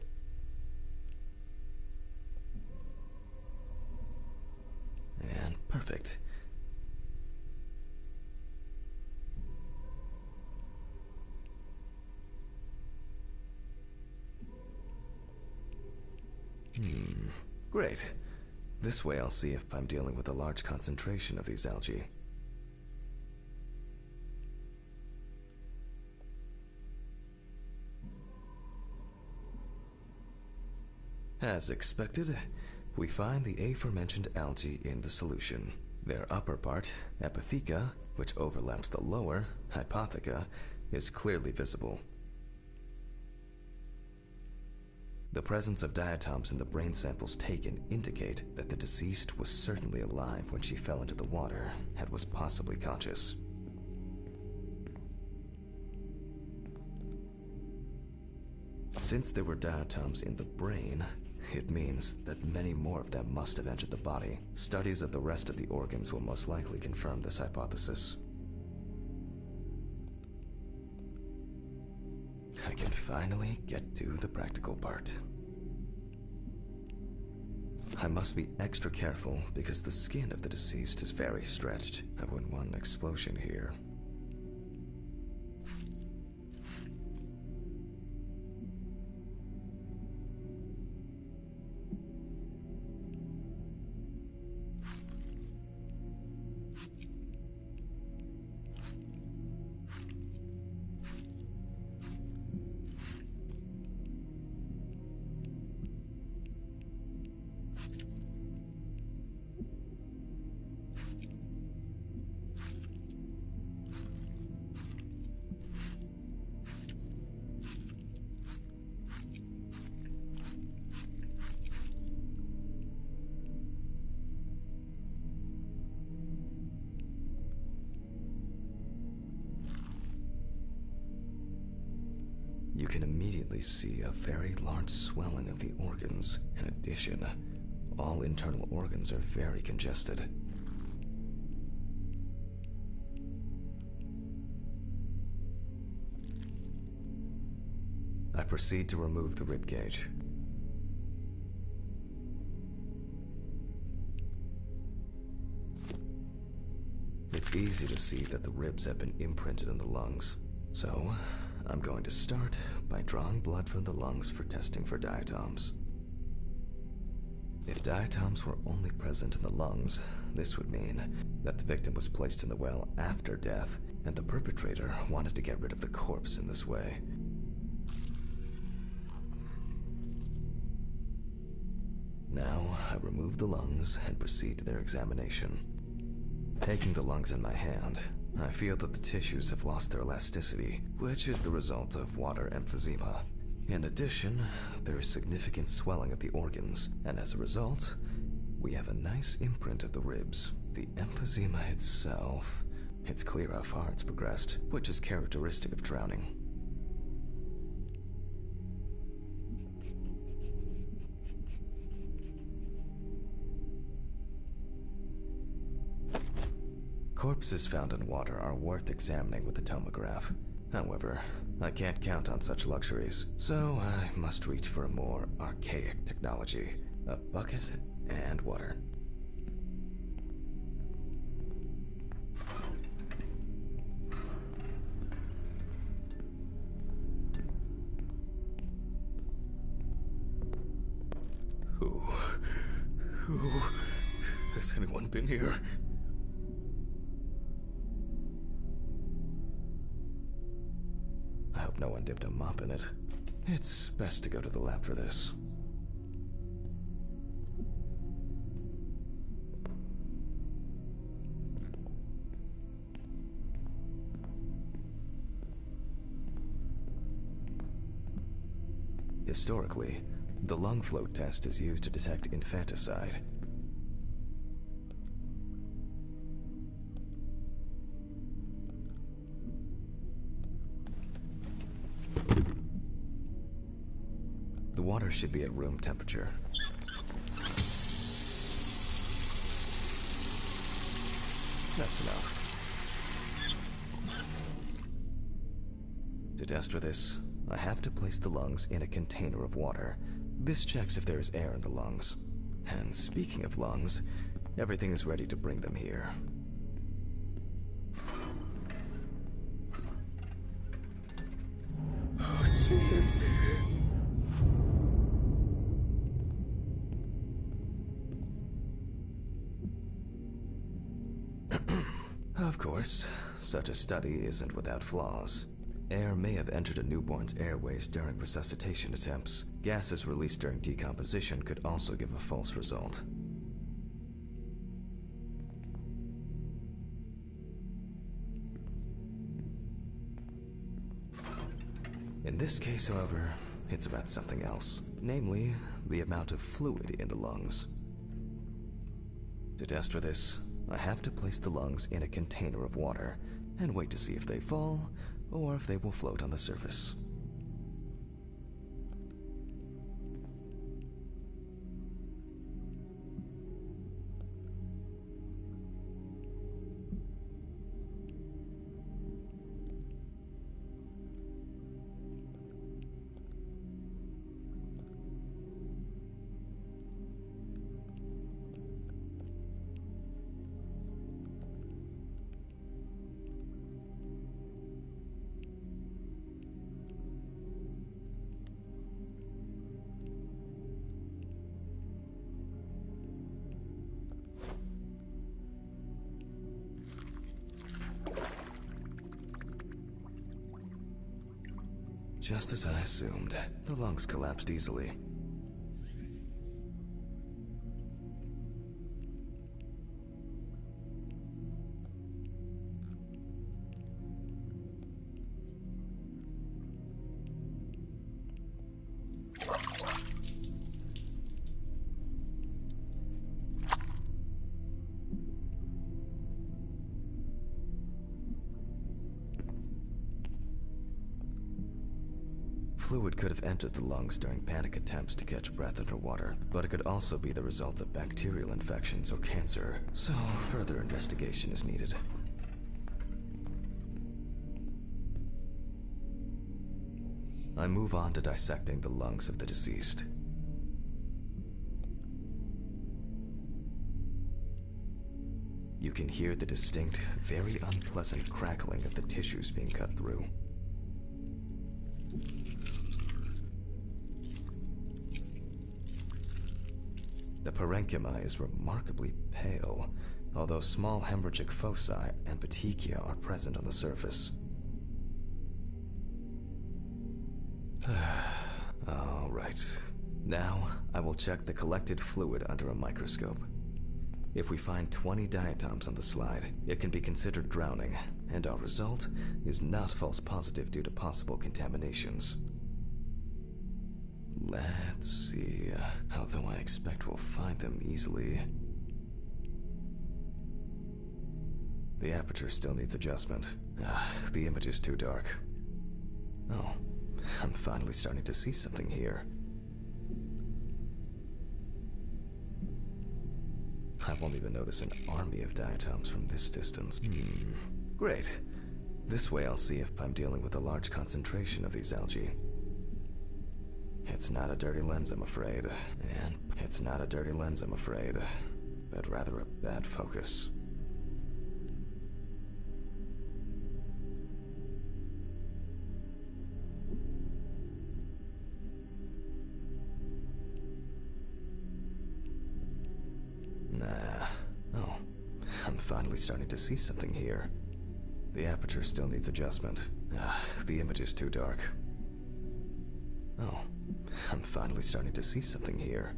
And perfect. Great. This way I'll see if I'm dealing with a large concentration of these algae. As expected, we find the aforementioned algae in the solution. Their upper part, epitheca, which overlaps the lower, hypotheca, is clearly visible. The presence of diatoms in the brain samples taken indicate that the deceased was certainly alive when she fell into the water and was possibly conscious. Since there were diatoms in the brain, it means that many more of them must have entered the body. Studies of the rest of the organs will most likely confirm this hypothesis. I can finally get to the practical part. I must be extra careful because the skin of the deceased is very stretched. I wouldn't want an explosion here. you can immediately see a very large swelling of the organs. In addition, all internal organs are very congested. I proceed to remove the rib cage. It's easy to see that the ribs have been imprinted in the lungs. So, I'm going to start by drawing blood from the lungs for testing for diatoms. If diatoms were only present in the lungs, this would mean that the victim was placed in the well after death, and the perpetrator wanted to get rid of the corpse in this way. Now, I remove the lungs and proceed to their examination. Taking the lungs in my hand, I feel that the tissues have lost their elasticity, which is the result of water emphysema. In addition, there is significant swelling of the organs, and as a result, we have a nice imprint of the ribs. The emphysema itself, it's clear how far it's progressed, which is characteristic of drowning. Corpses found in water are worth examining with a tomograph. However, I can't count on such luxuries, so I must reach for a more archaic technology: a bucket and water. Who has anyone been here? I hope no one dipped a mop in it. It's best to go to the lab for this. Historically, the lung float test is used to detect infanticide. The water should be at room temperature. That's enough. To test for this, I have to place the lungs in a container of water. This checks if there is air in the lungs. And speaking of lungs, everything is ready to bring them here. Oh, Jesus. Of course, such a study isn't without flaws. Air may have entered a newborn's airways during resuscitation attempts. Gases released during decomposition could also give a false result. In this case, however, it's about something else, namely, the amount of fluid in the lungs. To test for this, I have to place the lungs in a container of water and wait to see if they fall or if they will float on the surface. Just as I assumed, the lungs collapsed easily. fluid could have entered the lungs during panic attempts to catch breath underwater, but it could also be the result of bacterial infections or cancer, so further investigation is needed. I move on to dissecting the lungs of the deceased. You can hear the distinct, very unpleasant crackling of the tissues being cut through. The parenchyma is remarkably pale, although small hemorrhagic foci and petechia are present on the surface. All right. Now, I will check the collected fluid under a microscope. If we find 20 diatoms on the slide, it can be considered drowning, and our result is not false positive due to possible contaminations. Let's see, although I expect we'll find them easily. The aperture still needs adjustment. The image is too dark. Oh, I'm finally starting to see something here. I won't even notice an army of diatoms from this distance. Great. This way I'll see if I'm dealing with a large concentration of these algae. It's not a dirty lens, I'm afraid. And it's not a dirty lens, I'm afraid. But rather a bad focus. Oh, I'm finally starting to see something here. The aperture still needs adjustment. The image is too dark. Oh, I'm finally starting to see something here.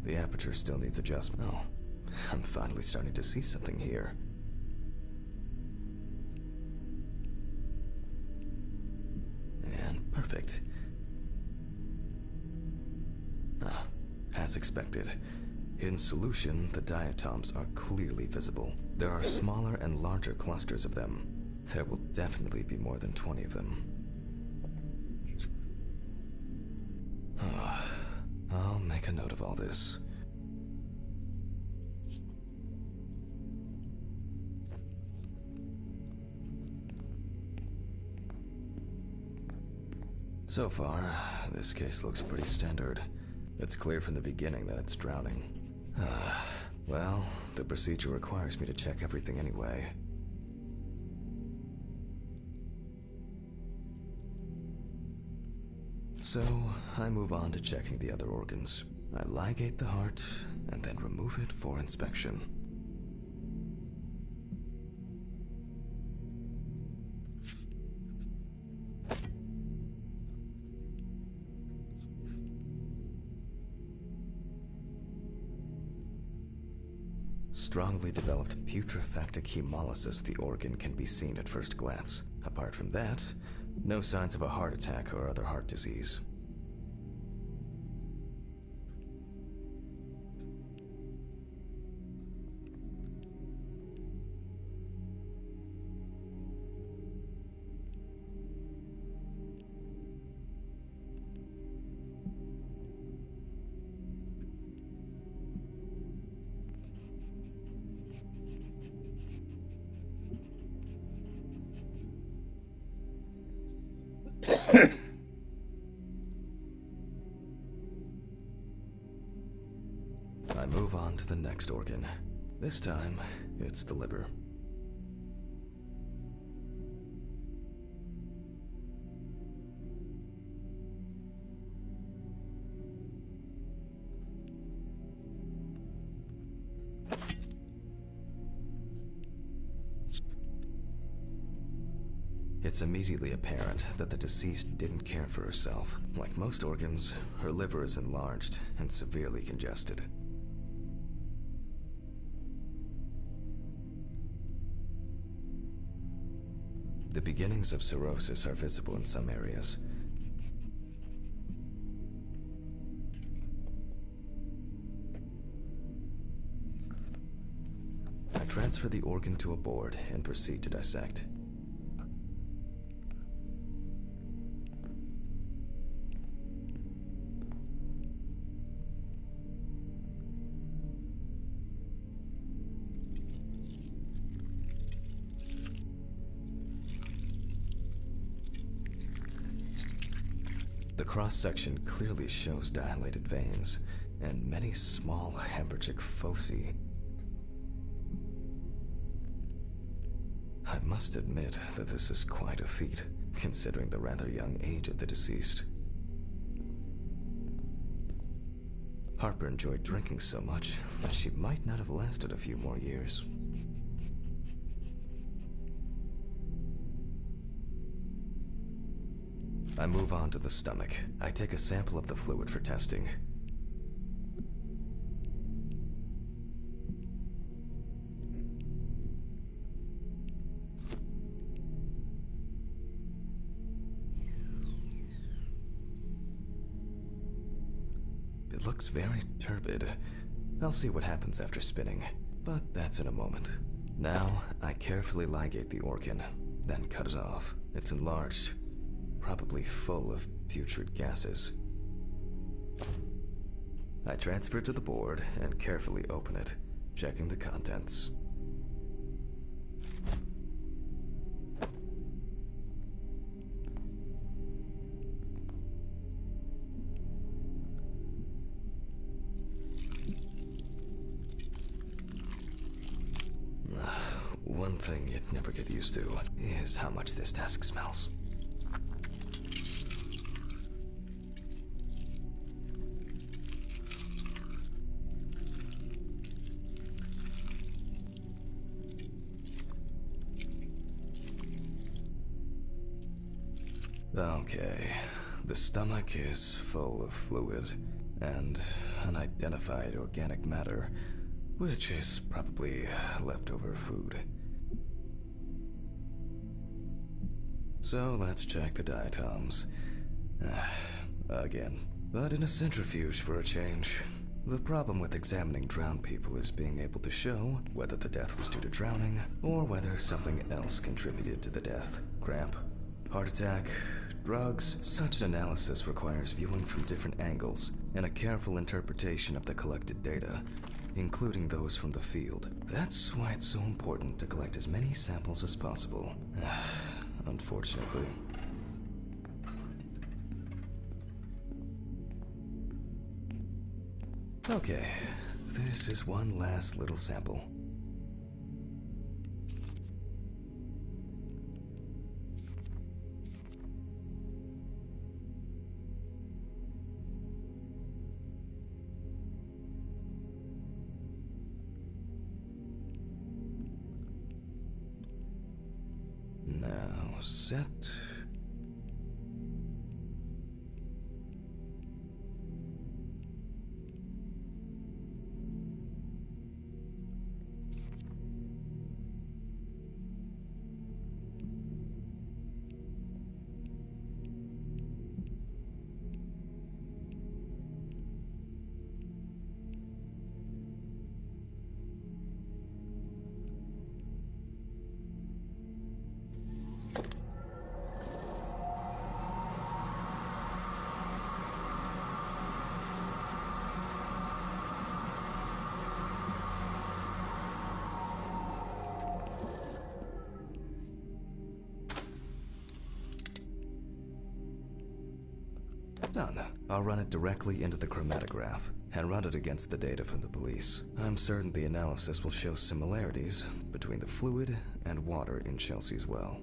The aperture still needs adjustment. Oh, I'm finally starting to see something here. And perfect. As expected. In solution, the diatoms are clearly visible. There are smaller and larger clusters of them. There will definitely be more than 20 of them. I'll make a note of all this. So far, this case looks pretty standard. It's clear from the beginning that it's drowning. Well, the procedure requires me to check everything anyway. So, I move on to checking the other organs. I ligate the heart, and then remove it for inspection. Strongly developed putrefactic hemolysis of the organ can be seen at first glance. Apart from that, no signs of a heart attack or other heart disease. I move on to the next organ. This time, it's the liver. It's immediately apparent that the deceased didn't care for herself. Like most organs, her liver is enlarged and severely congested. The beginnings of cirrhosis are visible in some areas. I transfer the organ to a board and proceed to dissect. The cross-section clearly shows dilated veins and many small hemorrhagic foci. I must admit that this is quite a feat, considering the rather young age of the deceased. Harper enjoyed drinking so much that she might not have lasted a few more years. I move on to the stomach. I take a sample of the fluid for testing. It looks very turbid. I'll see what happens after spinning, but that's in a moment. Now, I carefully ligate the organ, then cut it off. It's enlarged, probably full of putrid gases. I transfer it to the board and carefully open it, checking the contents. One thing you'd never get used to is how much this task smells. Okay, the stomach is full of fluid and unidentified organic matter, which is probably leftover food. So let's check the diatoms. Again, but in a centrifuge for a change. The problem with examining drowned people is being able to show whether the death was due to drowning or whether something else contributed to the death. Cramp, heart attack, drugs. Such an analysis requires viewing from different angles and a careful interpretation of the collected data, including those from the field. That's why it's so important to collect as many samples as possible. Unfortunately. Okay, this is one last little sample. Now set. Done. I'll run it directly into the chromatograph and run it against the data from the police. I'm certain the analysis will show similarities between the fluid and water in Chelsea's well.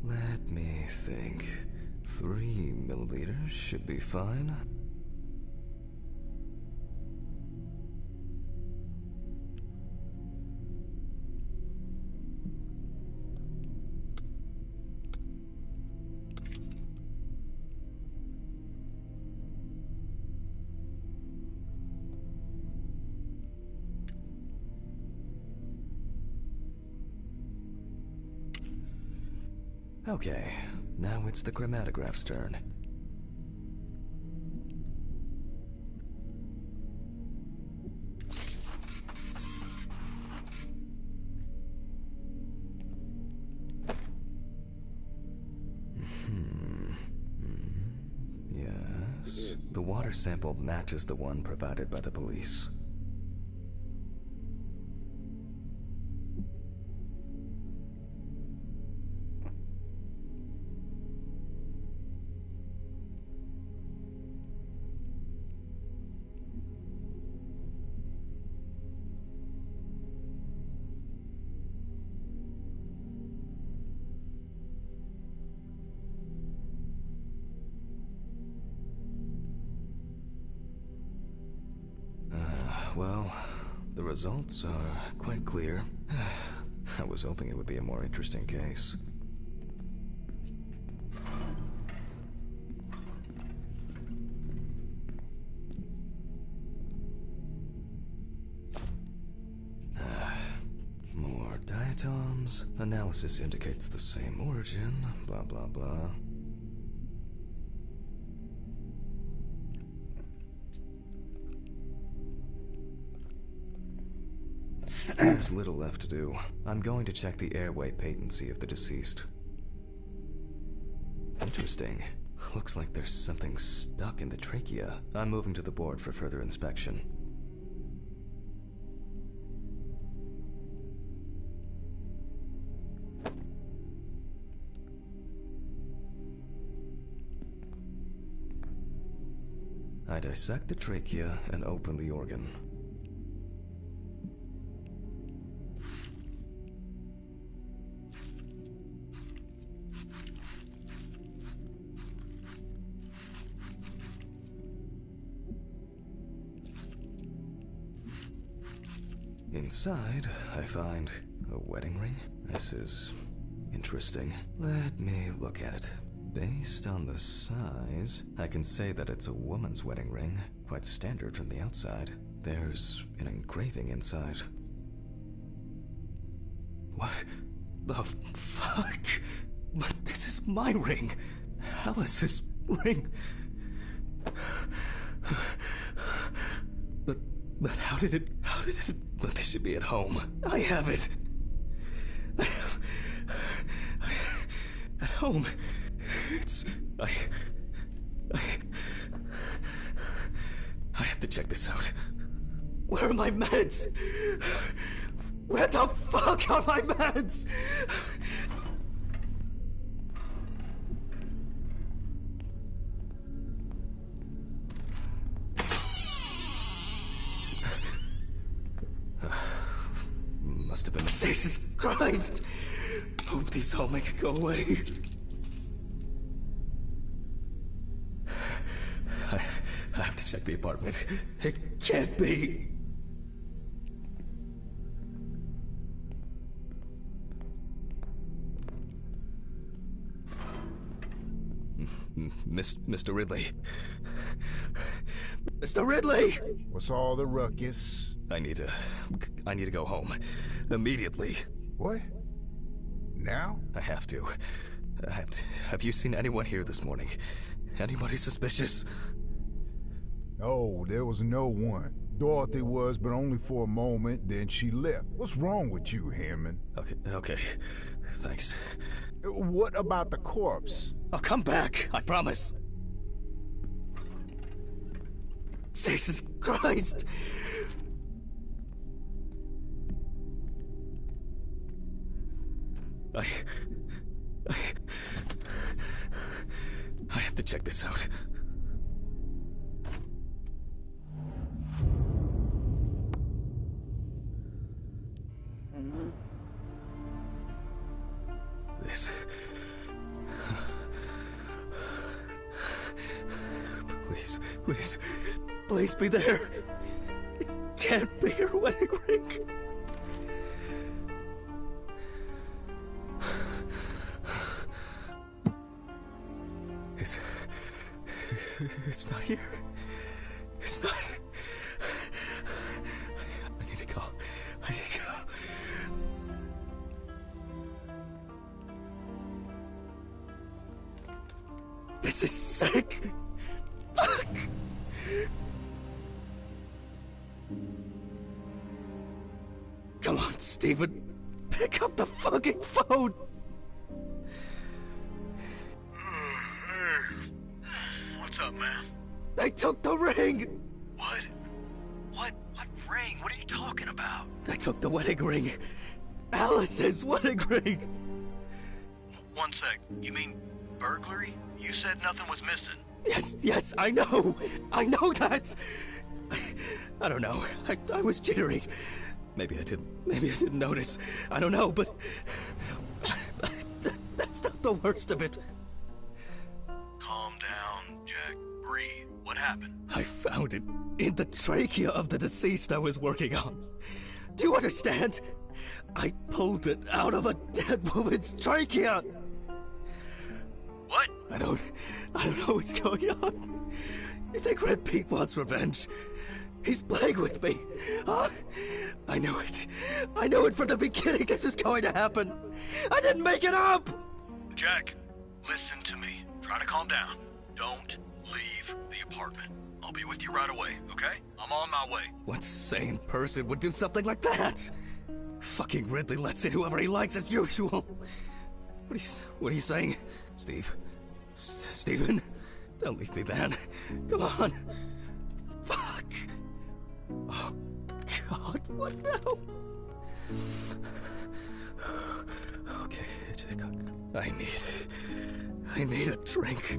Let me think. 3 milliliters should be fine. Okay, now it's the chromatograph's turn. Yes. The water sample matches the one provided by the police. Well, the results are quite clear. I was hoping it would be a more interesting case. More diatoms. Analysis indicates the same origin. Blah, blah, blah. There's little left to do. I'm going to check the airway patency of the deceased. Interesting. Looks like there's something stuck in the trachea. I'm moving to the board for further inspection. I dissect the trachea and open the organ. Inside, I find a wedding ring. This is interesting. Let me look at it. Based on the size, I can say that it's a woman's wedding ring, quite standard from the outside. There's an engraving inside. What the fuck? But this is my ring! Alice's ring! But how did it... But this should be at home. I have it! At home. It's... I have to check this out. Where are my meds? Where the fuck are my meds? Must have been... Jesus Christ! Hope these all make it go away. I have to check the apartment. It can't be. Mr. Ridley. Mr. Ridley! What's all the ruckus? I need to go home. Immediately. What? Now? I have to. Have you seen anyone here this morning? Anybody suspicious? No, there was no one. Dorothy was, but only for a moment, then she left. What's wrong with you, Hammond? Okay. Thanks. What about the corpse? I'll come back, I promise. Jesus Christ! I have to check this out. This... Please be there. It can't be your wedding ring. It's not here. It's not. I need to go. This is sick. Fuck. Come on, Stephen. Pick up the fucking phone. What's up, man? They took the ring. What? What ring? What are you talking about? They took the wedding ring. Alice's wedding ring. One sec. You mean burglary? You said nothing was missing. Yes, I know that. I don't know. I was jittery. Maybe I didn't notice. I don't know, but that's not the worst of it. Calm down, Jack. Breathe. What happened? I found it in the trachea of the deceased I was working on. Do you understand? I pulled it out of a dead woman's trachea. What? I don't know what's going on. You think Red Pete wants revenge? He's playing with me. Huh? I knew it. I knew it from the beginning this was going to happen. I didn't make it up! Jack, listen to me. Try to calm down. Don't leave the apartment. I'll be with you right away, okay? I'm on my way. What sane person would do something like that? Fucking Ridley lets in whoever he likes as usual. What are you saying? Stephen? Don't leave me, man. Come on. Fuck. Oh, God, what now? Okay, I need a drink.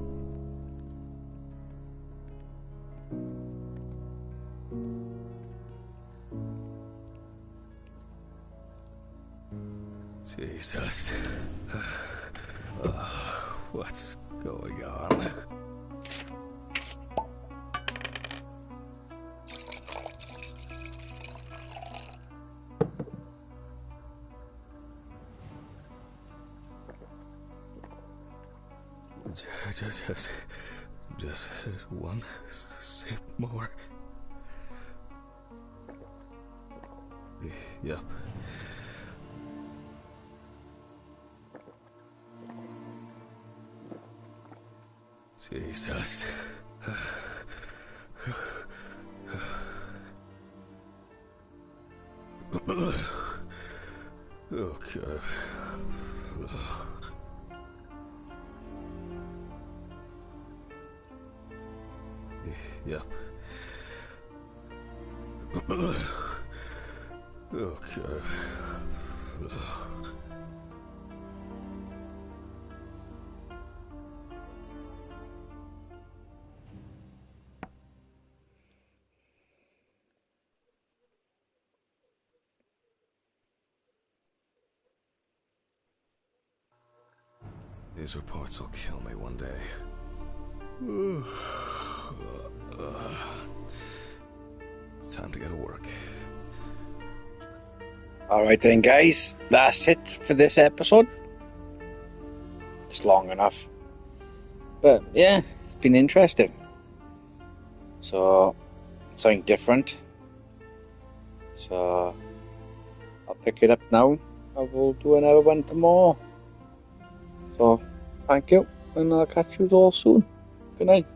Jesus. What's going on? Just one sip more. Yep. Jesus. Okay. Yep. Okay. These reports will kill me one day. It's time to go to work. Alright then, guys. That's it for this episode. It's long enough. But, yeah, it's been interesting. So, something different. So, I'll pick it up now. I will do another one tomorrow. So, thank you. And I'll catch you all soon. Good night.